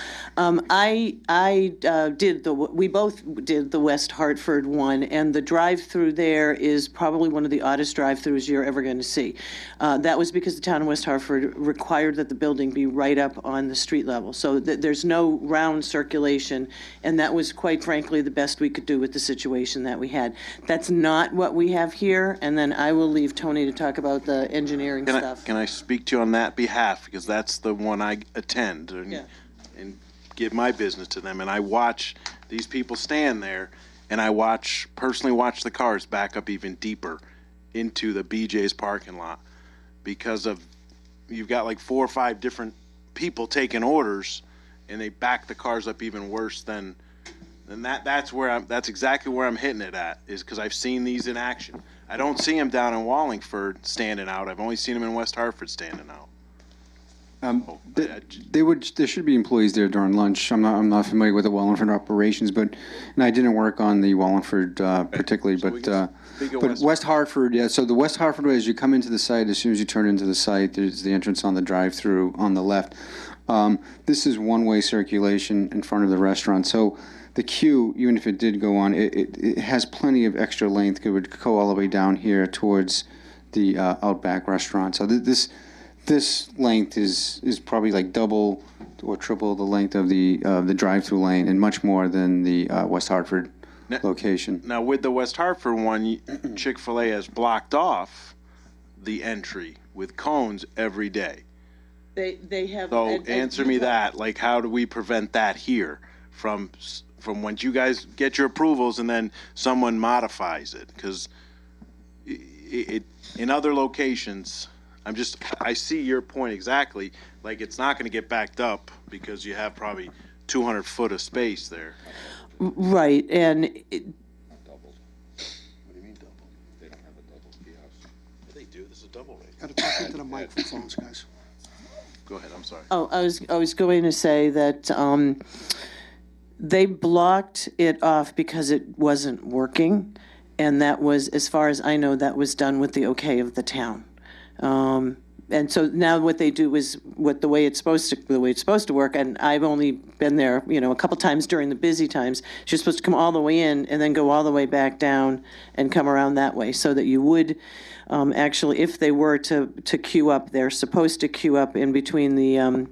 We both did the West Hartford one, and the drive-through there is probably one of the oddest drive-throughs you're ever going to see. That was because the town of West Hartford required that the building be right up on the street level, so there's no round circulation, and that was, quite frankly, the best we could do with the situation that we had. That's not what we have here, and then I will leave Tony to talk about the engineering stuff. Can I speak to you on that behalf? Because that's the one I attend and give my business to them. And I watch these people stand there, and I personally watch the cars back up even deeper into the BJ's parking lot, because you've got like 4 or 5 different people taking orders, and they back the cars up even worse than that. That's exactly where I'm hitting it at, is because I've seen these in action. I don't see them down in Wallingford standing out. I've only seen them in West Hartford standing out. There should be employees there during lunch. I'm not familiar with the Wallingford operations, and I didn't work on the Wallingford particularly, but West Hartford, yeah. So the West Hartford way, as you come into the site, as soon as you turn into the site, there's the entrance on the drive-through on the left. This is one-way circulation in front of the restaurant. So the queue, even if it did go on, it has plenty of extra length. It would go all the way down here towards the Outback restaurant. So this length is probably like double or triple the length of the drive-through lane, and much more than the West Hartford location. Now, with the West Hartford one, Chick-fil-A has blocked off the entry with cones every day. They have. So answer me that. Like, how do we prevent that here from when you guys get your approvals and then someone modifies it? Because in other locations, I see your point exactly. Like, it's not going to get backed up because you have probably 200 foot of space there. Right, and Doubled. What do you mean double? They don't have a double kiosk. Yeah, they do. This is a double rate. Got to talk into the microphones, guys. Go ahead. I'm sorry. Oh, I was going to say that they blocked it off because it wasn't working. And that was, as far as I know, that was done with the okay of the town. And so now what they do is the way it's supposed to work. And I've only been there, a couple times during the busy times. You're supposed to come all the way in and then go all the way back down and come around that way, so that you would actually, if they were to queue up, they're supposed to queue up in between the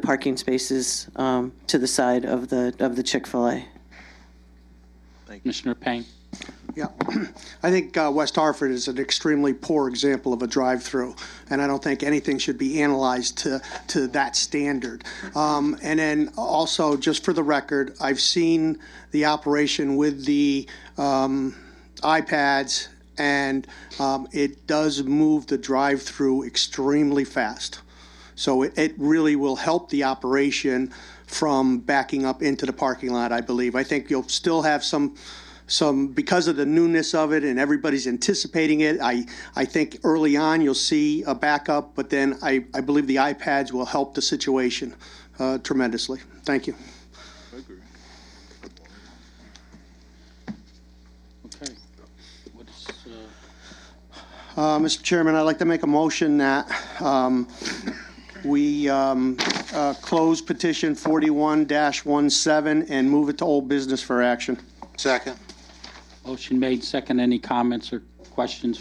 parking spaces to the side of the Chick-fil-A. Commissioner Payne. Yeah, I think West Hartford is an extremely poor example of a drive-through, and I don't think anything should be analyzed to that standard. And then also, just for the record, I've seen the operation with the iPads, and it does move the drive-through extremely fast. So it really will help the operation from backing up into the parking lot, I believe. I think you'll still have some, because of the newness of it and everybody's anticipating it, I think early on you'll see a backup, but then I believe the iPads will help the situation tremendously. Thank you. Okay. What is, Mr. Chairman, I'd like to make a motion that we close petition 41-17 and move it to old business for action. Second. Motion made, second. Any comments or questions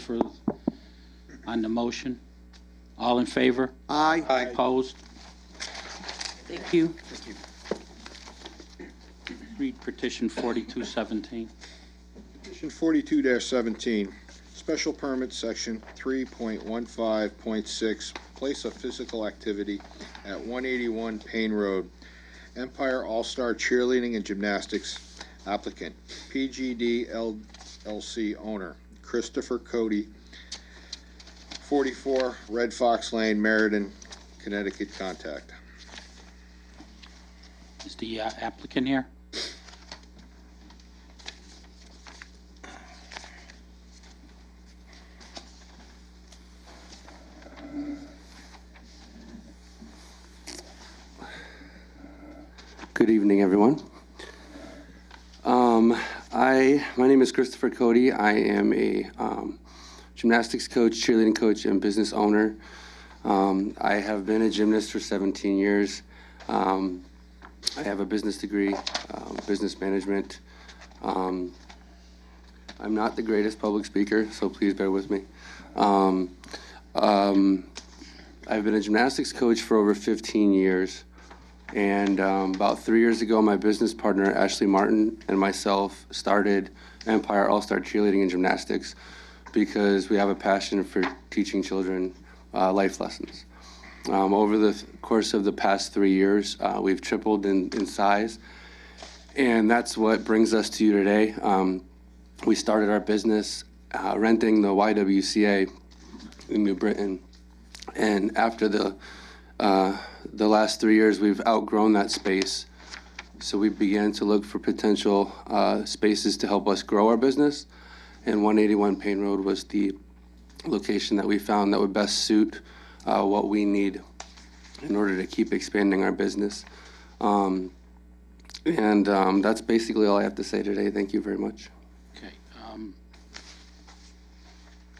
on the motion? All in favor? Aye. Opposed? Thank you. Read petition 4217. Petition 42-17, special permit section 3.15.6, place of physical activity at 181 Payne Road. Empire All-Star Cheerleading and Gymnastics. Applicant, PGD LLC owner, Christopher Cody, 44 Red Fox Lane, Meriden, Connecticut. Contact. Is the applicant here? Good evening, everyone. My name is Christopher Cody. I am a gymnastics coach, cheerleading coach, and business owner. I have been a gymnast for 17 years. I have a business degree, business management. I'm not the greatest public speaker, so please bear with me. I've been a gymnastics coach for over 15 years. And about 3 years ago, my business partner, Ashley Martin, and myself started Empire All-Star Cheerleading and Gymnastics because we have a passion for teaching children life lessons. Over the course of the past 3 years, we've tripled in size, and that's what brings us to you today. We started our business renting the YWCA in New Britain, and after the last 3 years, we've outgrown that space. So we began to look for potential spaces to help us grow our business. And 181 Payne Road was the location that we found that would best suit what we need in order to keep expanding our business. That's basically all I have to say today. Thank you very much. Okay.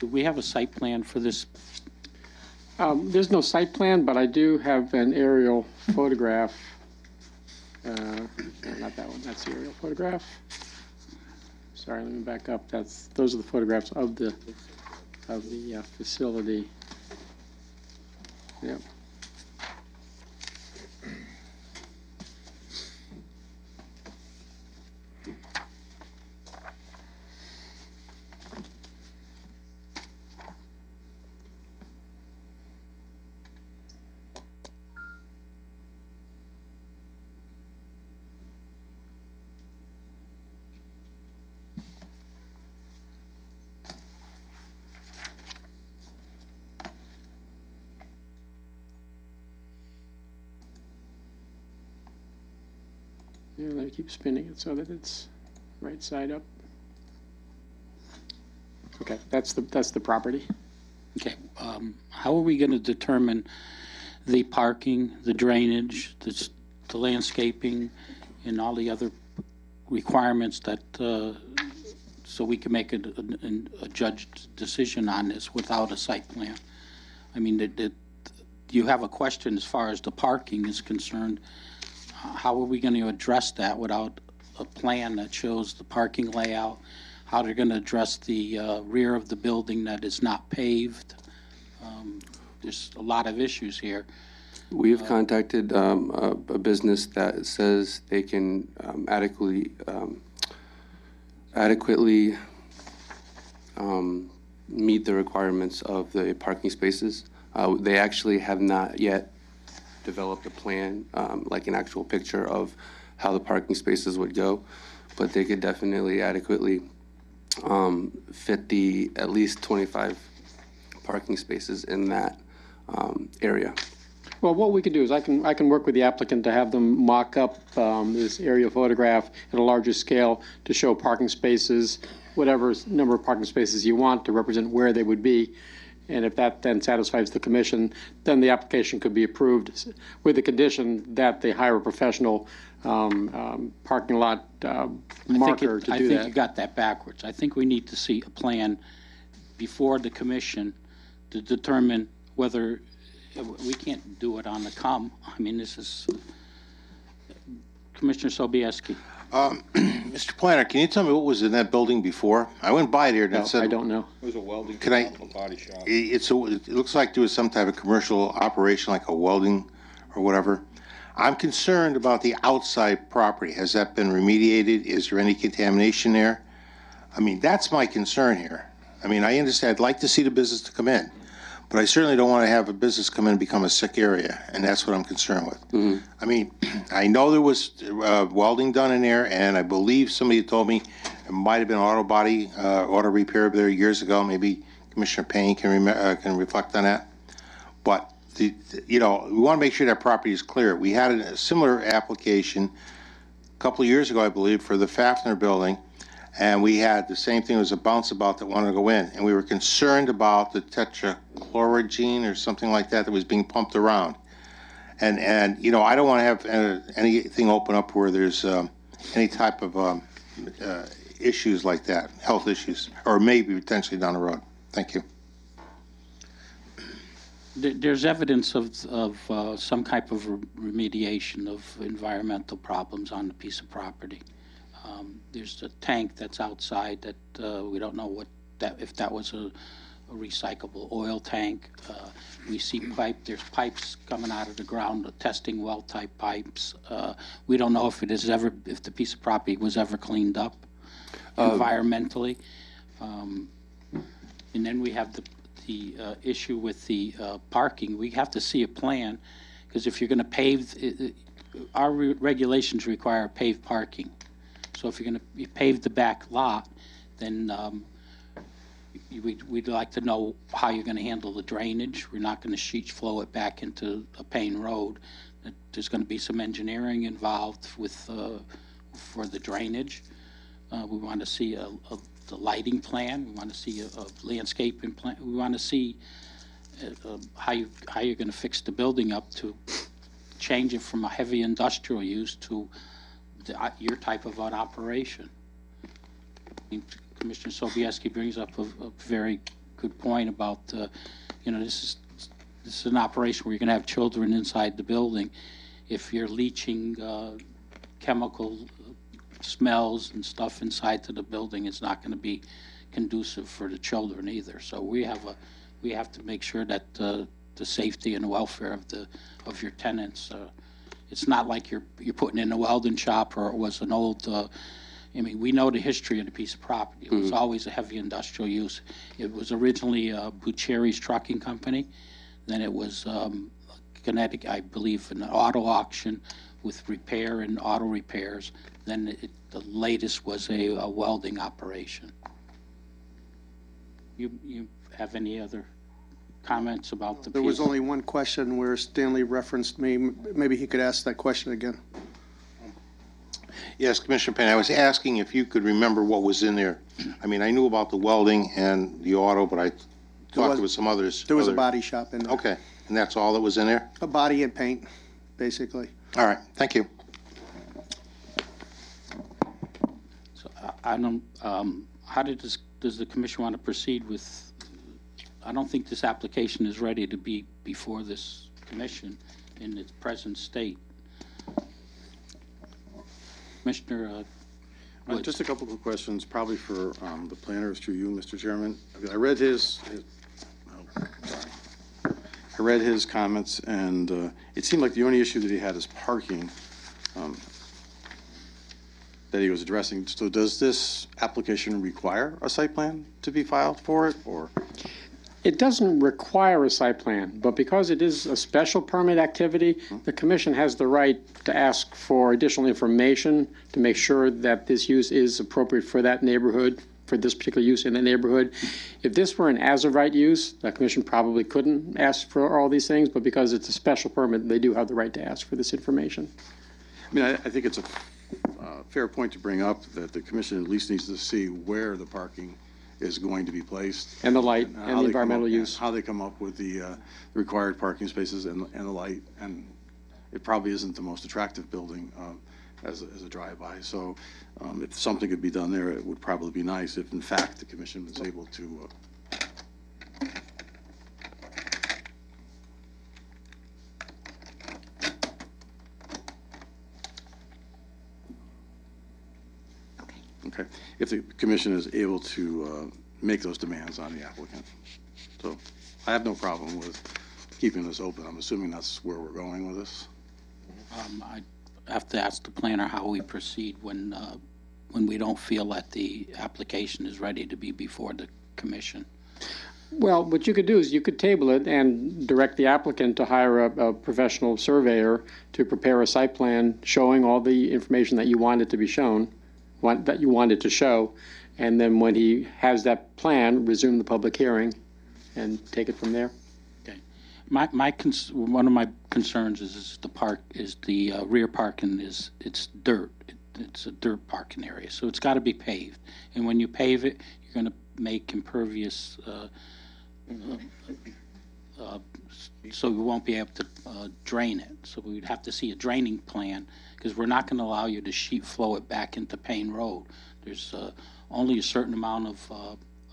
Do we have a site plan for this? There's no site plan, but I do have an aerial photograph. Not that one, that's the aerial photograph. Sorry, let me back up. Those are the photographs of the facility. Yep. Yeah, let me keep spinning it so that it's right side up. Okay, that's the property. Okay. How are we going to determine the parking, the drainage, the landscaping, and all the other requirements that so we can make a judged decision on this without a site plan. I mean, you have a question as far as the parking is concerned. How are we going to address that without a plan that shows the parking layout? How they're going to address the rear of the building that is not paved? There's a lot of issues here. We've contacted a business that says they can adequately meet the requirements of the parking spaces. They actually have not yet developed a plan, like an actual picture of how the parking spaces would go, but they could definitely adequately fit the at least 25 parking spaces in that area. Well, what we can do is I can work with the applicant to have them mock up this aerial photograph at a larger scale to show parking spaces, whatever number of parking spaces you want to represent where they would be. And if that then satisfies the commission, then the application could be approved with the condition that they hire a professional parking lot marker to do that. I think you got that backwards. I think we need to see a plan before the commission to determine whether we can't do it on the come. I mean, this is Commissioner Sobieski. Mr. Planner, can you tell me what was in that building before? I went by there and it said. I don't know. It was a welding Can I- shop, a body shop. It looks like there was some type of commercial operation, like a welding or whatever. I'm concerned about the outside property. Has that been remediated? Is there any contamination there? I mean, that's my concern here. I mean, I understand, I'd like to see the business to come in, but I certainly don't want to have a business come in and become a sick area, and that's what I'm concerned with. I mean, I know there was welding done in there, and I believe somebody told me it might have been auto repair there years ago. Maybe Commissioner Payne can reflect on that. But, we want to make sure that property is clear. We had a similar application a couple of years ago, I believe, for the Fafner building, and we had the same thing. It was a bounce-about that wanted to go in, and we were concerned about the tetrachlorogen or something like that was being pumped around. And I don't want to have anything open up where there's any type of issues like that, health issues, or maybe potentially down the road. Thank you. There's evidence of some type of remediation of environmental problems on the piece of property. There's a tank that's outside that we don't know if that was a recyclable oil tank. We see there's pipes coming out of the ground, testing well type pipes. We don't know if the piece of property was ever cleaned up environmentally. And then we have the issue with the parking. We have to see a plan, because if you're going to pave, our regulations require paved parking. So if you're going to pave the back lot, then we'd like to know how you're going to handle the drainage. We're not going to sheet flow it back into a Payne Road. There's going to be some engineering involved for the drainage. We want to see the lighting plan. We want to see a landscaping plan. We want to see how you're going to fix the building up to change it from a heavy industrial use to your type of an operation. Commissioner Sobieski brings up a very good point about, this is an operation where you're going to have children inside the building. If you're leaching chemical smells and stuff inside to the building, it's not going to be conducive for the children either. So we have to make sure that the safety and welfare of your tenants. It's not like you're putting in a welding shop, or it was an old. We know the history of the piece of property. It was always a heavy industrial use. It was originally Buccieri's Trucking Company. Then it was Connecticut, I believe, an auto auction with repair and auto repairs. Then the latest was a welding operation. You have any other comments about the There was only one question where Stanley referenced me. Maybe he could ask that question again. Yes, Commissioner Payne, I was asking if you could remember what was in there. I mean, I knew about the welding and the auto, but I thought there was some others. There was a body shop in there. Okay, and that's all that was in there? A body and paint, basically. All right, thank you. how does the commission want to proceed with, I don't think this application is ready to be before this commission in its present state. Commissioner Woods. Just a couple of questions, probably for the planners through you, Mr. Chairman. I read his comments, and it seemed like the only issue that he had is parking that he was addressing. So does this application require a site plan to be filed for it, or? It doesn't require a site plan, but because it is a special permit activity, the commission has the right to ask for additional information to make sure that this use is appropriate for that neighborhood, for this particular use in the neighborhood. If this were an as-of-right use, the commission probably couldn't ask for all these things, but because it's a special permit, they do have the right to ask for this information. I mean, I think it's a fair point to bring up that the commission at least needs to see where the parking is going to be placed. And the light, and the environmental use. How they come up with the required parking spaces and the light. And it probably isn't the most attractive building as a drive-by. So if something could be done there, it would probably be nice if, in fact, the commission was able to Okay. If the commission is able to make those demands on the applicant. So I have no problem with keeping this open. I'm assuming that's where we're going with this. I have to ask the planner how we proceed when we don't feel that the application is ready to be before the commission. Well, what you could do is you could table it and direct the applicant to hire a professional surveyor to prepare a site plan showing all the information that you wanted to be shown, that you wanted to show, and then when he has that plan, resume the public hearing and take it from there. Okay. One of my concerns is the rear parking it's dirt. It's a dirt parking area, so it's got to be paved. And when you pave it, you're going to make impervious, so you won't be able to drain it. So we'd have to see a draining plan, because we're not going to allow you to sheet flow it back into Payne Road. There's only a certain amount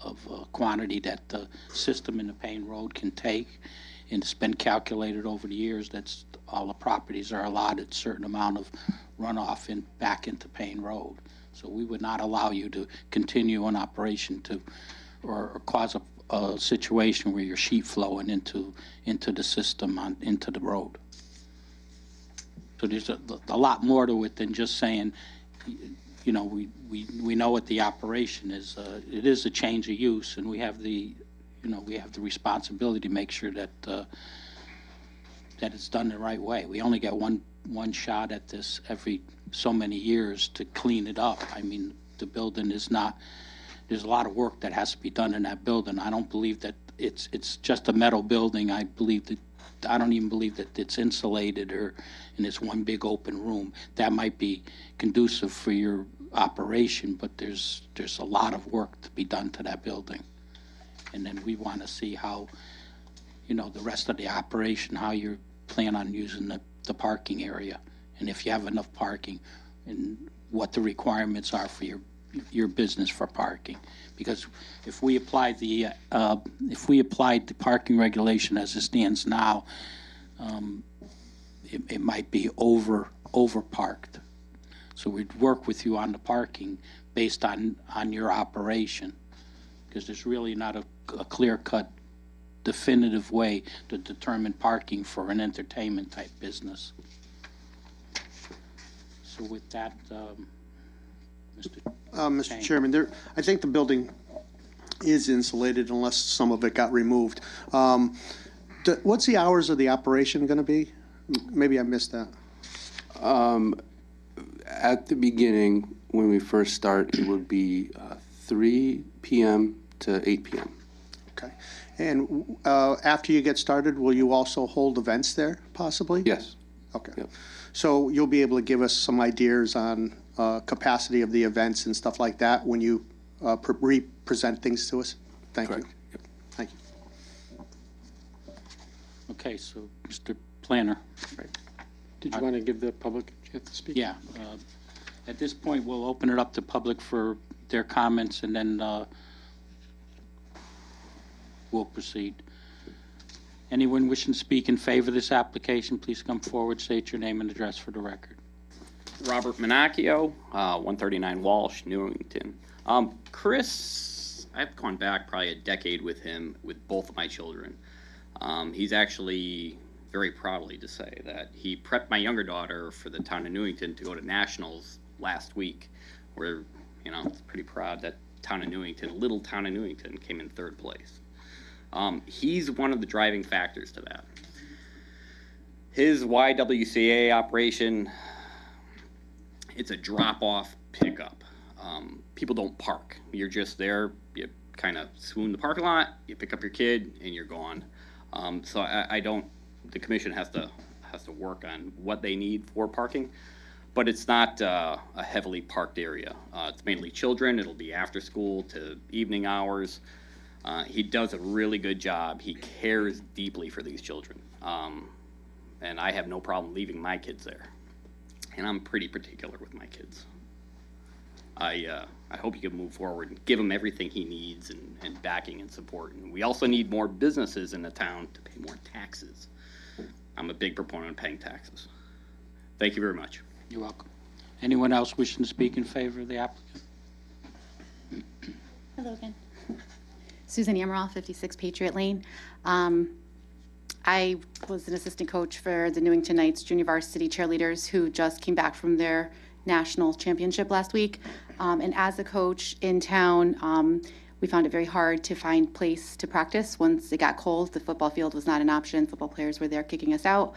of quantity that the system in the Payne Road can take, and it's been calculated over the years that's all the properties are allotted a certain amount of runoff back into Payne Road. So we would not allow you to continue an operation or cause a situation where you're sheet flowing into the system into the road. So there's a lot more to it than just saying, you know, we know what the operation is. It is a change of use, and we have the responsibility to make sure that that it's done the right way. We only get one shot at this every so many years to clean it up. I mean, the building is not. There's a lot of work that has to be done in that building. I don't believe that it's just a metal building. I don't even believe that it's insulated and it's one big open room. That might be conducive for your operation, but there's a lot of work to be done to that building. And then we want to see how, the rest of the operation, how you plan on using the parking area, and if you have enough parking, and what the requirements are for your business for parking. Because if we applied the parking regulation as it stands now, it might be over parked. So we'd work with you on the parking based on your operation, because there's really not a clear-cut definitive way to determine parking for an entertainment type business. So with that, Mr. Chairman, I think the building is insulated unless some of it got removed. What's the hours of the operation going to be? Maybe I missed that. At the beginning, when we first start, it would be 3 p.m. to 8 p.m. Okay. And after you get started, will you also hold events there, possibly? Yes. Okay. Yep. So you'll be able to give us some ideas on capacity of the events and stuff like that when you present things to us? Thank you. Yep. Thank you. Okay, so Mr. Planner. Did you want to give the public a chance to speak? Yeah. At this point, we'll open it up to public for their comments, and then we'll proceed. Anyone wishing to speak in favor of this application, please come forward, state your name and address for the record. Robert Minacchio, 139 Walsh, Newington. Chris, I've gone back probably a decade with him with both of my children. He's actually very proudly to say that he prepped my younger daughter for the town of Newington to go to nationals last week. We're, it's pretty proud that town of Newington, little town of Newington, came in 3rd place. He's one of the driving factors to that. His YWCA operation, it's a drop-off pickup. People don't park. You're just there, you kind of swoon the parking lot, you pick up your kid, and you're gone. So I don't, the commission has to work on what they need for parking, but it's not a heavily parked area. It's mainly children. It'll be after school to evening hours. He does a really good job. He cares deeply for these children. And I have no problem leaving my kids there. And I'm pretty particular with my kids. I hope you can move forward and give him everything he needs and backing and support. And we also need more businesses in the town to pay more taxes. I'm a big proponent of paying taxes. Thank you very much. You're welcome. Anyone else wishing to speak in favor of the applicant? Hello again. Susan Amaral, 56 Patriot Lane. I was an assistant coach for the Newington Knights junior varsity cheerleaders who just came back from their national championship last week. And as a coach in town, we found it very hard to find place to practice. Once it got cold, the football field was not an option. Football players were there kicking us out.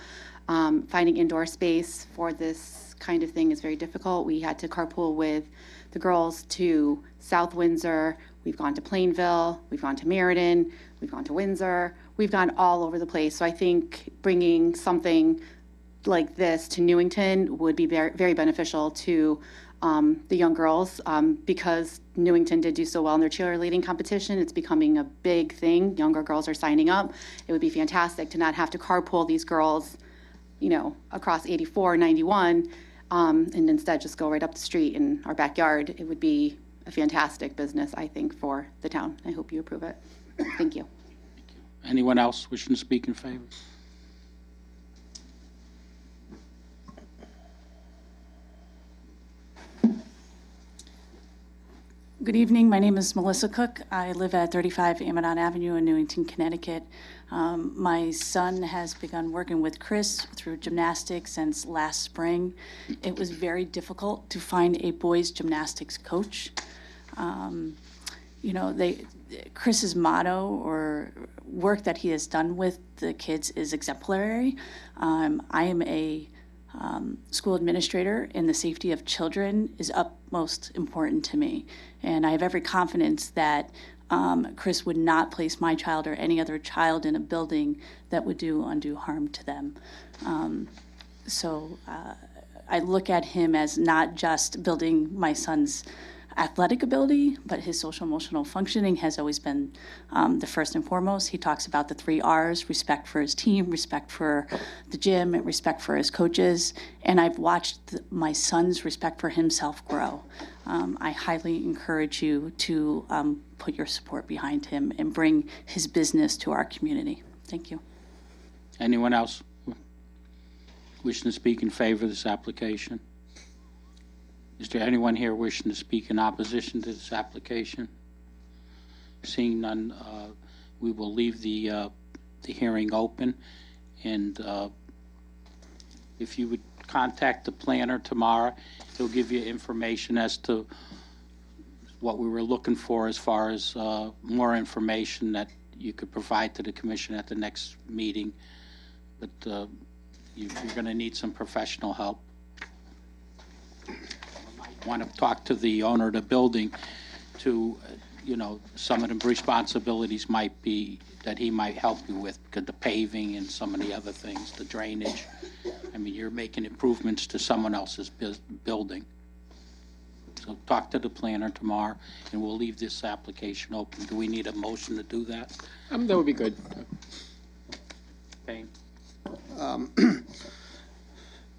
Finding indoor space for this kind of thing is very difficult. We had to carpool with the girls to South Windsor. We've gone to Plainville. We've gone to Meriden. We've gone to Windsor. We've gone all over the place. So I think bringing something like this to Newington would be very, very beneficial to the young girls because Newington did do so well in their cheerleading competition. It's becoming a big thing. Younger girls are signing up. It would be fantastic to not have to carpool these girls, across 84, 91, and instead just go right up the street in our backyard. It would be a fantastic business, I think, for the town. I hope you approve it. Thank you. Anyone else wishing to speak in favor? Good evening. My name is Melissa Cook. I live at 35 Amadon Avenue in Newington, Connecticut. My son has begun working with Chris through gymnastics since last spring. It was very difficult to find a boys gymnastics coach. Chris's motto or work that he has done with the kids is exemplary. I am a school administrator, and the safety of children is utmost important to me. And I have every confidence that Chris would not place my child or any other child in a building that would do undue harm to them. I look at him as not just building my son's athletic ability, but his social emotional functioning has always been the first and foremost. He talks about the 3 R's: respect for his team, respect for the gym, and respect for his coaches. And I've watched my son's respect for himself grow. I highly encourage you to put your support behind him and bring his business to our community. Thank you. Anyone else wishing to speak in favor of this application? Is there anyone here wishing to speak in opposition to this application? Seeing none, we will leave the hearing open. And if you would contact the planner tomorrow, he'll give you information as to what we were looking for as far as more information that you could provide to the commission at the next meeting. But you're going to need some professional help. Want to talk to the owner of the building to, some of the responsibilities might be that he might help you with, because the paving and some of the other things, the drainage. I mean, you're making improvements to someone else's building. So talk to the planner tomorrow, and we'll leave this application open. Do we need a motion to do that? That would be good. Okay.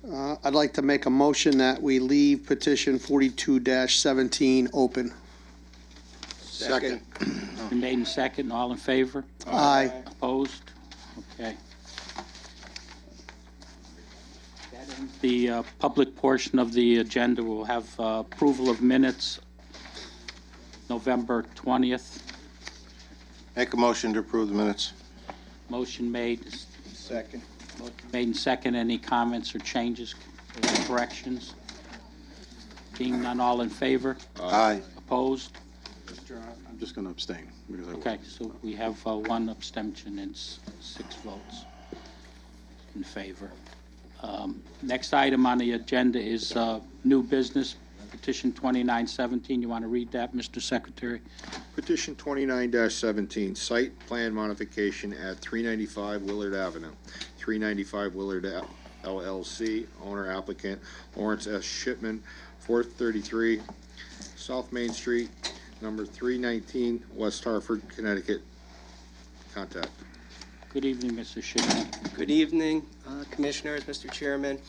I'd like to make a motion that we leave petition 42-17 open. Second. Been made and second, all in favor? Aye. Opposed? Okay. That ends the public portion of the agenda. We'll have approval of minutes November 20th. Make a motion to approve the minutes. Motion made. Second. Motion made and second. Any comments or changes, corrections? Being none, all in favor? Aye. Opposed? I'm just going to abstain. Because I Okay, so we have one abstention and 6 votes in favor. Next item on the agenda is new business, petition 2917. You want to read that, Mr. Secretary? Petition 29-17, site plan modification at 395 Willard Avenue. 395 Willard LLC, owner applicant Lawrence S. Shipman, 433 South Main Street, number 319, West Hartford, Connecticut. Contact. Good evening, Mr. Shipman. Good evening, Commissioners, Mr. Chairman.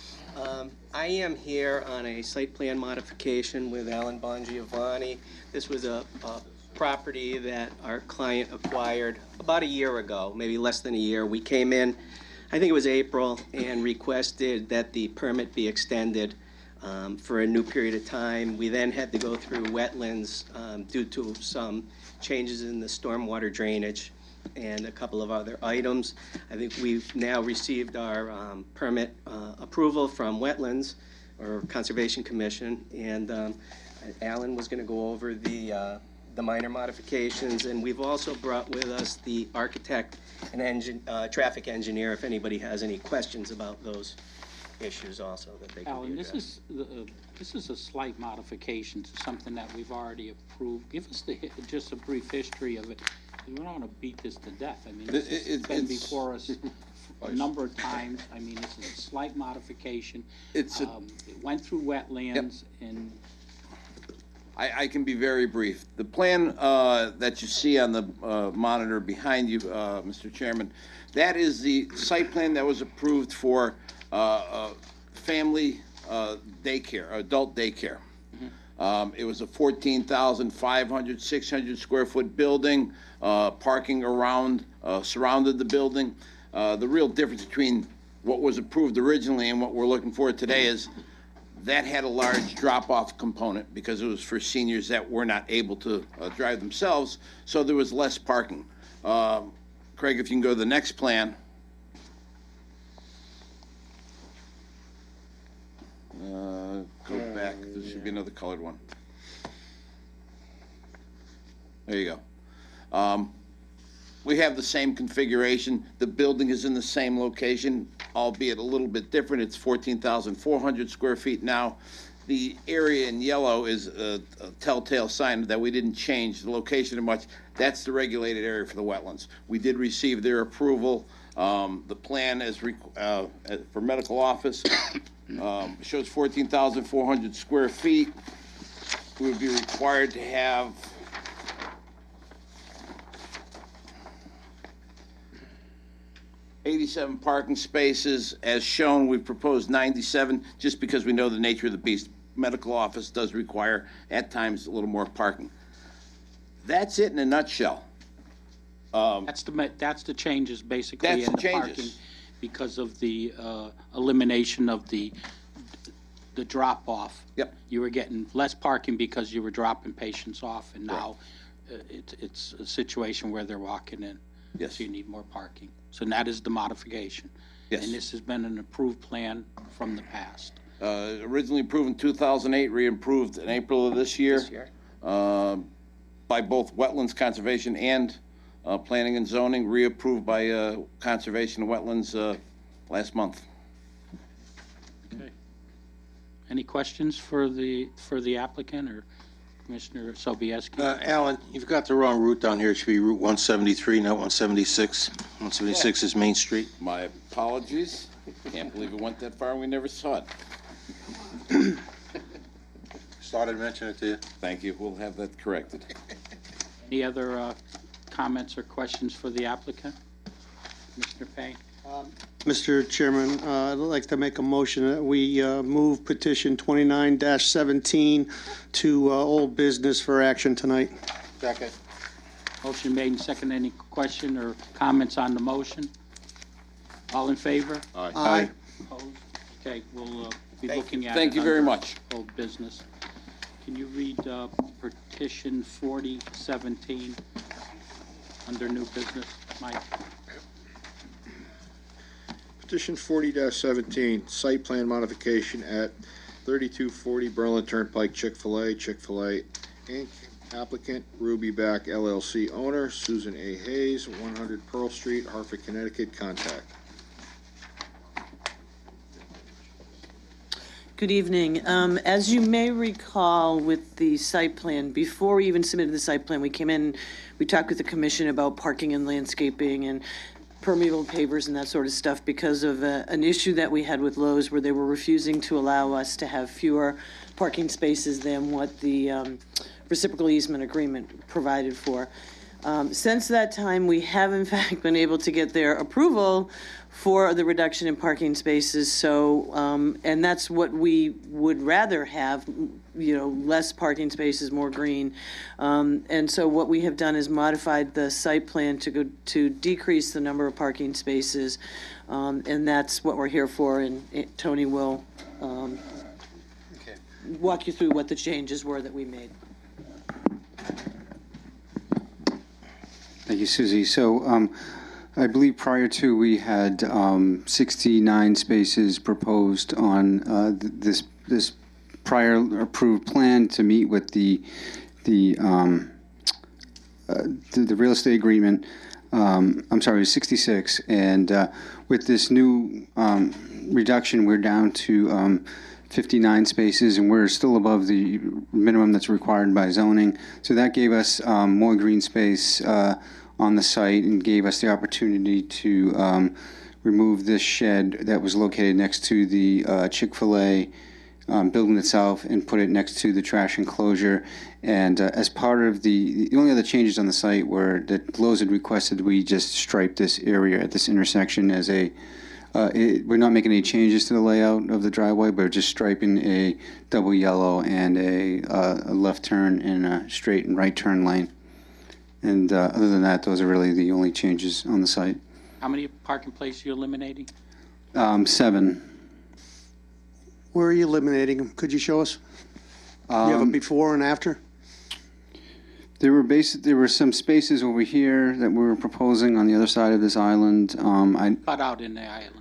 I am here on a site plan modification with Alan Bongiovanni. This was a property that our client acquired about a year ago, maybe less than a year. We came in, I think it was April, and requested that the permit be extended for a new period of time. We then had to go through wetlands due to some changes in the stormwater drainage and a couple of other items. I think we've now received our permit approval from Wetlands or Conservation Commission, and Alan was going to go over the minor modifications, and we've also brought with us the architect and traffic engineer if anybody has any questions about those issues also that they can Alan, be this is a slight modification to something that we've already approved. Give us just a brief history of it. We don't want to beat this to death. I mean, it's been before us a number of times. I mean, this is a slight modification. It went through wetlands and... I can be very brief. The plan that you see on the monitor behind you, Mr. Chairman, that is the site plan that was approved for family daycare, adult daycare. It was a 14,500, 600 square foot building, parking around, surrounded the building. The real difference between what was approved originally and what we're looking for today is that had a large drop-off component because it was for seniors that were not able to drive themselves, so there was less parking. Craig, if you can go to the next plan. Go back. There should be another colored one. There you go. We have the same configuration. The building is in the same location, albeit a little bit different. It's 14,400 square feet now. The area in yellow is a telltale sign that we didn't change the location much. That's the regulated area for the wetlands. We did receive their approval. The plan is for medical office shows 14,400 square feet. We would be required to have 87 parking spaces. As shown, we've proposed 97 just because we know the nature of the beast. Medical office does require, at times, a little more parking. That's it in a nutshell. That's the changes, basically, That's in the the changes. parking because of the elimination of the drop-off. Yep. You were getting less parking because you were dropping patients off, and now it's a situation where they're walking in. Yes. So you need more parking. So that is the modification. Yes. And this has been an approved plan from the past. Originally approved in 2008, re-approved in April of this year. By both Wetlands Conservation and Planning and Zoning, reapproved by Conservation and Wetlands last month. Okay. Any questions for the applicant or Commissioner Sobieski? Alan, you've got the wrong route down here. It should be Route 173, not 176. 176 is Main Street. My apologies. Can't believe it went that far and we never saw it. Started to mention it to you. Thank you. We'll have that corrected. Any other comments or questions for the applicant? Commissioner Payne? Mr. Chairman, I'd like to make a motion that we move petition 29-17 to old business for action tonight. Second. Motion made and second. Any question or comments on the motion? All in favor? Aye. Opposed? Okay, we'll be looking at it. Thank you very under much. Old business. Can you read petition 4017 under new business, Mike? Petition 40-17, site plan modification at 3240 Berlin Turnpike, Chick-fil-A, Inc. Applicant, Ruby Back LLC owner, Susan A. Hayes, 100 Pearl Street, Hartford, Connecticut. Contact. Good evening. As you may recall with the site plan, before we even submitted the site plan, we came in, we talked with the commission about parking and landscaping and permeable pavers and that sort of stuff because of an issue that we had with Lowe's where they were refusing to allow us to have fewer parking spaces than what the reciprocal easement agreement provided for. Since that time, we have in fact been able to get their approval for the reduction in parking spaces. So, and that's what we would rather have, you know, less parking spaces, more green. And so what we have done is modified the site plan to decrease the number of parking spaces. And that's what we're here for. And Tony will walk you through what the changes were that we made. Thank you, Susie. So I believe prior to we had 69 spaces proposed on this prior approved plan to meet with the real estate agreement. I'm sorry, 66. And with this new reduction, we're down to 59 spaces, and we're still above the minimum that's required by zoning. So that gave us more green space on the site and gave us the opportunity to remove this shed that was located next to the Chick-fil-A building itself and put it next to the trash enclosure. And as part of the only other changes on the site were that Lowe's had requested we just stripe this area at this intersection as a we're not making any changes to the layout of the driveway, but just striping a double yellow and a left turn and a straight and right turn lane. And other than that, those are really the only changes on the site. How many parking places are you eliminating? 7. Where are you eliminating them? Could you show us? You have a before and after? There were some spaces over here that we were proposing on the other side of this island. Cut out in the island.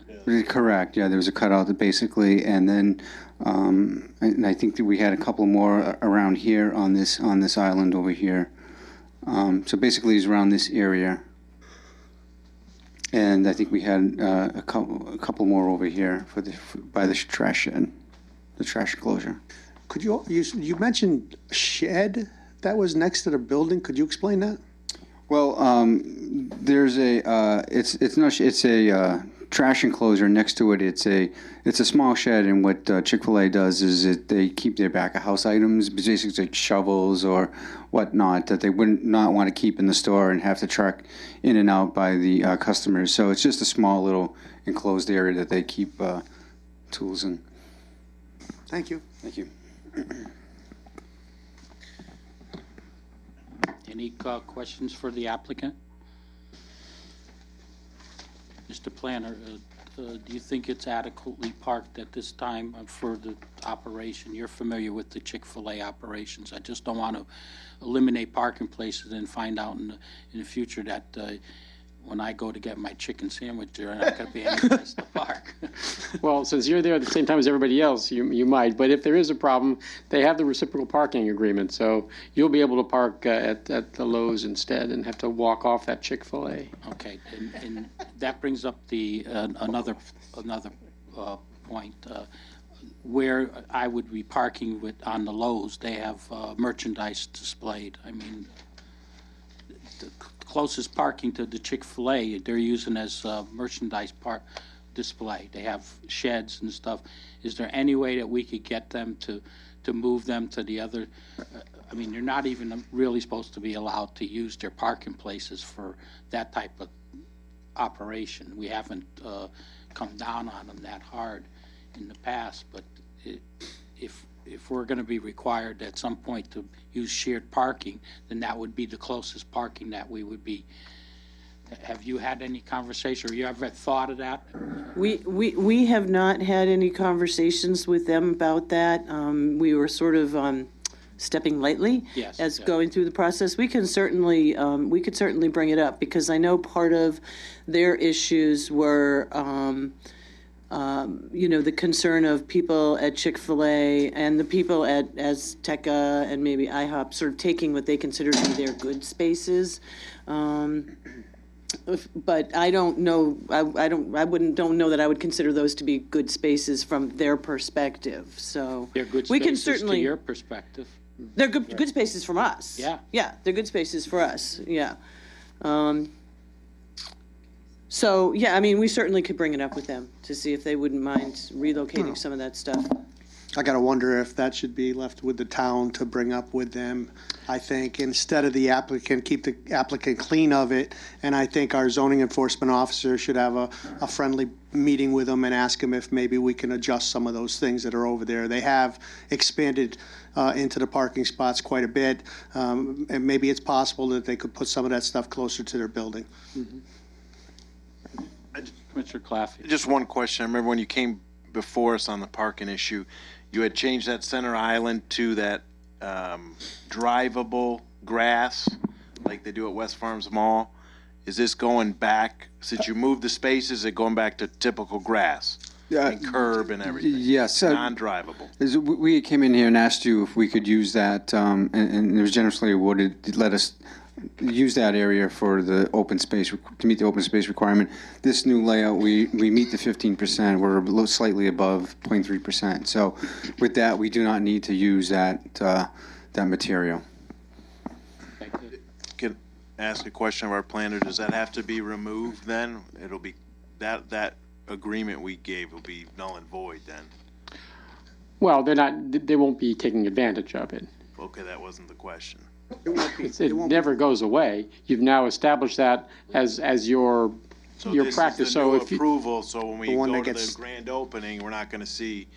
Correct. Yeah, there was a cutout that basically, and then and I think that we had a couple more around here on this island over here. So basically, it's around this area, and I think we had a couple more over here by the trash shed, the trash enclosure. Could you mentioned shed that was next to the building? Could you explain that? Well, there's it's a trash enclosure next to it. It's a small shed, and what Chick-fil-A does is they keep their back of house items, basically like shovels or whatnot that they wouldn't not want to keep in the store and have to truck in and out by the customers. So it's just a small little enclosed area that they keep tools in. Thank you. Thank you. Any questions for the applicant? Mr. Planner, do you think it's adequately parked at this time for the operation? You're familiar with the Chick-fil-A operations. I just don't want to eliminate parking places and find out in the future that when I go to get my chicken sandwich, there aren't going to be any place to park. Well, since you're there at the same time as everybody else, you might. But if there is a problem, they have the reciprocal parking agreement, so you'll be able to park at the Lowe's instead and have to walk off that Chick-fil-A. Okay, and that brings up the another point. Where I would be parking on the Lowe's, they have merchandise displayed. I mean, the closest parking to the Chick-fil-A, they're using as merchandise display. They have sheds and stuff. Is there any way that we could get them to move them to the other? I mean, they're not even really supposed to be allowed to use their parking places for that type of operation. We haven't come down on them that hard in the past, but if we're going to be required at some point to use shared parking, then that would be the closest parking that we would be. Have you had any conversation, or you ever thought of that? We have not had any conversations with them about that. We were sort of stepping lightly as going through the process. We could certainly bring it up, because I know part of their issues were, the concern of people at Chick-fil-A and the people at Azteca and maybe IHOP sort of taking what they consider to be their good spaces. But I don't know. I don't know that I would consider those to be good spaces from their perspective. So They're good we can spaces certainly. to your perspective. They're good spaces from us. Yeah. They're good spaces for us. Yeah. So yeah, I mean, we certainly could bring it up with them to see if they wouldn't mind relocating some of that stuff. I gotta wonder if that should be left with the town to bring up with them. I think instead of the applicant, keep the applicant clean of it. And I think our zoning enforcement officer should have a friendly meeting with them and ask them if maybe we can adjust some of those things that are over there. They have expanded into the parking spots quite a bit. And maybe it's possible that they could put some of that stuff closer to their building. Mr. Claffey. Just one question. I remember when you came before us on the parking issue, you had changed that center island to that drivable grass like they do at West Farms Mall. Is this going back, since you moved the spaces, is it going back to typical grass? And curb and everything? Yes. Non-drivable? We came in here and asked you if we could use that, and it was generously awarded to let us use that area for the open space, to meet the open space requirement. This new layout, we meet the 15%. We're slightly above 0.3%. So with that, we do not need to use that material. Can I ask a question of our planner? Does that have to be removed then? It'll be, that agreement we gave will be null and void then? Well, they won't be taking advantage of it. Okay, that wasn't the question. It never goes away. You've now established that as your practice. So this is the new approval, so when we go to the grand opening, we're not going to see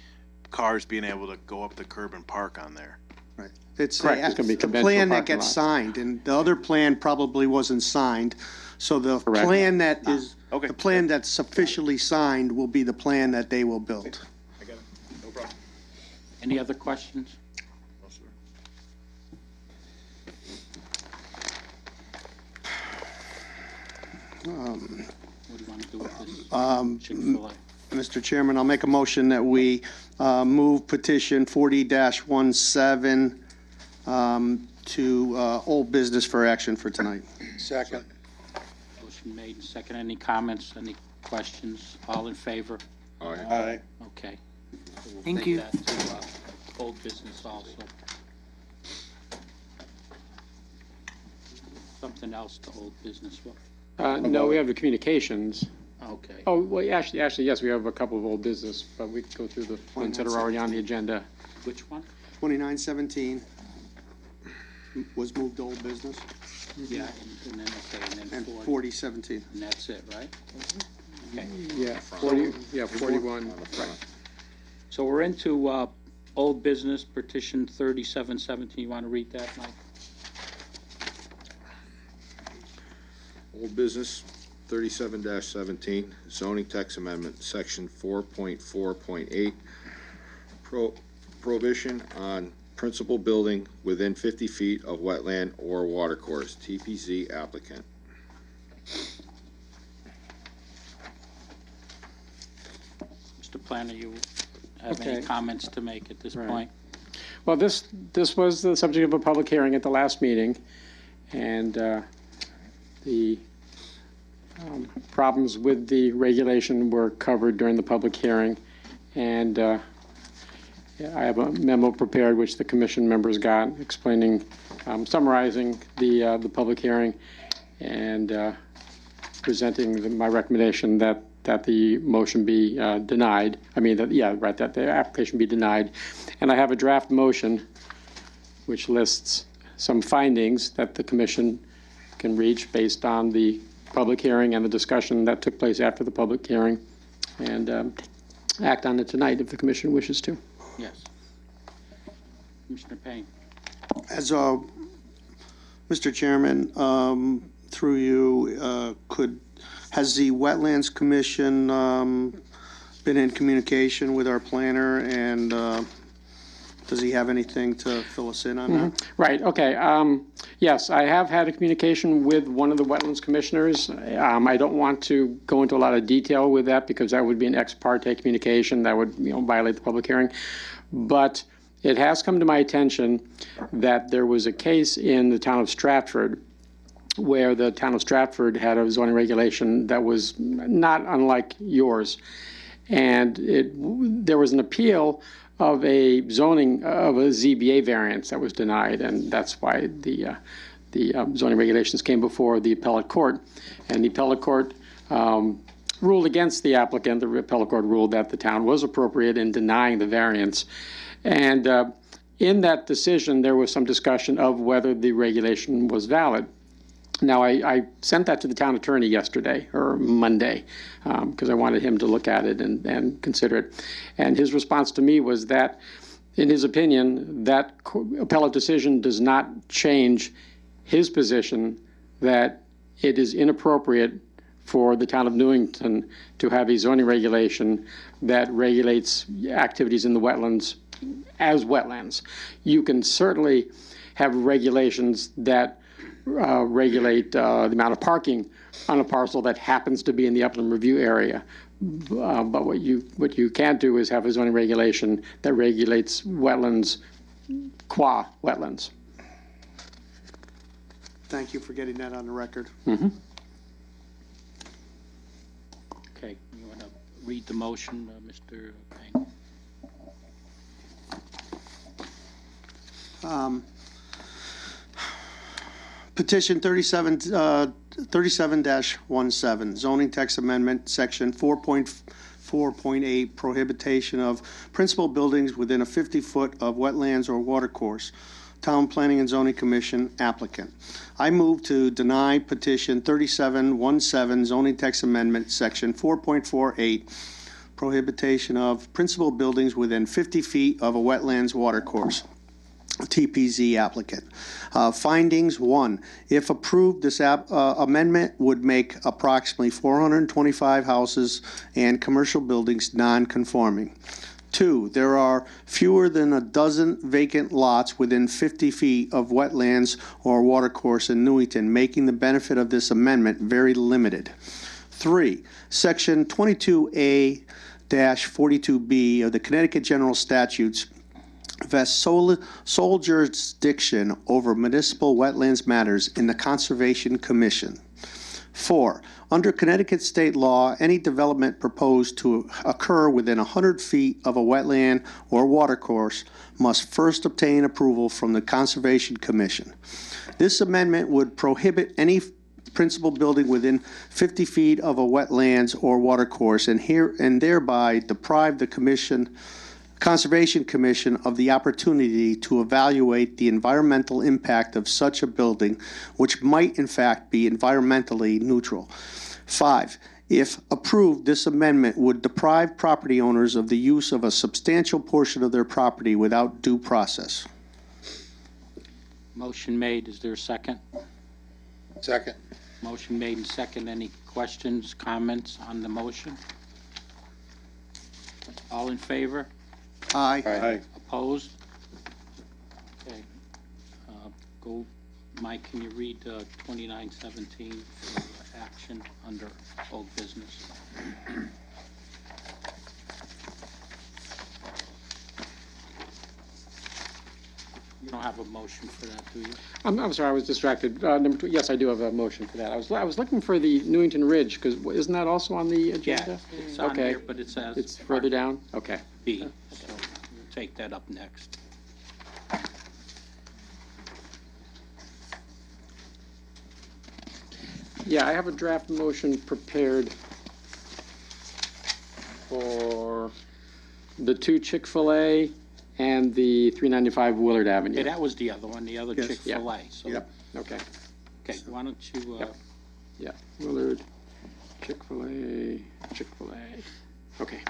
cars being able to go up the curb and park on there. Right. It's Correct. It's gonna be the conventional plan that parking gets lot. signed, and the other plan probably wasn't signed. So the Correct. plan that is, Okay. the plan that's officially signed will be the plan that they will build. I got it. No problem. Any other questions? No, sir. What do you want to do with this? Chick-fil-A? Mr. Chairman, I'll make a motion that we move petition 40-17 to old business for action for tonight. Second. Motion made and second. Any comments, any questions? All in favor? Aye. Okay. So we'll Thank take you. that to old business also. Something else to old business. No, we have the communications. Okay. Oh, well, actually, yes, we have a couple of old business, but we can go through the ones that are already on the agenda. Which one? 2917 was moved to old business, Yeah, and then, okay, and then and 40. 4017. And that's it, right? Okay. Yeah, 41. Right. So we're into old business petition 3717. You want to read that, Mike? Old business 37-17, zoning text amendment, section 4.4.8, prohibition on principal building within 50 feet of wetland or watercourse, TPZ applicant. Mr. Planner, you have Okay. any comments to make at this Right. point? Well, this was the subject of a public hearing at the last meeting, and the problems with the regulation were covered during the public hearing, and I have a memo prepared which the commission members got explaining, summarizing the public hearing and presenting my recommendation that the motion be denied. I mean, that the application be denied. And I have a draft motion which lists some findings that the commission can reach based on the public hearing and the discussion that took place after the public hearing, and act on it tonight if the commission wishes to. Yes. Commissioner Payne. As Mr. Chairman, through you, has the Wetlands Commission been in communication with our planner, and does he have anything to fill us in on that? Right, okay. Yes, I have had a communication with one of the Wetlands Commissioners. I don't want to go into a lot of detail with that because that would be an ex parte communication that would, violate the public hearing. But it has come to my attention that there was a case in the town of Stratford where the town of Stratford had a zoning regulation that was not unlike yours. And there was an appeal of a zoning, of a ZBA variance that was denied, and that's why the zoning regulations came before the appellate court. And the appellate court ruled against the applicant. The appellate court ruled that the town was appropriate in denying the variance. And in that decision, there was some discussion of whether the regulation was valid. Now, I sent that to the town attorney yesterday, or Monday, because I wanted him to look at it and consider it. And his response to me was that, in his opinion, that appellate decision does not change his position that it is inappropriate for the town of Newington to have a zoning regulation that regulates activities in the wetlands as wetlands. You can certainly have regulations that regulate the amount of parking on a parcel that happens to be in the upland review area. But what you can't do is have a zoning regulation that regulates wetlands qua wetlands. Thank you for getting that on the record. Mm-hmm. Okay, you want to read the motion, Mr. Payne? Petition 37-17, zoning text amendment, section 4.4.8, prohibition of principal buildings within a 50-foot of wetlands or watercourse. Town Planning and Zoning Commission applicant. I move to deny petition 37-17, zoning text amendment, section 4.48, prohibition of principal buildings within 50 feet of a wetlands watercourse. TPZ applicant. Findings: 1, if approved, this amendment would make approximately 425 houses and commercial buildings non-conforming. 2, there are fewer than a dozen vacant lots within 50 feet of wetlands or watercourse in Newington, making the benefit of this amendment very limited. 3, section 22A-42B of the Connecticut General Statutes vests sole jurisdiction over municipal wetlands matters in the Conservation Commission. 4, under Connecticut state law, any development proposed to occur within 100 feet of a wetland or watercourse must first obtain approval from the Conservation Commission. This amendment would prohibit any principal building within 50 feet of a wetlands or watercourse and thereby deprive the Conservation Commission of the opportunity to evaluate the environmental impact of such a building, which might in fact be environmentally neutral. 5, if approved, this amendment would deprive property owners of the use of a substantial portion of their property without due process. Motion made. Is there a second? Second. Motion made and second. Any questions, comments on the motion? All in favor? Aye. Aye. Opposed? Okay. Go, Mike, can you read 2917 for action under old business? You don't have a motion for that, do you? I'm sorry, I was distracted. Number 2, yes, I do have a motion for that. I was looking for the Newington Ridge, because isn't that also on the agenda? Yeah, it's on Okay. here, but it says. It's further down? Okay. B, so we'll take that up next. Yeah, I have a draft motion prepared for the 2 Chick-fil-A and the 395 Willard Avenue. Yeah, that was the other one, the other Yes. Chick-fil-A. So, Yep. Okay. okay, why don't you Yeah, Willard, Chick-fil-A, Chick-fil-A. Okay.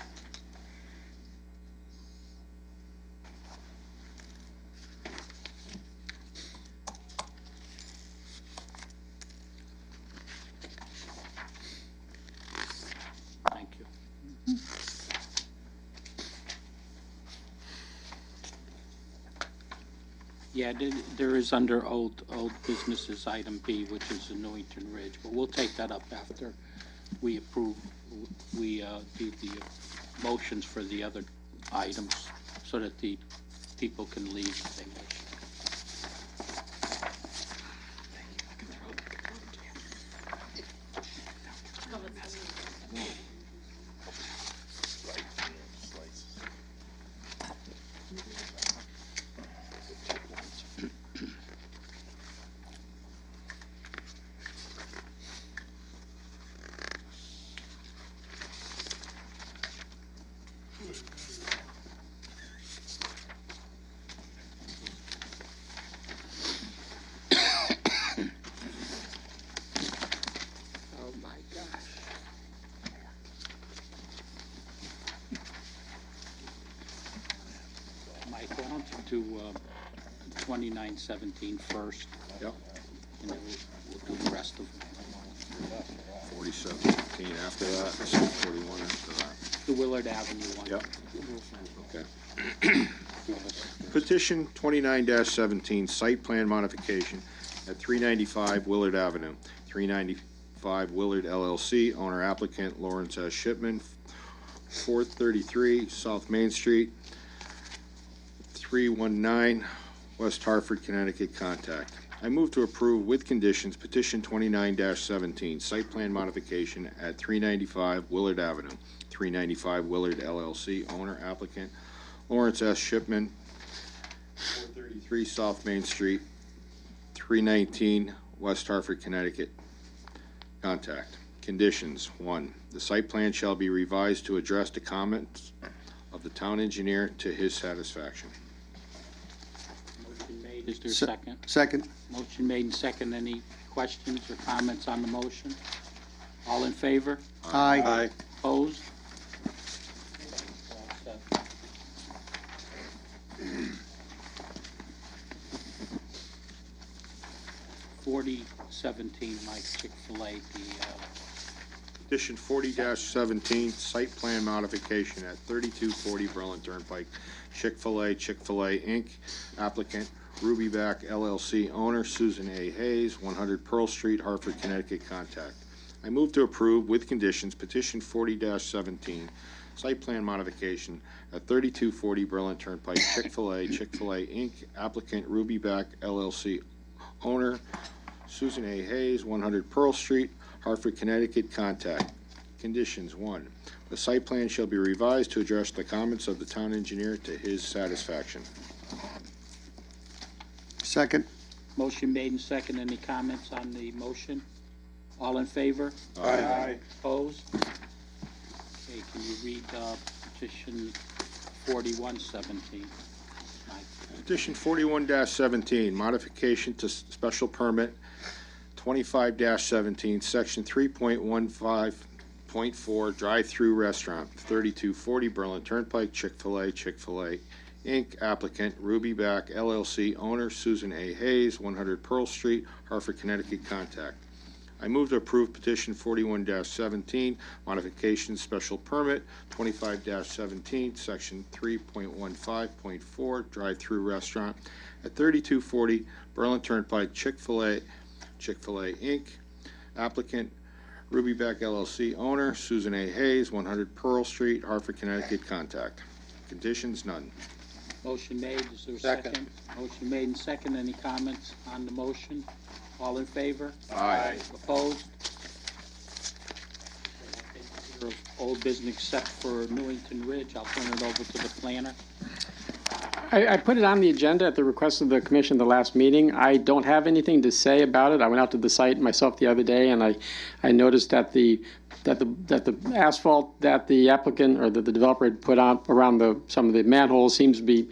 Thank you. Yeah, there is under old businesses, item B, which is the Newington Ridge, but we'll take that up after we approve, we do the motions for the other items so that the people can leave if they wish. Mike, why don't you do 2917 first? Yep. And then we'll do the rest of them. 4017 after that, 41 after that. The Willard Avenue one. Yep. Okay. Petition 29-17, site plan modification at 395 Willard Avenue. 395 Willard LLC, owner applicant Lawrence S. Shipman, 433 South Main Street, 319 West Hartford, Connecticut. Contact. I move to approve with conditions petition 29-17, site plan modification at 395 Willard Avenue. 395 Willard LLC, owner applicant Lawrence S. Shipman, 433 South Main Street, 319 West Hartford, Connecticut. Contact. Conditions. 1. The site plan shall be revised to address the comments of the town engineer to his satisfaction. Motion made, is there a second? Second. Motion made and second, any questions or comments on the motion? All in favor? Aye. Aye. Opposed? 4017, Mike, Chick-fil-A, Petition 40-17, site plan modification at 3240 Berlin Turnpike, Chick-fil-A, Inc., applicant Rubyback LLC, owner Susan A. Hayes, 100 Pearl Street, Hartford, Connecticut. Contact. I move to approve with conditions petition 40-17, site plan modification at 3240 Berlin Turnpike, Chick-fil-A, Inc., applicant Rubyback LLC, owner Susan A. Hayes, 100 Pearl Street, Hartford, Connecticut. Contact. Conditions. 1. The site plan shall be revised to address the comments of the town engineer to his satisfaction. Second. motion made and second, any comments on the motion? All in favor? Aye. Opposed? Okay, can you read petition 4117? Mike? Petition 41-17, modification to special permit 25-17, section 3.15.4, drive-through restaurant, 3240 Berlin Turnpike, Chick-fil-A, Inc., applicant Rubyback LLC, owner Susan A. Hayes, 100 Pearl Street, Hartford, Connecticut. Contact. I move to approve petition 41-17, modification special permit 25-17, section 3.15.4, drive-through restaurant at 3240 Berlin Turnpike, Chick-fil-A, Inc., applicant Rubyback LLC, owner Susan A. Hayes, 100 Pearl Street, Hartford, Connecticut. Contact. Conditions. None. Motion made, is there a Second. second? Motion made and second, any comments on the motion? All in favor? Aye. Opposed? Okay, old business except for Newington Ridge, I'll turn it over to the planner. I put it on the agenda at the request of the commission the last meeting. I don't have anything to say about it. I went out to the site myself the other day, and I noticed that the asphalt that the applicant or that the developer had put on around some of the manholes seems to be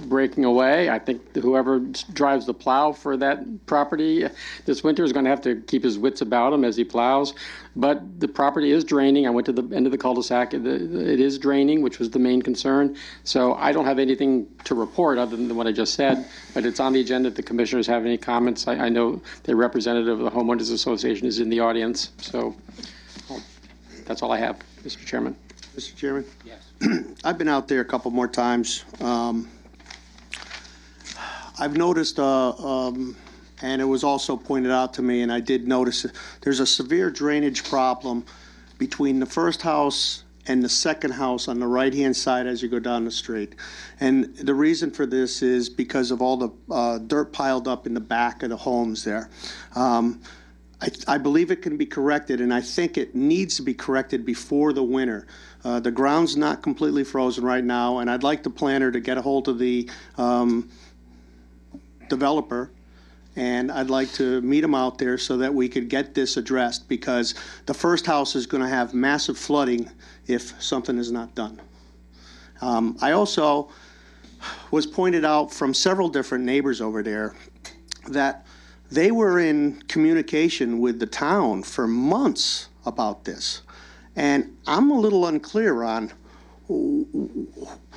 breaking away. I think whoever drives the plow for that property this winter is going to have to keep his wits about him as he plows. But the property is draining. I went to the end of the cul-de-sac. It is draining, which was the main concern. So I don't have anything to report other than what I just said, but it's on the agenda if the commissioners have any comments. I know the representative of the Homeowners Association is in the audience, so that's all I have, Mr. Chairman. Mr. Chairman? Yes. I've been out there a couple more times. I've noticed, and it was also pointed out to me, and I did notice, there's a severe drainage problem between the first house and the second house on the right-hand side as you go down the street. And the reason for this is because of all the dirt piled up in the back of the homes there. I believe it can be corrected, and I think it needs to be corrected before the winter. The ground's not completely frozen right now, and I'd like the planner to get a hold of the developer, and I'd like to meet him out there so that we could get this addressed, because the first house is going to have massive flooding if something is not done. I also was pointed out from several different neighbors over there that they were in communication with the town for months about this. And I'm a little unclear on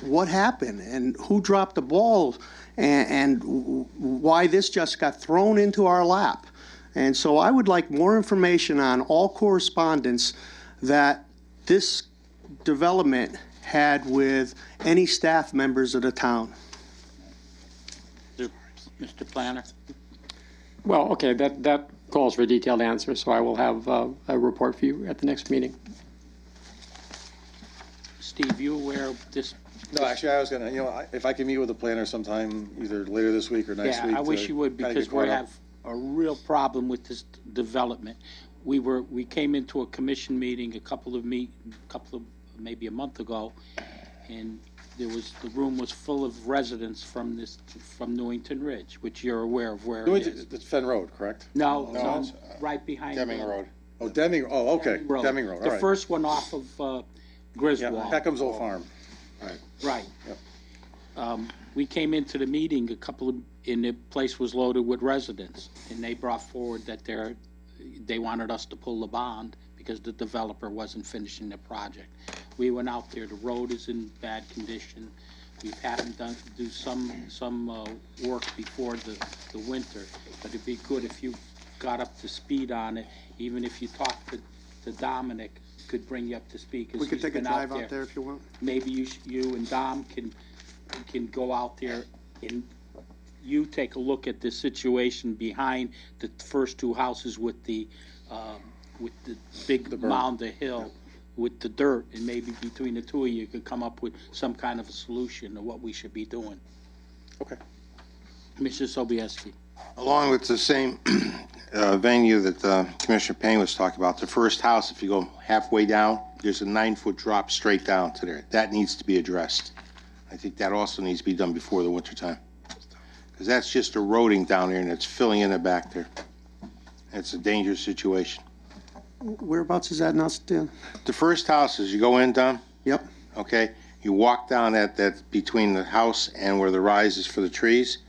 what happened and who dropped the ball and why this just got thrown into our lap. And so I would like more information on all correspondence that this development had with any staff members of the town. Mr. Planner? Well, okay, that calls for a detailed answer, so I will have a report for you at the next meeting. Steve, you aware of this? No, actually, I was gonna, if I can meet with the planner sometime, either later this week or next week. Yeah, I wish you would, because we have a real problem with this development. We came into a commission meeting maybe a month ago, and the room was full of residents from Newington Ridge, which you're aware of where it is. It's Fenn Road, correct? No, it's right behind Deming Road. Oh, Deming, oh, okay, Deming Road, all The right. first one off of Griswold. Yeah, Peckham's Old Farm. Right. Yep. We came into the meeting, and the place was loaded with residents, and they brought forward that they wanted us to pull the bond because the developer wasn't finishing the project. We went out there, the road is in bad condition. We've had them do some work before the winter, but it'd be good if you got up to speed on it, even if you talked to Dominic, could bring you up to speed. 'Cause We could he's take a been drive out there if you want. Maybe you and Dom can go out there and you take a look at the situation behind the first two houses with the big mound of hill with the dirt, and maybe between the two of you could come up with some kind of a solution to what we should be doing. Okay. Mr. Sobieski. Along with the same venue that Commissioner Payne was talking about, the first house, if you go halfway down, there's a 9-foot drop straight down to there. That needs to be addressed. I think that also needs to be done before the winter time, because that's just eroding down there and it's filling in the back there. It's a dangerous situation. Whereabouts is that now, Stan? The first house, as you go in, Don? Yep. Okay, you walk down that between the house and where the rise is for the trees,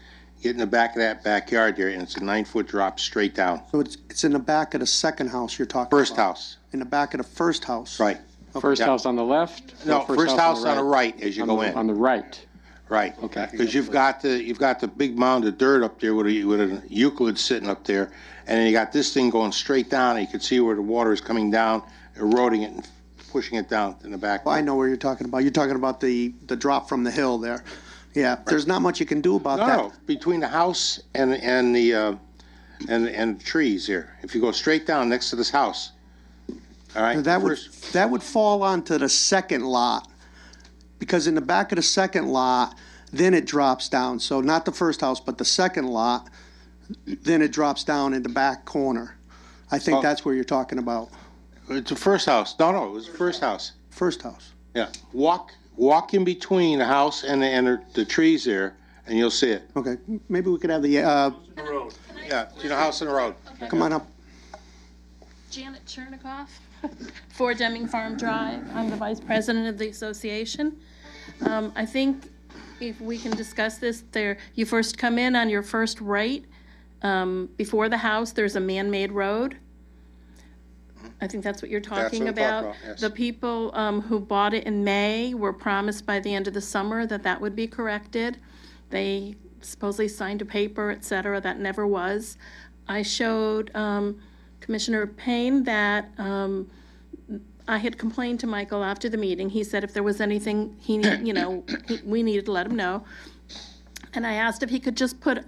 get in the back of that backyard there, and it's a 9-foot drop straight down. So it's in the back of the second house you're talking First about? house. In the back of the first house? Right. First house on the left? No, first house on the right as you go in. On the right. Right. Okay. Because you've got the big mound of dirt up there with a Euclid sitting up there, and then you got this thing going straight down, and you can see where the water is coming down, eroding it and pushing it down in the back. Well, I know where you're talking about. You're talking about the drop from the hill there. Yeah, there's not much you can do about that. No, between the house and the trees here. If you go straight down next to this house, all right. That would fall onto the second lot, because in the back of the second lot, then it drops down. So not the first house, but the second lot, then it drops down in the back corner. I think that's where you're talking about. It's the first house. No, it was the first house. First house. Yeah. Walk walk in between the house and the trees there, and you'll see it. Okay, maybe we could have the, Yeah, see the house in the road. come on up. Janet Chernikoff, 4 Deming Farm Drive. I'm the vice president of the association. I think if we can discuss this, you first come in on your first right. Before the house, there's a man-made road. I think that's what you're talking about. Yes. The people who bought it in May were promised by the end of the summer that would be corrected. They supposedly signed a paper, et cetera. That never was. I showed Commissioner Payne that I had complained to Michael after the meeting. He said if there was anything we needed to let him know. And I asked if he could just put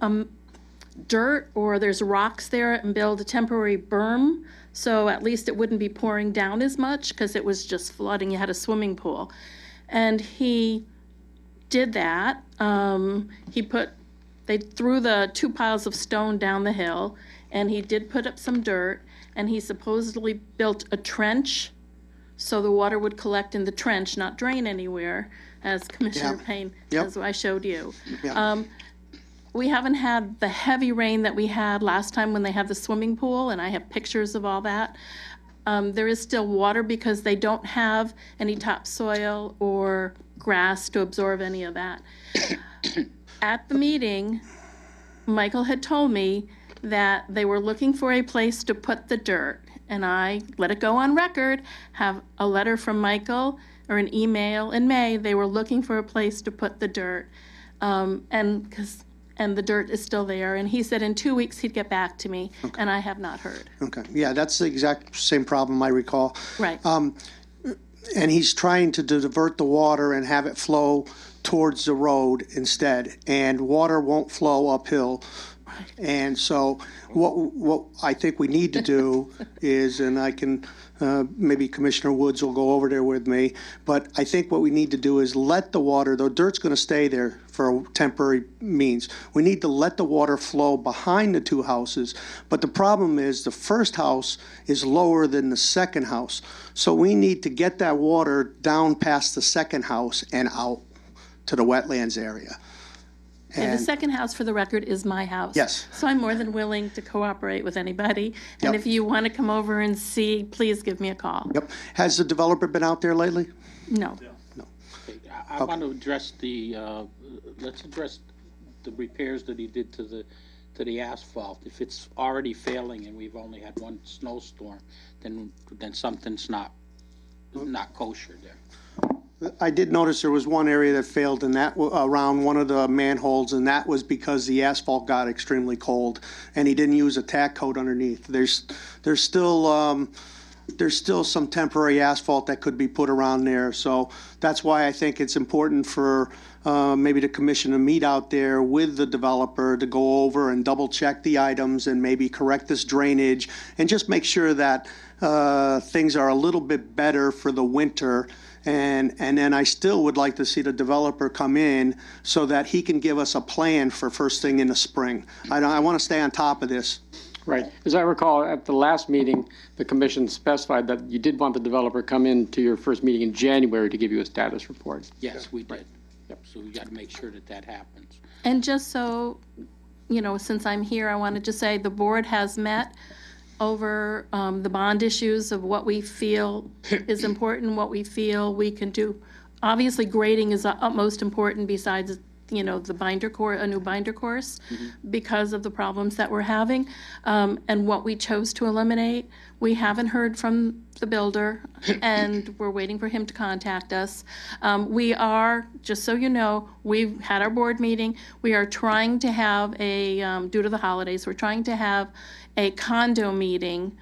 dirt or there's rocks there and build a temporary berm so at least it wouldn't be pouring down as much because it was just flooding. You had a swimming pool. And he did that. They threw the 2 piles of stone down the hill, and he did put up some dirt, and he supposedly built a trench so the water would collect in the trench, not drain anywhere, as Commissioner Payne, as I showed you. Yeah. We haven't had the heavy rain that we had last time when they had the swimming pool, and I have pictures of all that. There is still water because they don't have any topsoil or grass to absorb any of that. At the meeting, Michael had told me that they were looking for a place to put the dirt, and I let it go on record, have a letter from Michael or an email in May. They were looking for a place to put the dirt, and the dirt is still there. And he said in 2 weeks he'd get back to me, and I have not heard. Okay, yeah, that's the exact same problem I recall. Right. And he's trying to divert the water and have it flow towards the road instead, and water won't flow uphill. And so what I think we need to do is, and I can, maybe Commissioner Woods will go over there with me, but I think what we need to do is let the water, the dirt's going to stay there for temporary means. We need to let the water flow behind the 2 houses, but the problem is the first house is lower than the second house. So we need to get that water down past the second house and out to the wetlands area. And the second house, for the record, is my house. Yes. So I'm more than willing to cooperate with anybody. And if you want to come over and see, please give me a call. Yep. Has the developer been out there lately? No. I want to address let's address the repairs that he did to the asphalt. If it's already failing and we've only had 1 snowstorm, then something's not kosher there. I did notice there was one area that failed, and that around one of the manholes, and that was because the asphalt got extremely cold, and he didn't use a tack coat underneath. There's still some temporary asphalt that could be put around there, so that's why I think it's important for maybe the commission to meet out there with the developer to go over and double check the items and maybe correct this drainage and just make sure that things are a little bit better for the winter. And then I still would like to see the developer come in so that he can give us a plan for first thing in the spring. I want to stay on top of this. Right. As I recall, at the last meeting, the commission specified that you did want the developer come in to your first meeting in January to give you a status report. Yes, we did. Yep. So we got to make sure that happens. And just so, since I'm here, I wanted to say the board has met over the bond issues of what we feel is important, what we feel we can do. Obviously, grading is utmost important besides, the binder course, a new binder course, because of the problems that we're having, and what we chose to eliminate. We haven't heard from the builder, and we're waiting for him to contact us. We are, just so you know, we've had our board meeting. We are trying to have due to the holidays, we're trying to have a condo meeting,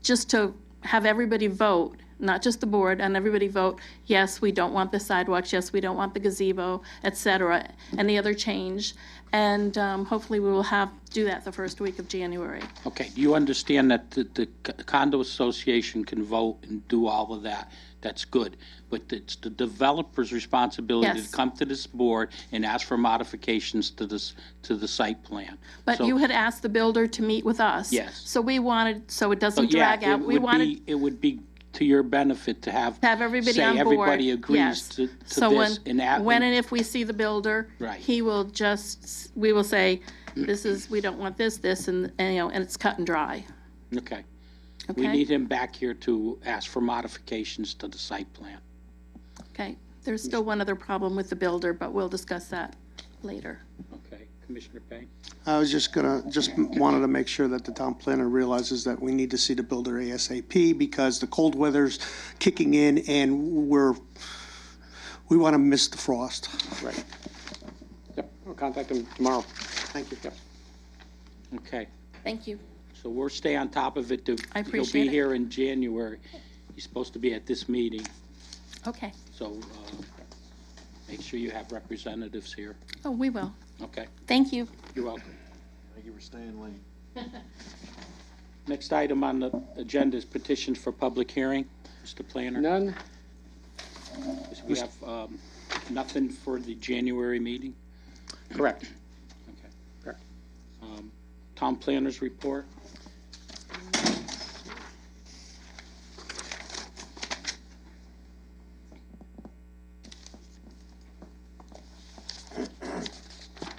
just to have everybody vote, not just the board, and everybody vote, yes, we don't want the sidewalks, yes, we don't want the gazebo, et cetera, any other change. And hopefully we will do that the first week of January. Okay, do you understand that the condo association can vote and do all of that? That's good, but it's the developer's responsibility to come to this board and ask for modifications to the site plan. But you had asked the builder to meet with us. Yes. So we wanted, so it doesn't drag out, it would be to your benefit to have. Everybody say on board. everybody agrees Yes. to So this. when and if we see the builder, Right. he will just, we will say, this is, we don't want this, and, you know, and it's cut and dry. Okay. We Okay. need him back here to ask for modifications to the site plan. Okay, there's still one other problem with the builder, but we'll discuss that later. Okay, Commissioner Payne? I was just wanted to make sure that the town planner realizes that we need to see the builder ASAP because the cold weather's kicking in and we want to miss the frost. Right. Yep, I'll contact him tomorrow. Thank you. Yep. Okay, Thank you. so we'll stay on top of it. I He'll appreciate be it. here in January. He's supposed to be at this meeting, Okay. so make sure you have representatives here. Oh, we will. Okay, Thank you. you're welcome. Thank you for staying late. Next item on the agenda is petitions for public hearing. Mr. Planner? None? We have nothing for the January meeting? Correct. Okay. Correct. Town Planner's report?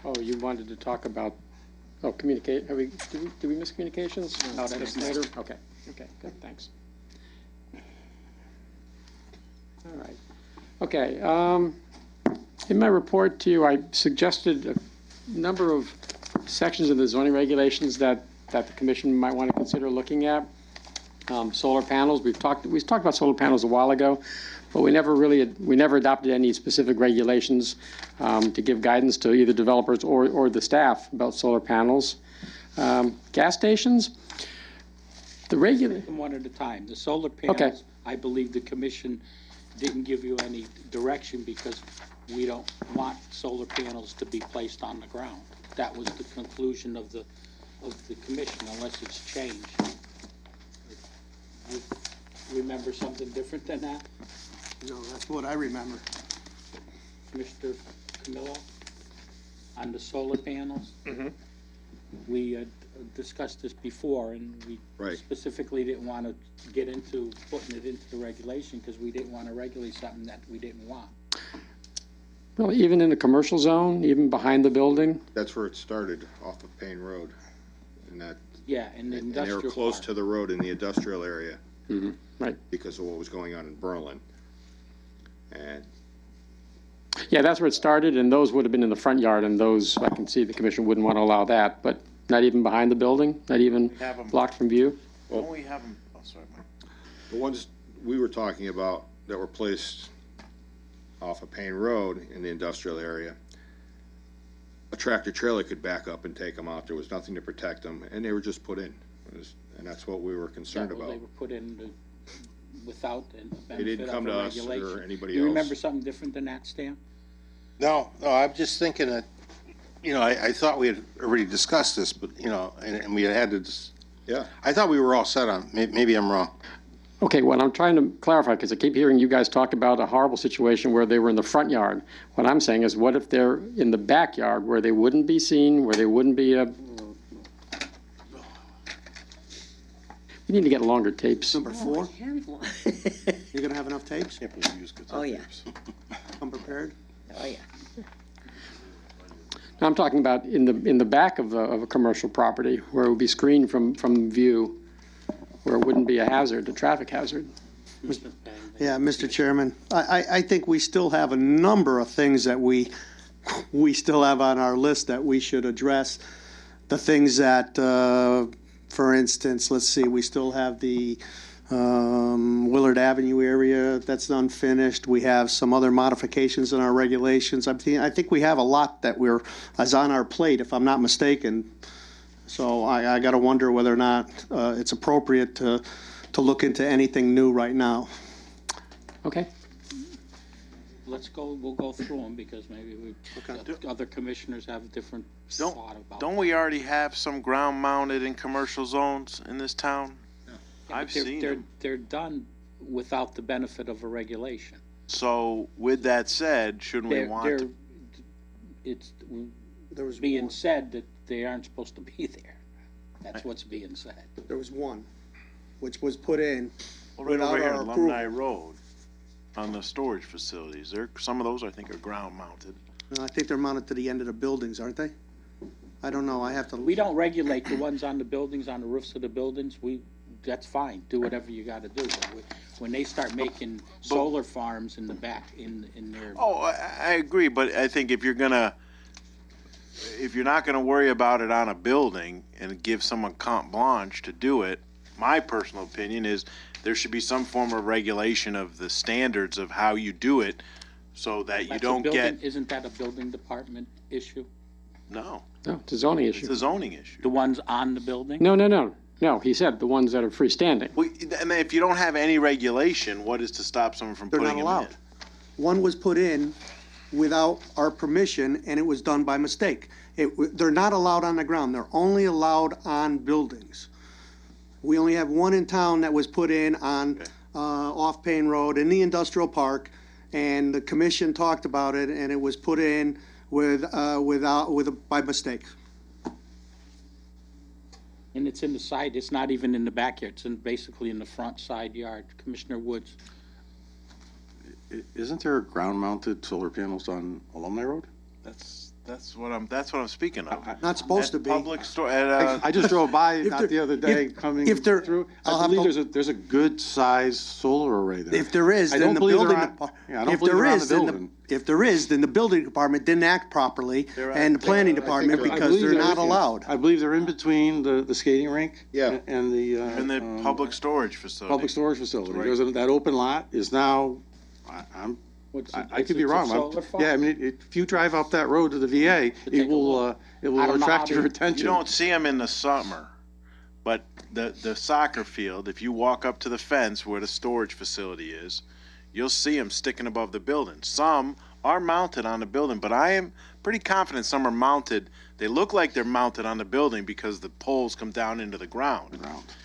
Oh, you wanted to talk about, communicate, do we miss communications? No, that's Just later? Okay, good, thanks. All right. Okay, in my report to you, I suggested a number of sections of the zoning regulations that the commission might want to consider looking at. Solar panels, we talked about solar panels a while ago, but we never adopted any specific regulations to give guidance to either developers or the staff about solar panels. Gas stations, Take them one at a time. The solar panels, I believe the commission didn't give you any direction because we don't want solar panels to be placed on the ground. That was the conclusion of the commission, unless it's changed. You remember something different than that, No, that's what I remember. Mr. Camillo? On the solar panels? Mm-hmm. We discussed this before, and we Right. specifically didn't want to get into putting it into the regulation because we didn't want to regulate something that we didn't want. well, even in the commercial zone, even behind the building, That's where it started, off of Payne Road. And that, Yeah, in the and they industrial were close park. to the road in the industrial area right. because of what was going on in Berlin. And Yeah, that's where it started, and those would have been in the front yard, and those, I can see the commission wouldn't want to allow that, but not even behind the building, not even have 'em. blocked from view? Don't we have them, oh, sorry, Mike. the ones we were talking about that were placed off of Payne Road in the industrial area, a tractor trailer could back up and take them out. There was nothing to protect them, and they were just put in. And that's what we were concerned Yeah, well, about. They were put in without the They benefit didn't of come a to us regulation. or anybody You else. remember something different than that, Stan? No, I'm just thinking that, I thought we had already discussed this, but, and we had to, Yeah. I thought we were all set on, maybe I'm wrong. Okay, what I'm trying to clarify, because I keep hearing you guys talk about a horrible situation where they were in the front yard. What I'm saying is, what if they're in the backyard where they wouldn't be seen, where they wouldn't be We need to get longer tapes. Number 4, you're gonna have enough tapes? Can't believe you use guitar Oh, yeah. tapes. Come prepared? Oh, yeah. Now, I'm talking about in the back of a commercial property where it would be screened from view, where it wouldn't be a hazard, a traffic hazard. Yeah, Mr. Chairman, I think we still have a number of things that we still have on our list that we should address. The things that, for instance, let's see, we still have the Willard Avenue area that's unfinished. We have some other modifications in our regulations. I think we have a lot that is on our plate, if I'm not mistaken. So I got to wonder whether or not it's appropriate to look into anything new right now. Okay. We'll go through them because maybe other commissioners have a different thought about. Don't we already have some ground mounted in commercial zones in this town? Yeah, I've but seen them. They're done without the benefit of a regulation. So with that said, shouldn't we want to? It's There was being said that they aren't supposed to be there. That's what's being said. There was one, which was put in. Well, right without over here, our Alumni approval. Road, on the storage facilities, some of those I think are ground mounted. I think they're mounted to the end of the buildings, aren't they? I don't know, I have to. We don't regulate the ones on the buildings, on the roofs of the buildings. That's fine, do whatever you gotta do. But when they start making solar farms in the back, in their. Oh, I agree, but I think if you're not gonna worry about it on a building and give someone carte blanche to do it, my personal opinion is there should be some form of regulation of the standards of how you do it so that you That's a don't building- get, Isn't that a building department issue? no, No, it's a zoning it's issue. a zoning issue. The ones on the building? No, he said the ones that are freestanding. Well, and if you don't have any regulation, what is to stop someone from They're putting not them in? allowed. One was put in without our permission, and it was done by mistake. They're not allowed on the ground, they're only allowed on buildings. We only have one in town that was put in on, off Payne Road in the industrial park, and the commission talked about it, and it was put in by mistake. And it's in the side, it's not even in the backyard, it's basically in the front side yard. Commissioner Woods. Isn't there ground-mounted solar panels on Alumni Road? That's what I'm speaking of. Not supposed to be. Public store, I just drove by If not there- the other day if- coming if there- through. I'll I have believe to- there's a good-sized solar array there. If there is, I then don't the believe they're building, on- yeah, I don't if believe there they're on is, the then building. if there is, then the building department didn't act properly, They're and the at- planning they're- I department, think I because believe they're not yeah. allowed. I believe they're in between the skating rink Yeah. and the. in the public storage facility. Public storage facility. Right. That open lot is now, I could be wrong. Yeah, I mean, if you drive up that road to the VA, it will I don't know attract how your to- attention. You don't see them in the summer, but the soccer field, if you walk up to the fence where the storage facility is, you'll see them sticking above the building. Some are mounted on the building, but I am pretty confident some are mounted. They look like they're mounted on the building because the poles come down into the ground.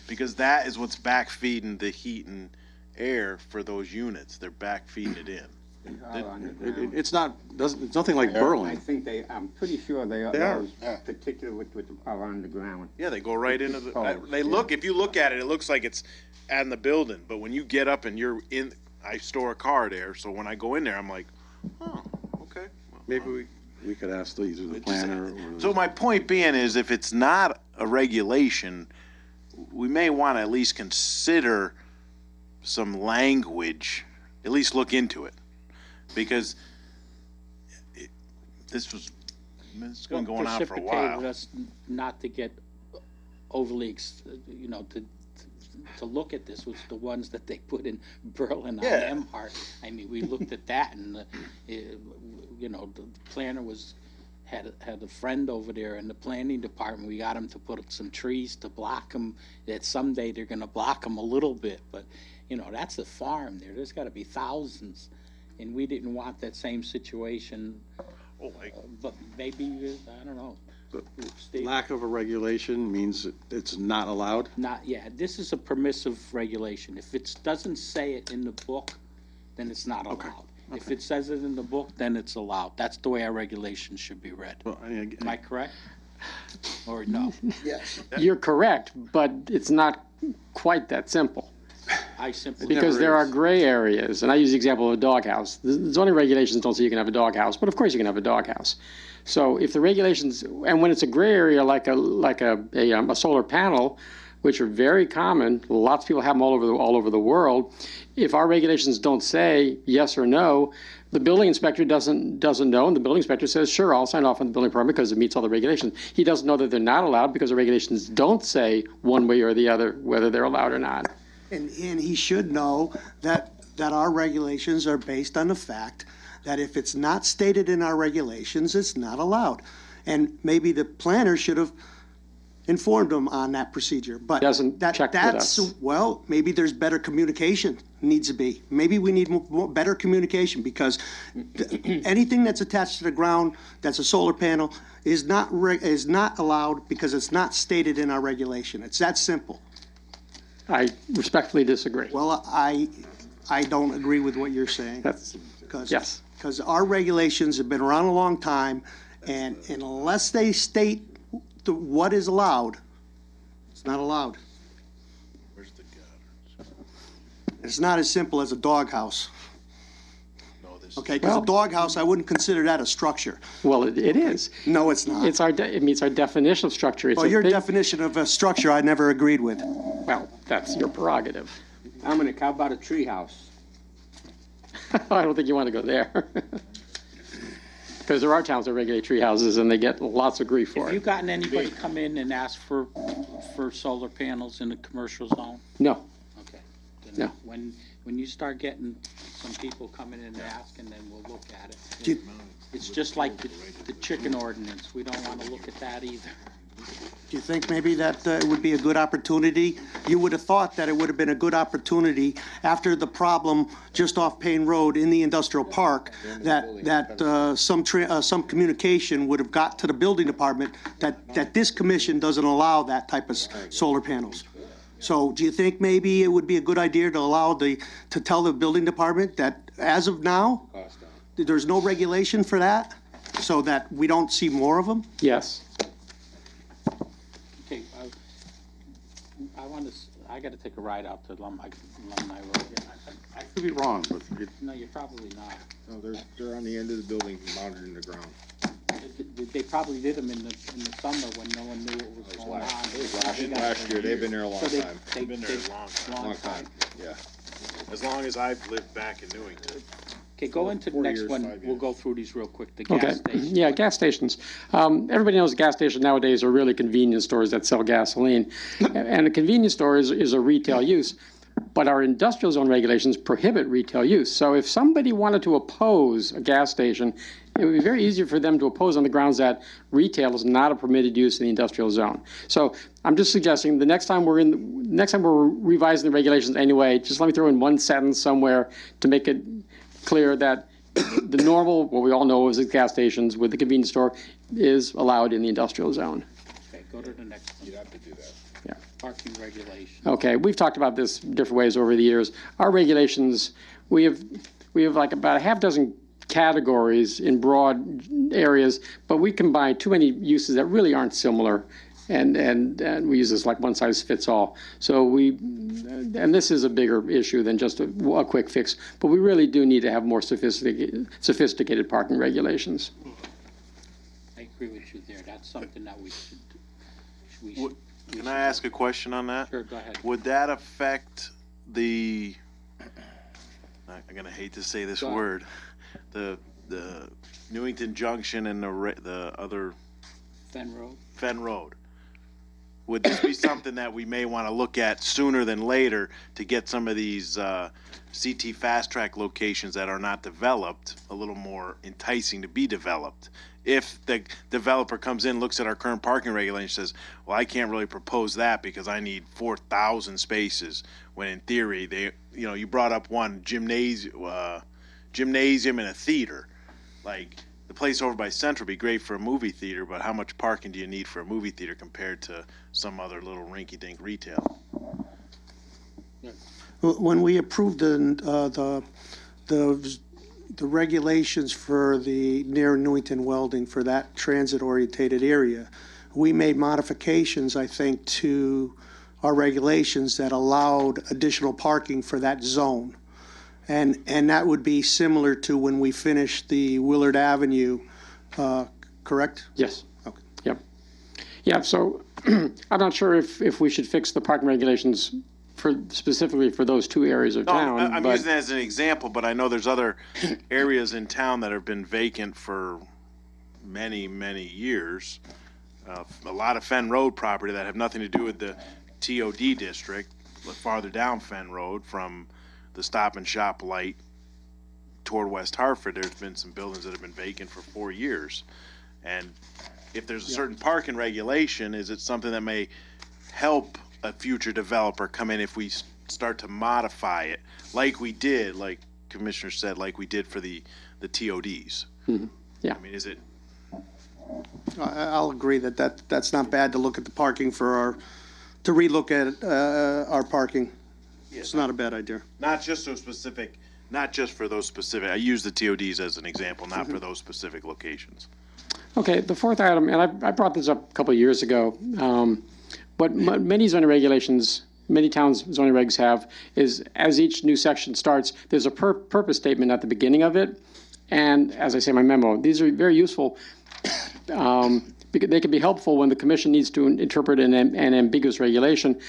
Because that is what's back feeding the heat and air for those units. They're back feeding it in. It's nothing like I Berlin. think I'm pretty sure they are. They are. Those particular with are on the ground. Yeah, they go right into the. poles, They look. If you look at it, it looks like it's on the building. But when you get up and you're in, I store a car there, so when I go in there, I'm like, oh, okay. Maybe we could ask either the planner or. So my point being is, if it's not a regulation, we may want to at least consider some language. At least look into it, because this has been going on for a while. Precipitated us not to get overly, to look at this was the ones that they put in Berlin on Yeah. Emhart. I mean, we looked at that, and the planner had a friend over there in the planning department. We got him to put up some trees to block them. That someday they're going to block them a little bit, but that's a farm there. There's got to be thousands, and we didn't want that same situation. But maybe I don't know. Steve? Lack of a regulation means it's not allowed? This is a permissive regulation. If it doesn't say it in the book, then it's not allowed. If it says it in the book, then it's allowed. That's the way our regulations should be read. Am I correct? Or no? Yes. You're correct, but it's not quite that simple. I simply. Because there are gray areas, and I use the example of a doghouse. The zoning regulations don't say you can have a doghouse, but of course you can have a doghouse. So if the regulations, and when it's a gray area like a solar panel, which are very common, lots of people have them all over the world. If our regulations don't say yes or no, the building inspector doesn't know, and the building inspector says, sure, I'll sign off on the building permit because it meets all the regulations. He doesn't know that they're not allowed because the regulations don't say one way or the other whether they're allowed or not. And he should know that our regulations are based on the fact that if it's not stated in our regulations, it's not allowed. And maybe the planner should have informed them on that procedure, but well, maybe there's better communication needs to be. Maybe we need better communication, because anything that's attached to the ground that's a solar panel is not allowed because it's not stated in our regulation. It's that simple. I respectfully disagree. Well, I don't agree with what you're saying. Yes. Because our regulations have been around a long time, and unless they state what is allowed, it's not allowed. Where's the gutters? It's not as simple as a doghouse. Okay, because a doghouse, I wouldn't consider that a structure. Well, it is. No, it's not. It meets our definition of structure. It's Well, your definition of a structure, I never agreed with. Well, that's your prerogative. Dominic, how about a treehouse? I don't think you want to go there. Because there are towns that regulate tree houses and they get lots of grief for Have it. you gotten anybody come in and ask for solar panels in the commercial zone? No. Okay. No. When you start getting some people coming in and asking, then we'll look at it. Do you- It's just like the chicken ordinance. We don't want to look at that either. Do you think maybe that it would be a good opportunity? You would have thought that it would have been a good opportunity after the problem just off Payne Road in the industrial park, that some communication would have got to the building department that this commission doesn't allow that type of solar panels. So do you think maybe it would be a good idea to tell the building department that as of now, there's no regulation for that, so that we don't see more of them? Yes. Okay, I got to take a ride out to Alumni Road. I could be wrong, but No, you're probably not. No, they're on the end of the building monitoring the ground. They probably did them in the summer when no one knew what was going on. It was last year. They've been there a long time. They've been there a long time. Yeah. As long as I've lived back in Newington. Okay, go into the 4 next years, one. 5 We'll years. go through these real quick. The Okay. gas station. Yeah, gas stations. Everybody knows gas stations nowadays are really convenience stores that sell gasoline. And a convenience store is a retail use. But our industrial zone regulations prohibit retail use. So if somebody wanted to oppose a gas station, it would be very easy for them to oppose on the grounds that retail is not a permitted use in the industrial zone. So I'm just suggesting the next time we're revising the regulations anyway, just let me throw in one sentence somewhere to make it clear that the normal, what we all know is at gas stations with the convenience store, is allowed in the industrial zone. Okay, go to the next one. You'd have to do that. Yeah. Parking regulations. Okay, we've talked about this different ways over the years. Our regulations, we have like about a half dozen categories in broad areas, but we combine too many uses that really aren't similar, and we use this like one size fits all. So and this is a bigger issue than just a quick fix, but we really do need to have more sophisticated parking regulations. I agree with you there. That's something that we should. Can I ask a question on that? Sure, go ahead. Would that affect I'm gonna hate to say this word, the Newington Junction and the other Fenn Road. Would this be something that we may want to look at sooner than later to get some of these CT fast track locations that are not developed a little more enticing to be developed? If the developer comes in, looks at our current parking regulation, says, well, I can't really propose that because I need 4,000 spaces, when in theory, you brought up one gymnasium and a theater. Like, the place over by Central would be great for a movie theater, but how much parking do you need for a movie theater compared to some other little rinky-dink retail? When we approved the regulations for the near Newington Welding for that transit-orientated area, we made modifications, I think, to our regulations that allowed additional parking for that zone. And that would be similar to when we finished the Willard Avenue, correct? Yes. Okay. Yep. Yeah, so I'm not sure if we should fix the parking regulations specifically for those two areas of town. I'm using that as an example, but I know there's other areas in town that have been vacant for many, many years. A lot of Fenn Road property that have nothing to do with the TOD district, but farther down Fenn Road from the Stop and Shop light toward West Hartford, there's been some buildings that have been vacant for 4 years. And if there's a certain parking regulation, is it something that may help a future developer come in if we start to modify it, like we did, like Commissioner said, like we did for the TODs? Mm-hmm. Yeah. I mean, is it? I'll agree that's not bad to look at the parking to relook at our parking. It's not a bad idea. Not just so specific, not just for those specific, I use the TODs as an example, not for those specific locations. Okay, the fourth item, and I brought this up a couple of years ago, but many zoning regulations many towns zoning regs have, is as each new section starts, there's a purpose statement at the beginning of it. And as I say in my memo, these are very useful. Because they can be helpful when the commission needs to interpret an ambiguous regulation,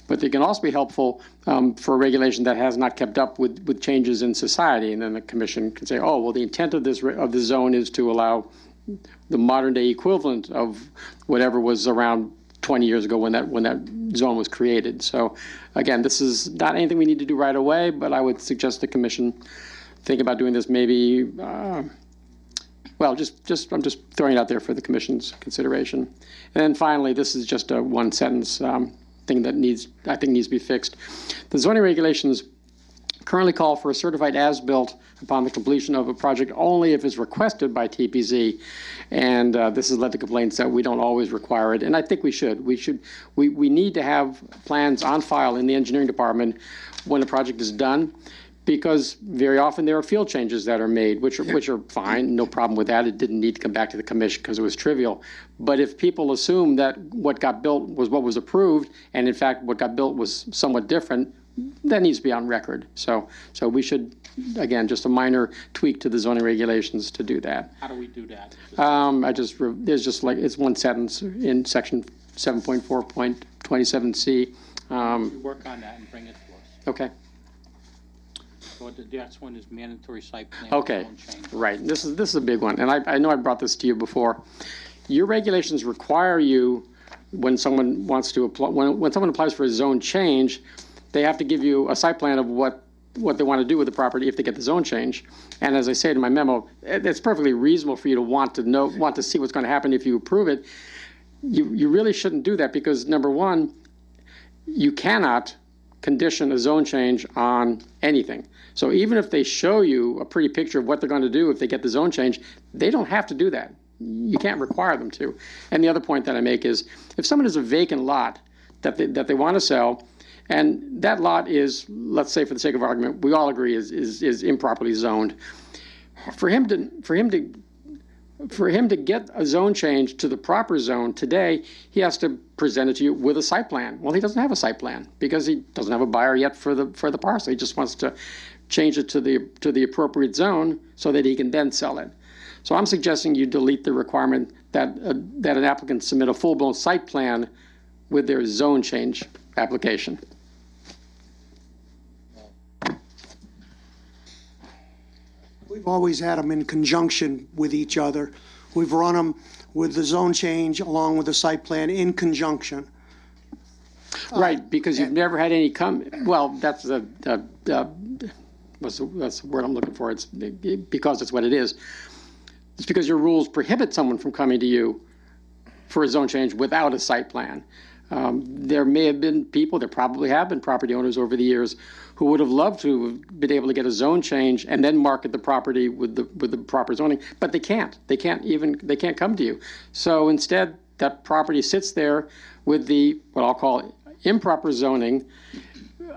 but they can also be helpful for a regulation that has not kept up with changes in society. And then the commission can say, oh, well, the intent of this zone is to allow the modern day equivalent of whatever was around 20 years ago when that zone was created. So again, this is not anything we need to do right away, but I would suggest the commission think about doing this maybe, well, I'm just throwing it out there for the commission's consideration. And then finally, this is just a one sentence thing that I think needs to be fixed. The zoning regulations currently call for a certified as-built upon the completion of a project only if it's requested by TPZ. And this has led to complaints that we don't always require it. And I think we should. We need to have plans on file in the engineering department when the project is done, because very often there are field changes that are made, which are fine, no problem with that. It didn't need to come back to the commission because it was trivial. But if people assume that what got built was what was approved, and in fact what got built was somewhat different, that needs to be on record. So we should, again, just a minor tweak to the zoning regulations to do that. How do we do that? There's just like, it's one sentence in section 7.4.27C. We work on that and bring it to us. Okay. So the next one is mandatory site plan. Okay, zone change. right. This is a big one, and I know I brought this to you before. Your regulations require you, when someone wants to apply, when someone applies for a zone change, they have to give you a site plan of what they want to do with the property if they get the zone change. And as I say in my memo, it's perfectly reasonable for you to want to see what's going to happen if you approve it. You really shouldn't do that because, number one, you cannot condition a zone change on anything. So even if they show you a pretty picture of what they're going to do if they get the zone change, they don't have to do that. You can't require them to. And the other point that I make is, if someone has a vacant lot that they want to sell, and that lot is, let's say for the sake of argument, we all agree is improperly zoned, for him to get a zone change to the proper zone today, he has to present it to you with a site plan. Well, he doesn't have a site plan because he doesn't have a buyer yet for the parcel. He just wants to change it to the appropriate zone so that he can then sell it. So I'm suggesting you delete the requirement that an applicant submit a full-blown site plan with their zone change application. We've always had them in conjunction with each other. We've run them with the zone change along with the site plan in conjunction. Right, because you've never had any well, that's the word I'm looking for. It's because it's what it is. It's because your rules prohibit someone from coming to you for a zone change without a site plan. There may have been people, there probably have been property owners over the years who would have loved to have been able to get a zone change and then market the property with the proper zoning, but they can't. They can't come to you. So instead, that property sits there with the, what I'll call improper zoning,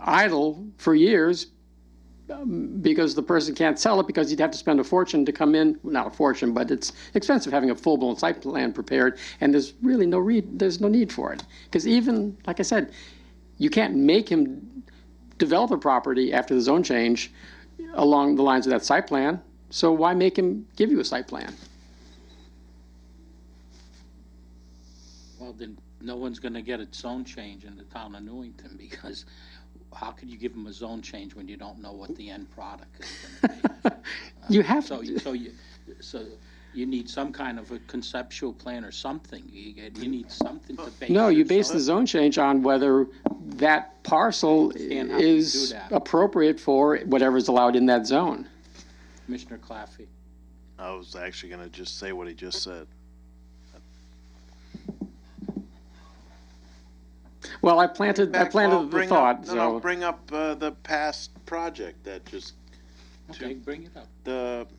idle for years, because the person can't sell it because you'd have to spend a fortune to come in, not a fortune, but it's expensive having a full-blown site plan prepared, and there's really no need for it. Because even, like I said, you can't make him develop a property after the zone change along the lines of that site plan, so why make him give you a site plan? Well, then no one's going to get a zone change in the town of Newington, because how could you give them a zone change when you don't know what the end product is going to be? You have so you need some kind of a conceptual plan or something. You need something to base. No, you base the zone change on whether that parcel is appropriate for whatever's allowed in that zone. Commissioner Claffey. I was actually going to just say what he just said. Well, I planted the thought. No, bring up the past project that just. Okay, bring it up.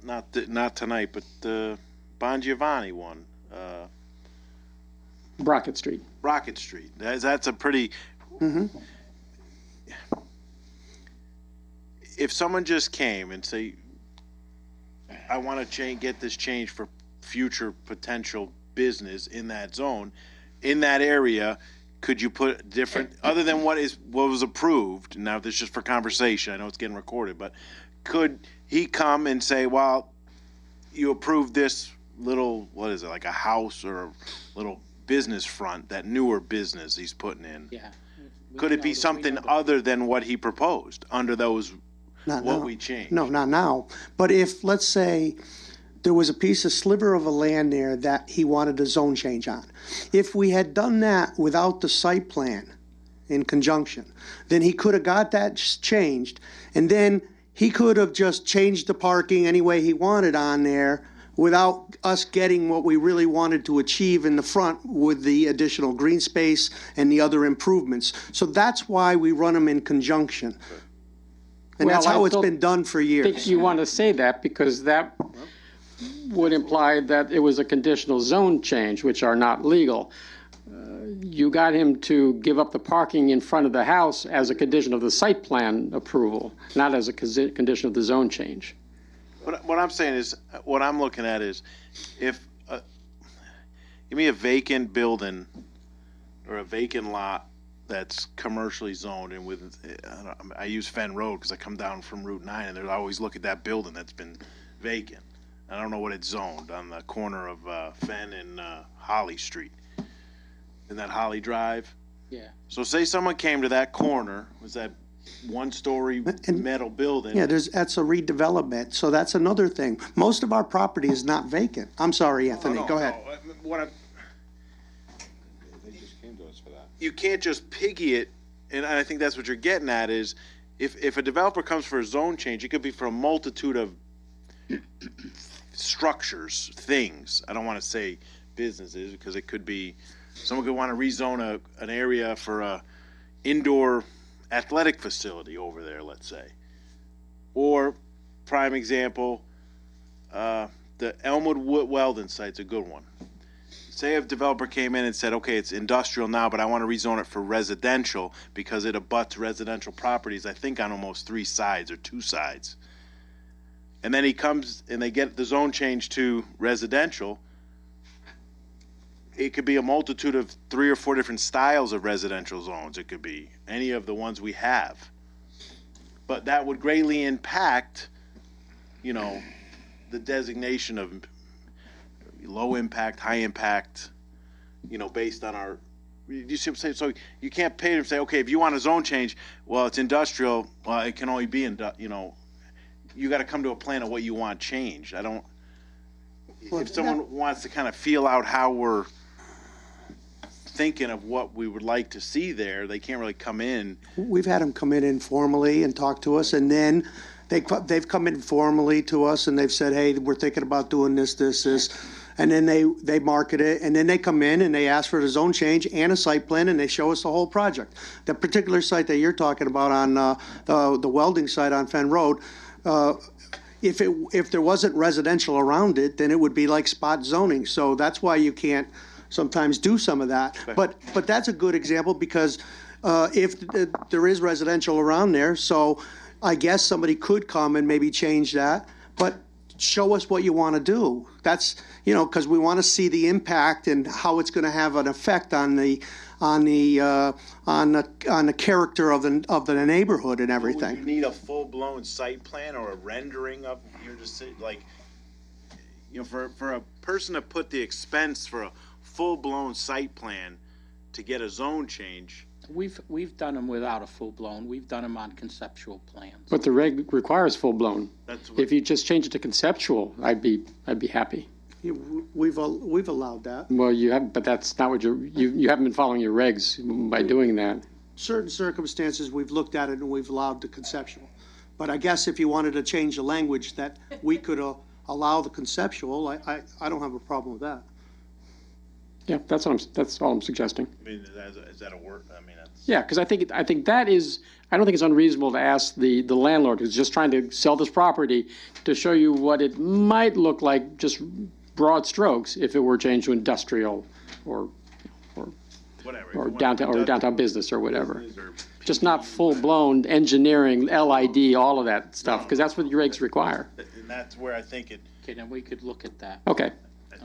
Not tonight, but the Bon Giovanni one. Rocket Street. Rocket Street. That's a pretty. Mm-hmm. If someone just came and say, "I want to get this change for future potential business in that zone, in that area," could you put different, other than what was approved, now this is just for conversation, I know it's getting recorded, but could he come and say, well, you approved this little, what is it, like a house or a little business front, that newer business he's putting in? Yeah. Could it be something other than what he proposed, under those, Not what now. we changed? No, not now. But if, let's say, there was a piece of sliver of a land there that he wanted a zone change on. If we had done that without the site plan in conjunction, then he could have got that changed, and then he could have just changed the parking any way he wanted on there without us getting what we really wanted to achieve in the front with the additional green space and the other improvements. So that's why we run them in conjunction. And that's Well, how I it's don't been done for I think years. you want to say that because that would imply that it was a conditional zone change, which are not legal. You got him to give up the parking in front of the house as a condition of the site plan approval, not as a condition of the zone change. What I'm saying is, what I'm looking at is, if, give me a vacant building or a vacant lot that's commercially zoned and with, I use Fenn Road because I come down from Route 9 and I always look at that building that's been vacant. I don't know what it's zoned, on the corner of Fenn and Holly Street. Isn't that Holly Drive? Yeah. So say someone came to that corner, was that one-story metal building? Yeah, that's a redevelopment, so that's another thing. Most of our property is not vacant. I'm sorry, Anthony, go ahead. They just came to us for that. You can't just piggy it, and I think that's what you're getting at is, if a developer comes for a zone change, it could be for a multitude of structures, things. I don't want to say businesses, because it could be, someone could want to rezone an area for a indoor athletic facility over there, let's say. Or, prime example, the Elmwood Weldon site's a good one. Say if a developer came in and said, okay, it's industrial now, but I want to rezone it for residential because it abuts residential properties, I think on almost 3 sides or 2 sides. And then he comes and they get the zone change to residential. It could be a multitude of 3 or 4 different styles of residential zones. It could be any of the ones we have. But that would greatly impact, you know, the designation of low impact, high impact, you know, based on our, you see what I'm saying? So you can't pay them and say, okay, if you want a zone change, well, it's industrial, well, it can only be, you know, you got to come to a plan of what you want changed. I don't, if someone wants to kind of feel out how we're thinking of what we would like to see there, they can't really come in. We've had them come in informally and talk to us, and then they've come in formally to us and they've said, hey, we're thinking about doing this. And then they market it, and then they come in and they ask for the zone change and a site plan, and they show us the whole project. The particular site that you're talking about on the welding site on Fenn Road, if there wasn't residential around it, then it would be like spot zoning. So that's why you can't sometimes do some of that. But that's a good example because if there is residential around there, so I guess somebody could come and maybe change that, but show us what you want to do. That's, you know, because we want to see the impact and how it's going to have an effect on the character of the neighborhood and everything. Would you need a full-blown site plan or a rendering of, you're just like, you know, for a person to put the expense for a full-blown site plan to get a zone change? We've done them without a full-blown. We've done them on conceptual plans. But the reg requires full-blown. That's If you just change it to conceptual, I'd be happy. We've allowed that. Well, you have, but that's not what you haven't been following your regs by doing that. Certain circumstances, we've looked at it and we've allowed the conceptual. But I guess if you wanted to change the language that we could allow the conceptual, I don't have a problem with that. Yeah, that's all I'm suggesting. I mean, is that a word? I mean, that's... Yeah, because I think that is, I don't think it's unreasonable to ask the landlord who's just trying to sell this property to show you what it might look like, just broad strokes, if it were changed to industrial or whatever, or downtown business or whatever. Just not full-blown engineering, LID, all of that stuff, because that's what your regs require. And that's where I think it... Okay, then we could look at that. Okay.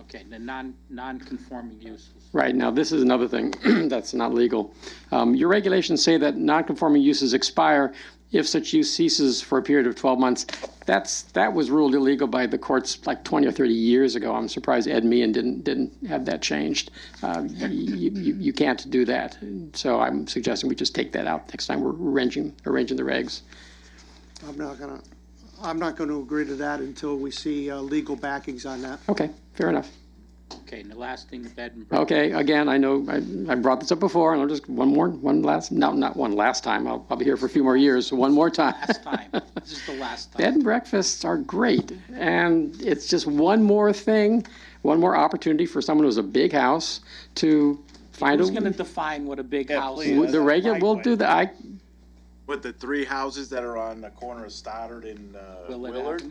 Okay, the non-conforming uses. Right, now, this is another thing that's not legal. Your regulations say that non-conforming uses expire if such use ceases for a period of 12 months. That was ruled illegal by the courts like 20 or 30 years ago. I'm surprised Ed Meehan didn't have that changed. You can't do that. So I'm suggesting we just take that out next time we're arranging the regs. I'm not gonna agree to that until we see legal backings on that. Okay, fair enough. Okay, and the last thing, the bed and breakfast. Okay, again, I know I brought this up before, and I'll just not one last time. I'll be here for a few more years. So one more time. Last time. This is the last time. Bed and breakfasts are great, and it's just one more thing, one more opportunity for someone who has a big house to find Who's going to define what a big house please. is? the regular. We'll do that. With the 3 houses that are on the corner of Stoddard and Willard?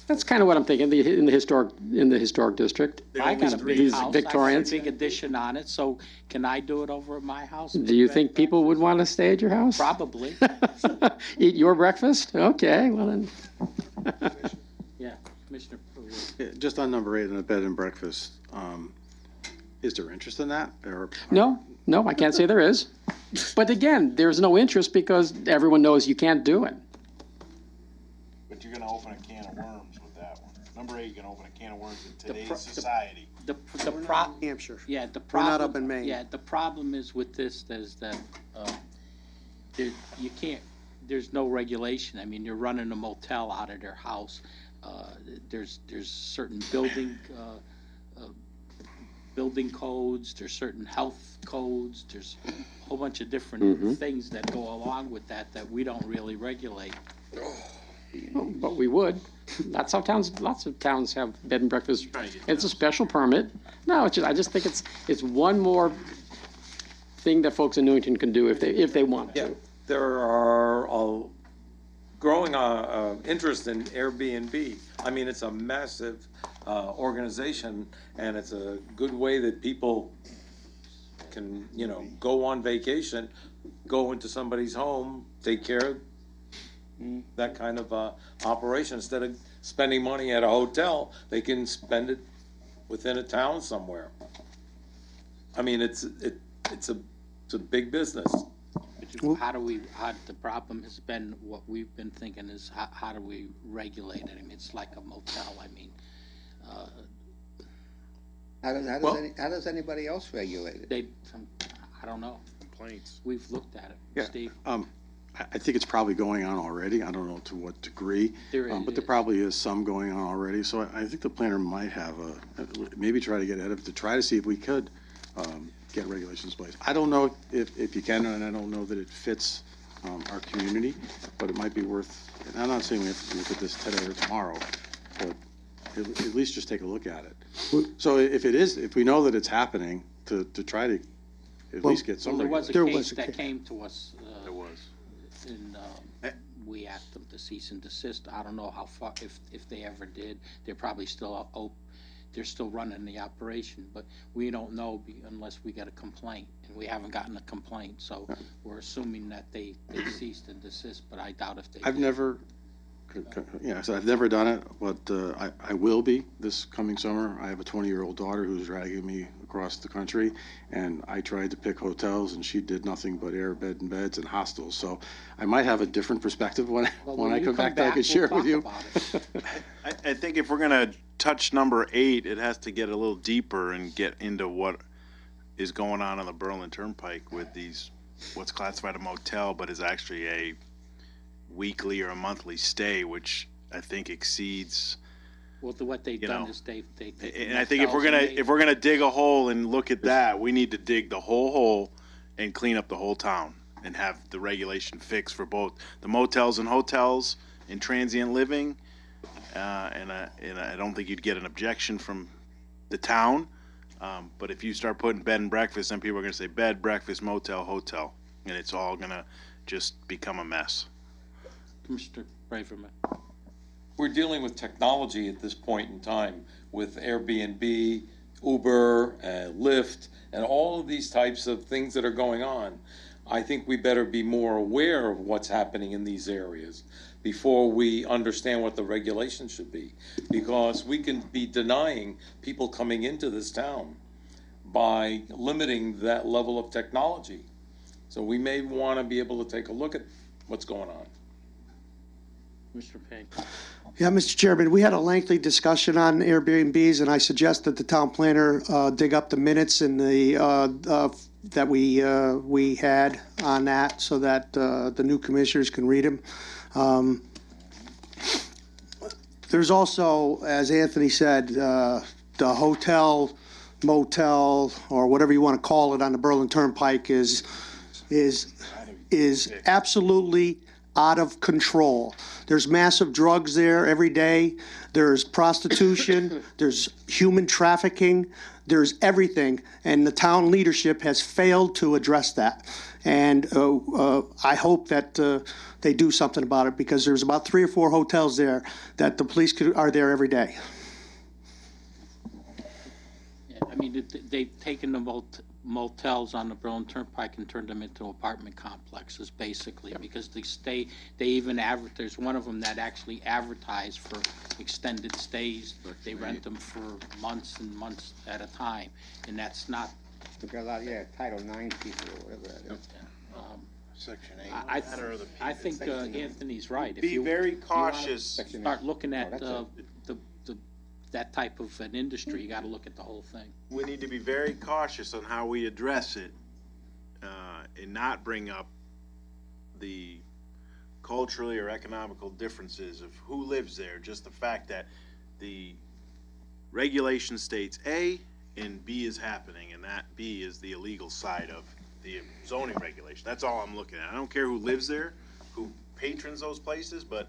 That's kind of what I'm thinking. In the historic district. I got a big These house. Victorians. I got a big addition on it, so can I do it over at my house? Do you think people would want to stay at your house? Probably. Eat your breakfast? Okay, well then. Yeah, Commissioner. Yeah, just on number 8 on the bed and breakfast, is there interest in that? Or No, I can't say there is. But again, there's no interest because everyone knows you can't do it. But you're gonna open a can of worms with that one. Number 8, you're gonna open a can of worms in today's society. Hampshire. Yeah, the We're problem. not up in Maine. Yeah, the problem is with this is that you can't. There's no regulation. I mean, you're running a motel out of their house. There's certain building codes. There's certain health codes. There's a whole bunch of different things that go along with that we don't really regulate. But we would. That's how lots of towns have bed and breakfast. It's a special permit. No, I just think it's one more thing that folks in Newington can do if they want to. There are growing interest in Airbnb. I mean, it's a massive organization, and it's a good way that people can, go on vacation, go into somebody's home, take care of that kind of operation. Instead of spending money at a hotel, they can spend it within a town somewhere. I mean, it's a big business. The problem has been, what we've been thinking is how do we regulate it? I mean, it's like a motel. I mean, How does anybody else regulate it? I don't know. Complaints. We've looked at it. Yeah, Steve? I think it's probably going on already. I don't know to what degree, but there probably is some going on already. So I think the planner might have maybe try to get ahead of it to try to see if we could get regulations in place. I don't know if you can, and I don't know that it fits our community, but it might be worth, and I'm not saying we have to look at this today or tomorrow, but at least just take a look at it. So if we know that it's happening, to try to at least get some There was regulation. a case that came to us. There was. And we asked them to cease and desist. I don't know how far, if they ever did. They're probably still they're still running the operation, but we don't know unless we get a complaint, and we haven't gotten a complaint. So we're assuming that they ceased and desist, but I doubt if they I've did. never, so I've never done it, but I will be this coming summer. I have a 20-year-old daughter who's dragging me across the country, and I tried to pick hotels, and she did nothing but bed and beds and hostels. So I might have a different perspective when I come back that I can share with you. I think if we're gonna touch number 8, it has to get a little deeper and get into what is going on the Berlin Turnpike with what's classified a motel, but is actually a weekly or a monthly stay, which I think exceeds. Well, what they've done is they. And I think if we're gonna dig a hole and look at that, we need to dig the whole hole and clean up the whole town and have the regulation fixed for both the motels and hotels and transient living. And I don't think you'd get an objection from the town. But if you start putting bed and breakfast, then people are gonna say bed, breakfast, motel, hotel, and it's all gonna just become a mess. Mr. Braverman. We're dealing with technology at this point in time with Airbnb, Uber, Lyft, and all of these types of things that are going on. I think we better be more aware of what's happening in these areas. before we understand what the regulations should be. Because we can be denying people coming into this town by limiting that level of technology. So we may want to be able to take a look at what's going on. Mr. Payne. Yeah, Mr. Chairman, we had a lengthy discussion on Airbnbs, and I suggest that the town planner dig up the minutes and that we had on that, so that the new commissioners can read them. There's also, as Anthony said, the hotel, motel, or whatever you want to call it on the Berlin Turnpike is absolutely out of control. There's massive drugs there every day. There's prostitution. There's human trafficking. There's everything. And the town leadership has failed to address that. And I hope that they do something about it, because there's about 3 or 4 hotels there that the police are there every day. Yeah, I mean, they've taken the motels on the Berlin Turnpike and turned them into apartment complexes, basically, because they even there's one of them that actually advertise for extended stays. They rent them for months and months at a time, and that's not. We've got a lot, Title IX people or whatever that is. Section 8. I think Anthony's right. Be very cautious. Start looking at that type of an industry, you got to look at the whole thing. We need to be very cautious on how we address it, and not bring up the culturally or economical differences of who lives there. Just the fact that the regulation states A and B is happening, and that B is the illegal side of the zoning regulation. That's all I'm looking at. I don't care who lives there, who patrons those places, but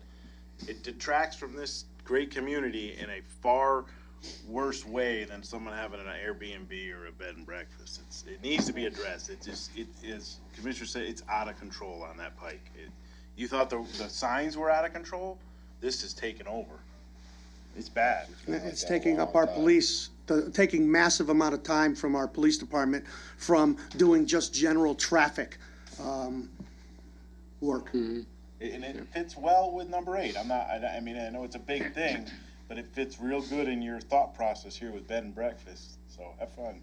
it detracts from this great community in a far worse way than someone having an Airbnb or a bed and breakfast. It needs to be addressed. It is, Commissioner said, it's out of control on that pike. You thought the signs were out of control? This is taking over. It's bad. It's taking up our police, taking massive amount of time from our police department from doing just general traffic work. Mm-hmm. And it fits well with number 8. I mean, I know it's a big thing, but it fits real good in your thought process here with bed and breakfast. So have fun.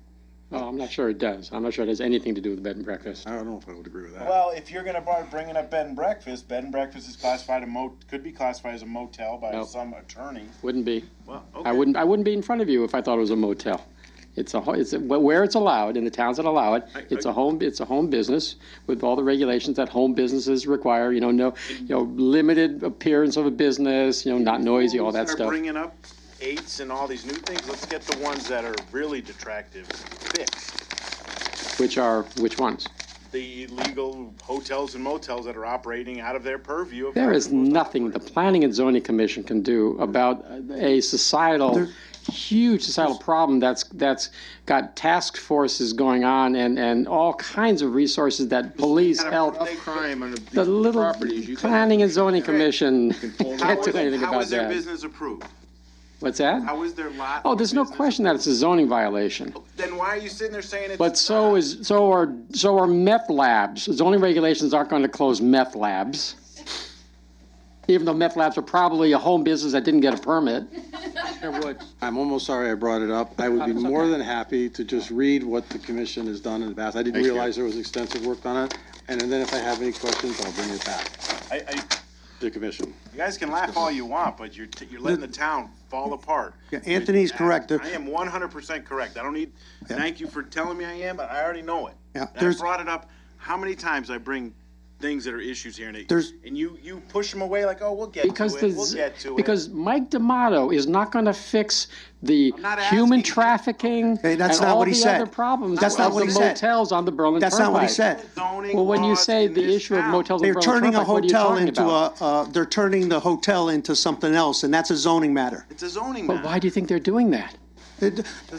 Well, I'm not sure it does. I'm not sure it has anything to do with bed and breakfast. I don't know if I would agree with that. Well, if you're going to start bringing up bed and breakfast is classified could be classified as a motel by some attorney. Wouldn't be. Well, okay. I wouldn't be in front of you if I thought it was a motel. It's where it's allowed in the towns that allow it. It's a home business with all the regulations that home businesses require. Limited appearance of a business. Not noisy, all that stuff. Bringing up 8s and all these new things. Let's get the ones that are really detractive fixed. Which ones? The illegal hotels and motels that are operating out of their purview. There is nothing the Planning and Zoning Commission can do about a huge societal problem that's got task forces going on and all kinds of resources that police, health, the little Planning and Zoning Commission can't do anything about that. How is their business approved? What's that? How is their lot? Oh, there's no question that it's a zoning violation. Then why are you sitting there saying it's But so are meth labs. Zoning regulations aren't going to close meth labs. Even though meth labs are probably a home business that didn't get a permit. I'm almost sorry I brought it up. I would be more than happy to just read what the commission has done in the past. I didn't realize there was extensive work on it. And then if I have any questions, I'll bring it back. The commission. You guys can laugh all you want, but you're letting the town fall apart. Yeah, Anthony's correct. I am 100% correct. I don't need, thank you for telling me I am, but I already know it. Yeah, I brought it up how many times I bring things that are issues here, and you push them away like, oh, we'll get to it. Because Mike D'Amato is not going to fix the human trafficking and all the other problems That's not what he said. Motels on the Berlin Turnpike. That's not what he said. Well, when you say the issue of motels on the Berlin Turnpike, what are you talking about? They're turning the hotel into something else, and that's a zoning matter. It's a zoning matter. But why do you think they're doing that?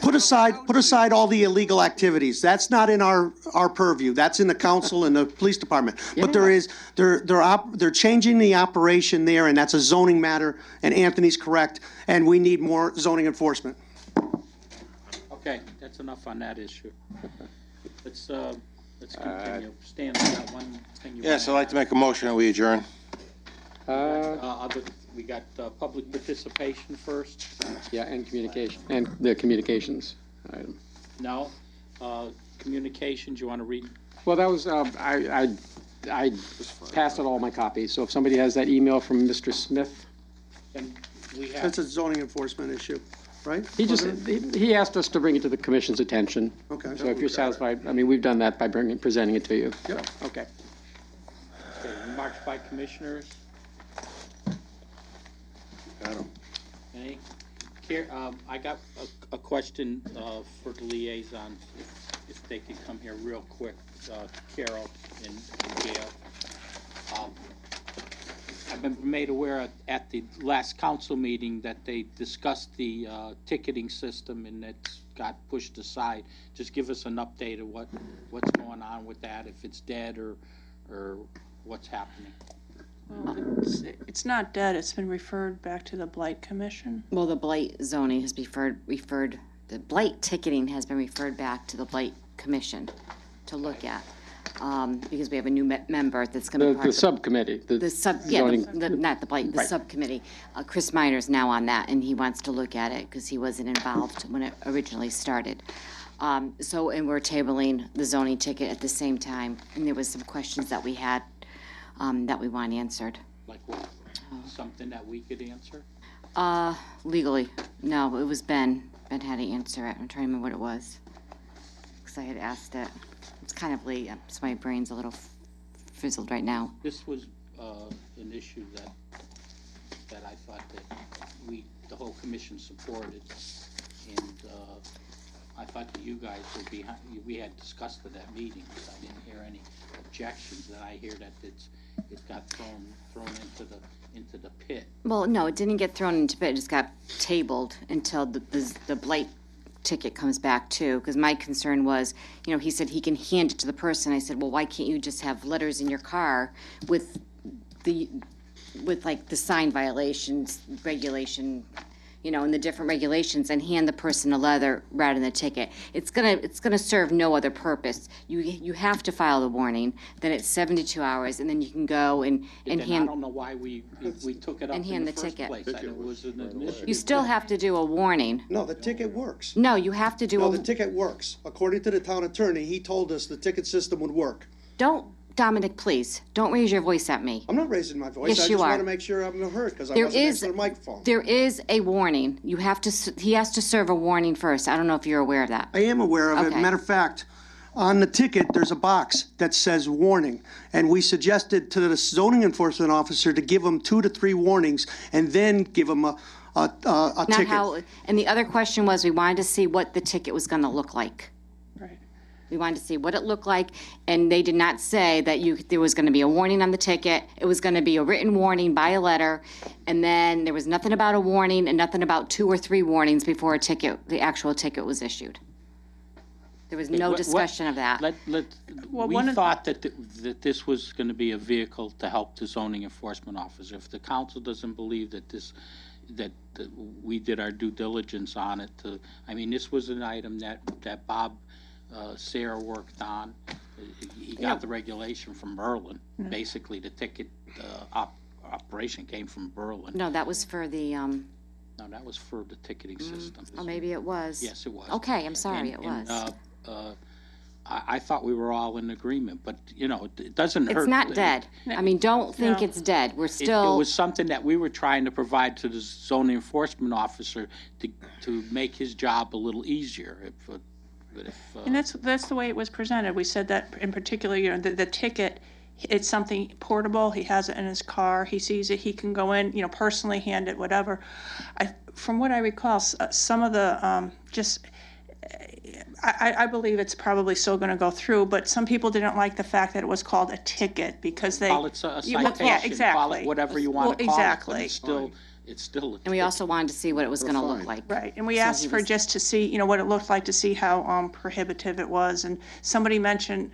Put aside all the illegal activities. That's not in our purview. That's in the council and the police department. But they're changing the operation there, and that's a zoning matter. And Anthony's correct. And we need more zoning enforcement. Okay, that's enough on that issue. Let's continue. Stan, you got one thing you want Yes, I'd like to make a motion that we adjourn. We got public participation first. Yeah, and communication, and the communications item. No? Communications, you want to read? Well, that was, I passed out all my copies, so if somebody has that email from Mr. Smith. And we have. That's a zoning enforcement issue, right? He asked us to bring it to the commission's attention. Okay. So if you're satisfied, I mean, we've done that by presenting it to you. Yep. So, okay. Okay, remarks by commissioners? Any? I got a question for the liaison, if they could come here real quick, Carol and Gail. I've been made aware at the last council meeting that they discussed the ticketing system and it's got pushed aside. Just give us an update of what's going on with that, if it's dead or what's happening. Well, it's not dead. It's been referred back to the Blight Commission. Well, the blight zoning has the blight ticketing has been referred back to the Blight Commission to look at. Because we have a new member that's going to be part of the subcommittee. Not the blight, the subcommittee. Chris Miner's now on that, and he wants to look at it because he wasn't involved when it originally started. And we're tabling the zoning ticket at the same time, and there was some questions that we had that we want answered. Like what? Something that we could answer? Legally, no, it was Ben. Ben had to answer it. I'm trying to remember what it was because I had asked it. It's kind of late, so my brain's a little frizzled right now. This was an issue that I thought that the whole commission supported, and I thought that you guys were behind. We had discussed at that meeting, because I didn't hear any objections. That I hear that it got thrown into the pit. Well, no, it didn't get thrown into the pit. It just got tabled until the blight ticket comes back too, because my concern was, he said he can hand it to the person. I said, well, why can't you just have letters in your car with like the sign violations, regulation, and the different regulations, and hand the person a letter rather than a ticket. It's gonna serve no other purpose. You have to file the warning, then it's 72 hours, and then you can go and hand. I don't know why we took it up and in hand the the first ticket. place. It was an admission. You still have to do a warning. No, the ticket works. No, you have to do No, the ticket works. According to the town attorney, he told us the ticket system would work. Dominic, please, don't raise your voice at me. I'm not raising my voice. Yes, I you just are. want to make sure I'm heard because I There wasn't next is- to the microphone. There is a warning. He has to serve a warning first. I don't know if you're aware of that. I am aware of it. Okay. Matter of fact, on the ticket, there's a box that says warning. And we suggested to the zoning enforcement officer to give him 2 to 3 warnings and then give him a Not ticket. how, and the other question was, we wanted to see what the ticket was gonna look like. Right. We wanted to see what it looked like, and they did not say that there was gonna be a warning on the ticket. It was gonna be a written warning by a letter, and then there was nothing about a warning and nothing about 2 or 3 warnings before the actual ticket was issued. There was no discussion of that. We thought that this was going to be a vehicle to help the zoning enforcement officer. If the council doesn't believe that we did our due diligence on it, this was an item that Bob Sayre worked on. He got the regulation from Berlin. Basically, the ticket operation came from Berlin. No, that was for the, No, that was for the ticketing system. oh, maybe it was. Yes, it was. Okay, I'm sorry, it was. I thought we were all in agreement, but, it doesn't hurt. It's not dead. Don't think it's dead. We're It still, was something that we were trying to provide to the zoning enforcement officer to make his job a little easier. And that's the way it was presented. We said that in particular, the ticket, it's something portable. He has it in his car. He sees it. He can go in, personally hand it, whatever. From what I recall, some of the I believe it's probably still going to go through, but some people didn't like the fact that it was called a ticket because they Call it a citation. Yeah, exactly. Call it whatever you want to call exactly. it. But it's still a and we also wanted to see what it was gonna look like. Right, and we asked for just to see, what it looked like, to see how prohibitive it was. And somebody mentioned,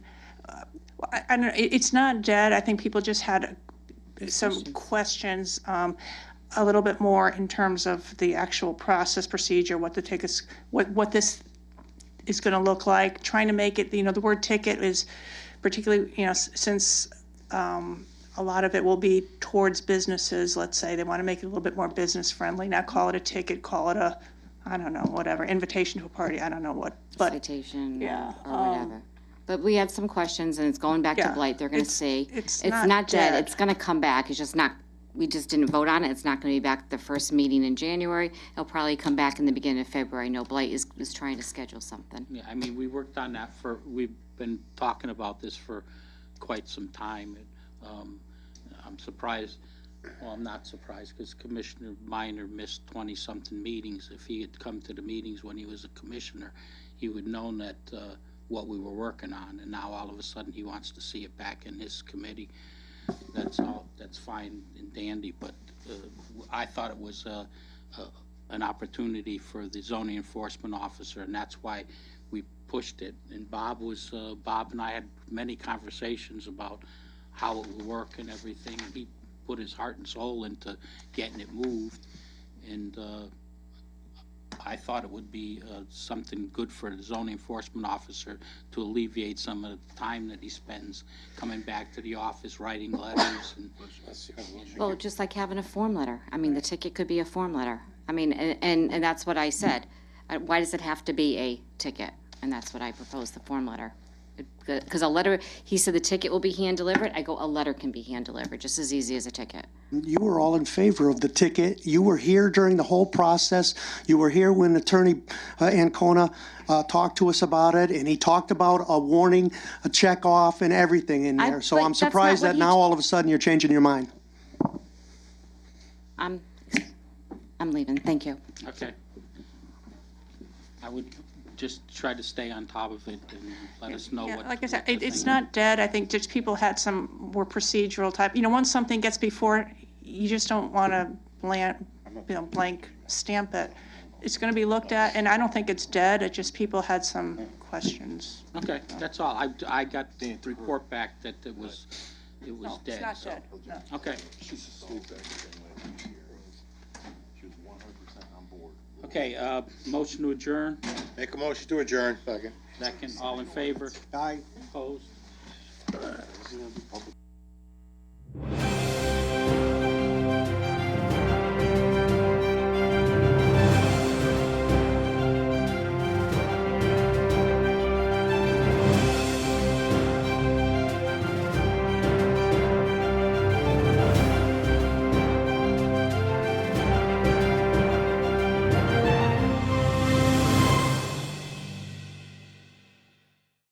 I don't know, it's not dead. I think people just had some questions, a little bit more in terms of the actual process, procedure, what the tickets, what this is going to look like. Trying to make it, the word ticket is particularly, since a a lot of it will be towards businesses, let's say. They want to make it a little bit more business friendly, not call it a ticket, call it a, I don't know, whatever, invitation to a party, I don't know what, but. Citation Yeah, or whatever. But we had some questions, and it's going back to Yeah, Blight. They're going to it's- see. it's It's not not dead. dead. It's going to come back. It's just not, we just didn't vote on it. It's not going to be back at the first meeting in January. It'll probably come back in the beginning of February. No, Blight is trying to schedule something. Yeah, I mean, we worked on that we've been talking about this for quite some time. And, I'm surprised, well, I'm not surprised, because Commissioner Minor missed 20-something meetings. If he had come to the meetings when he was a commissioner, he would known that, what we were working on, and now all of a sudden he wants to see it back in his committee. That's all, that's fine and dandy, but I thought it was an opportunity for the zoning enforcement officer, and that's why we pushed it. And Bob and I had many conversations about how it would work and everything, and he put his heart and soul into getting it moved, and I thought it would be something good for the zoning enforcement officer to alleviate some of the time that he spends coming back to the office, writing letters. And Well, just like having a form letter. I mean, the ticket could be a form letter. I mean, and that's what I said. Why does it have to be a ticket? And that's what I proposed, the form letter. Because a letter, he said the ticket will be hand-delivered. I go, a letter can be hand-delivered, just as easy as a ticket. You were all in favor of the ticket. You were here during the whole process. You were here when Attorney Ancona talked to us about it, and he talked about a warning, a check off, and everything in there. So but I'm that's not surprised what that he- now all of a sudden you're changing your mind. I'm leaving. Thank you. Okay. I would just try to stay on top of it and let us know Yeah, what. like I said, what the it's thing- not dead. I think just people had some more procedural type, once something gets before, you just don't want to blank stamp it. It's going to be looked at, and I don't think it's dead. It just people had some questions. Okay, that's all. I got the report back that it was No, dead. it's not so- dead. No. Okay. She was 100% on board. Okay, motion to adjourn. Make a motion to adjourn. Second. Second, all in favor? Aye. Opposed? This is gonna be public